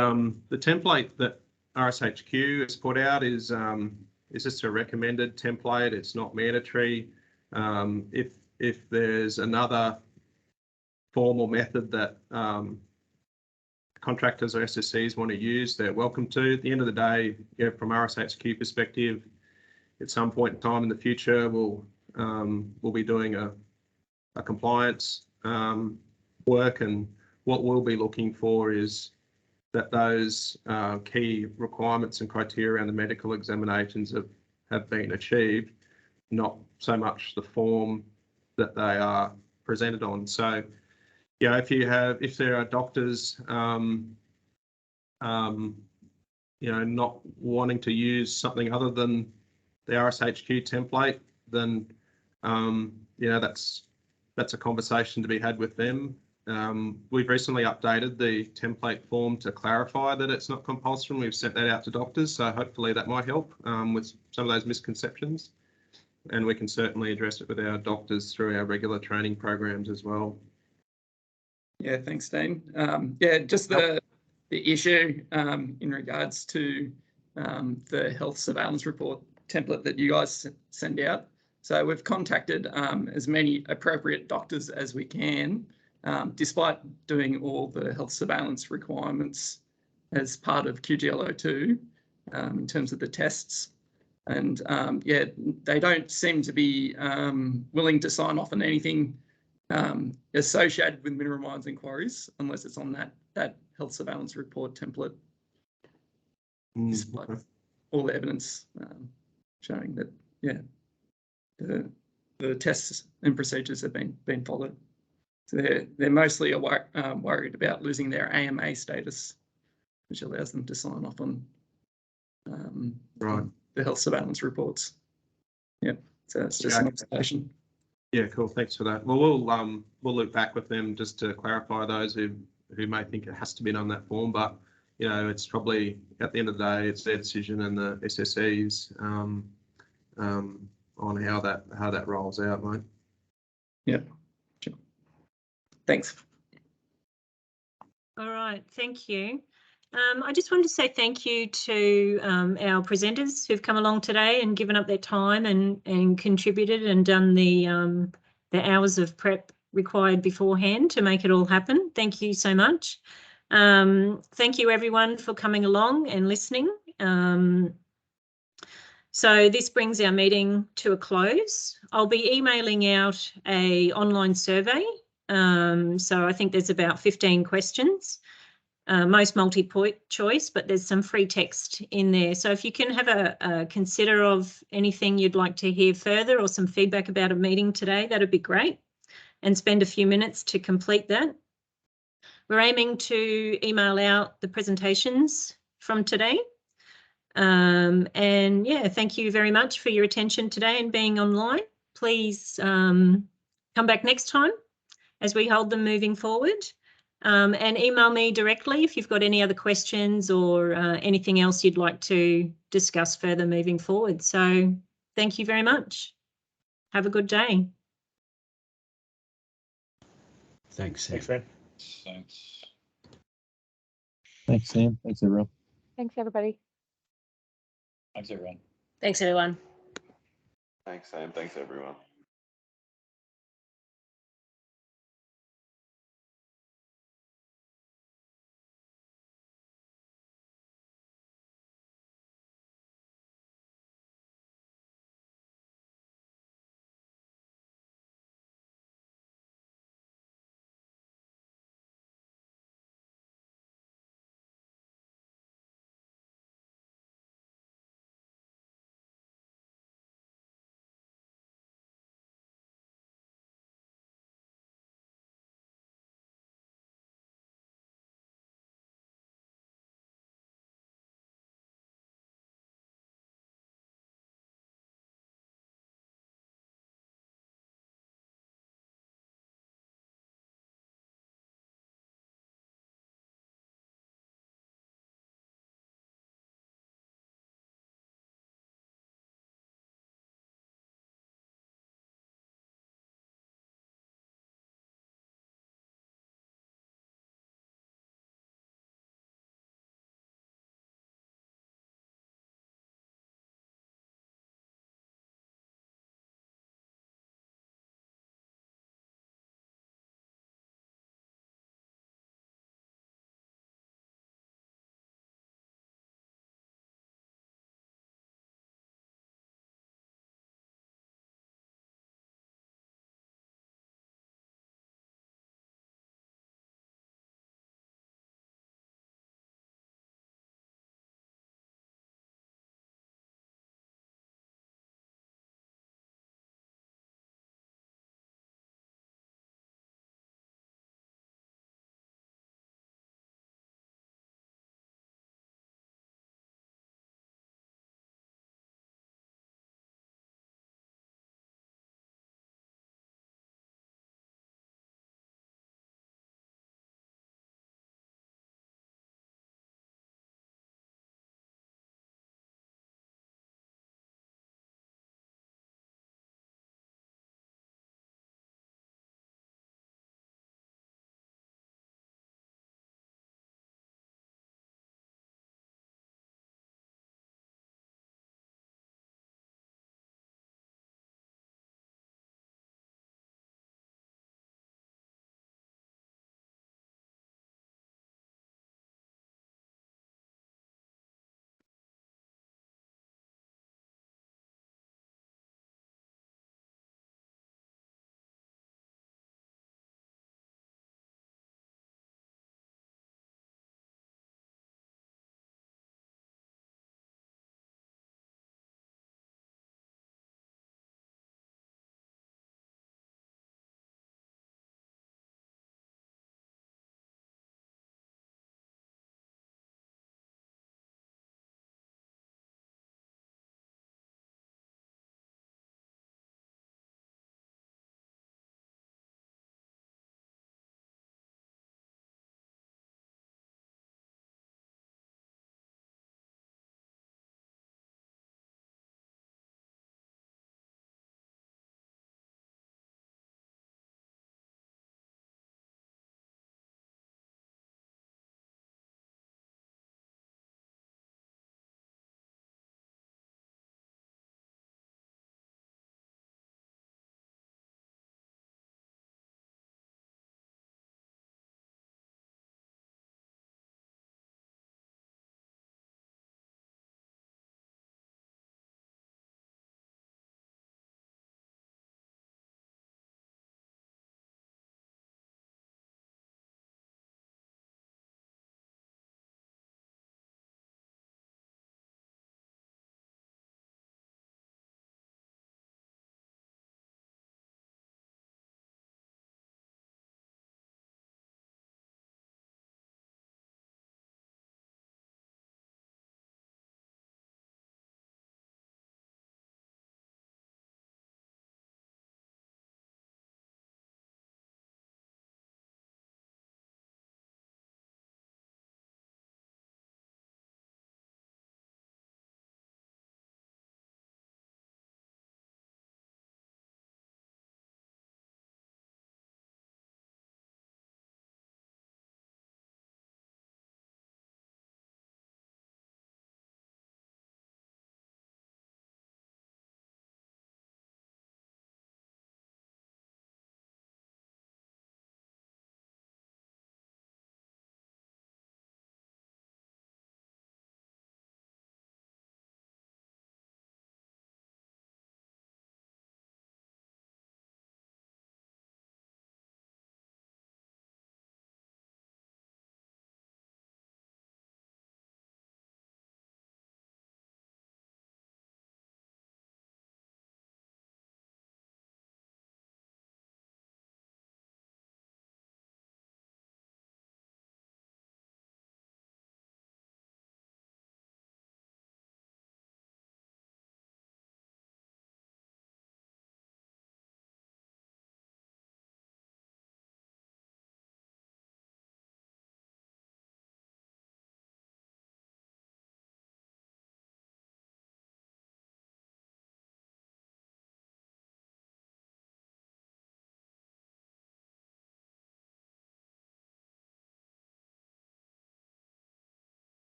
template that RSHQ has put out is just a recommended template. It's not mandatory. If there's another form or method that contractors or SSCs want to use, they're welcome to. At the end of the day, from RSHQ perspective, at some point in time in the future, we'll be doing a compliance work, and what we'll be looking for is that those key requirements and criteria around the medical examinations have been achieved, not so much the form that they are presented on. So, yeah, if there are doctors, not wanting to use something other than the RSHQ template, then that's a conversation to be had with them. We've recently updated the template form to clarify that it's not compulsory. We've sent that out to doctors, so hopefully that might help with some of those misconceptions. And we can certainly address it with our doctors through our regular training programs as well. Yeah, thanks, Dean. Just the issue in regards to the health surveillance report template that you guys send out. So we've contacted as many appropriate doctors as we can, despite doing all the health surveillance requirements as part of QGLO2 in terms of the tests. And they don't seem to be willing to sign off on anything associated with minimum inquiries unless it's on that health surveillance report template. Despite all the evidence showing that, the tests and procedures have been followed. So they're mostly worried about losing their AMA status, which allows them to sign off on the health surveillance reports. Yeah, so it's just an observation. Yeah, cool. Thanks for that. Well, we'll loop back with them just to clarify those who may think it has to be on that form, but it's probably at the end of the day, it's their decision and the SSE's on how that rolls out, mate. Yeah. Sure. Thanks. All right, thank you. I just wanted to say thank you to our presenters who've come along today and given up their time and contributed and done the hours of prep required beforehand to make it all happen. Thank you so much. Thank you everyone for coming along and listening. So this brings our meeting to a close. I'll be emailing out an online survey. So I think there's about 15 questions. Most multi-choice, but there's some free text in there. So if you can have a consider of anything you'd like to hear further or some feedback about a meeting today, that'd be great. And spend a few minutes to complete that. We're aiming to email out the presentations from today. And yeah, thank you very much for your attention today and being online. Please come back next time as we hold them moving forward. And email me directly if you've got any other questions or anything else you'd like to discuss further moving forward. So thank you very much. Have a good day. Thanks, Sam. Thanks, Sam. Thanks. Thanks, Sam. Thanks, everyone. Thanks, everybody. Thanks, everyone. Thanks, everyone. Thanks, Sam. Thanks, everyone.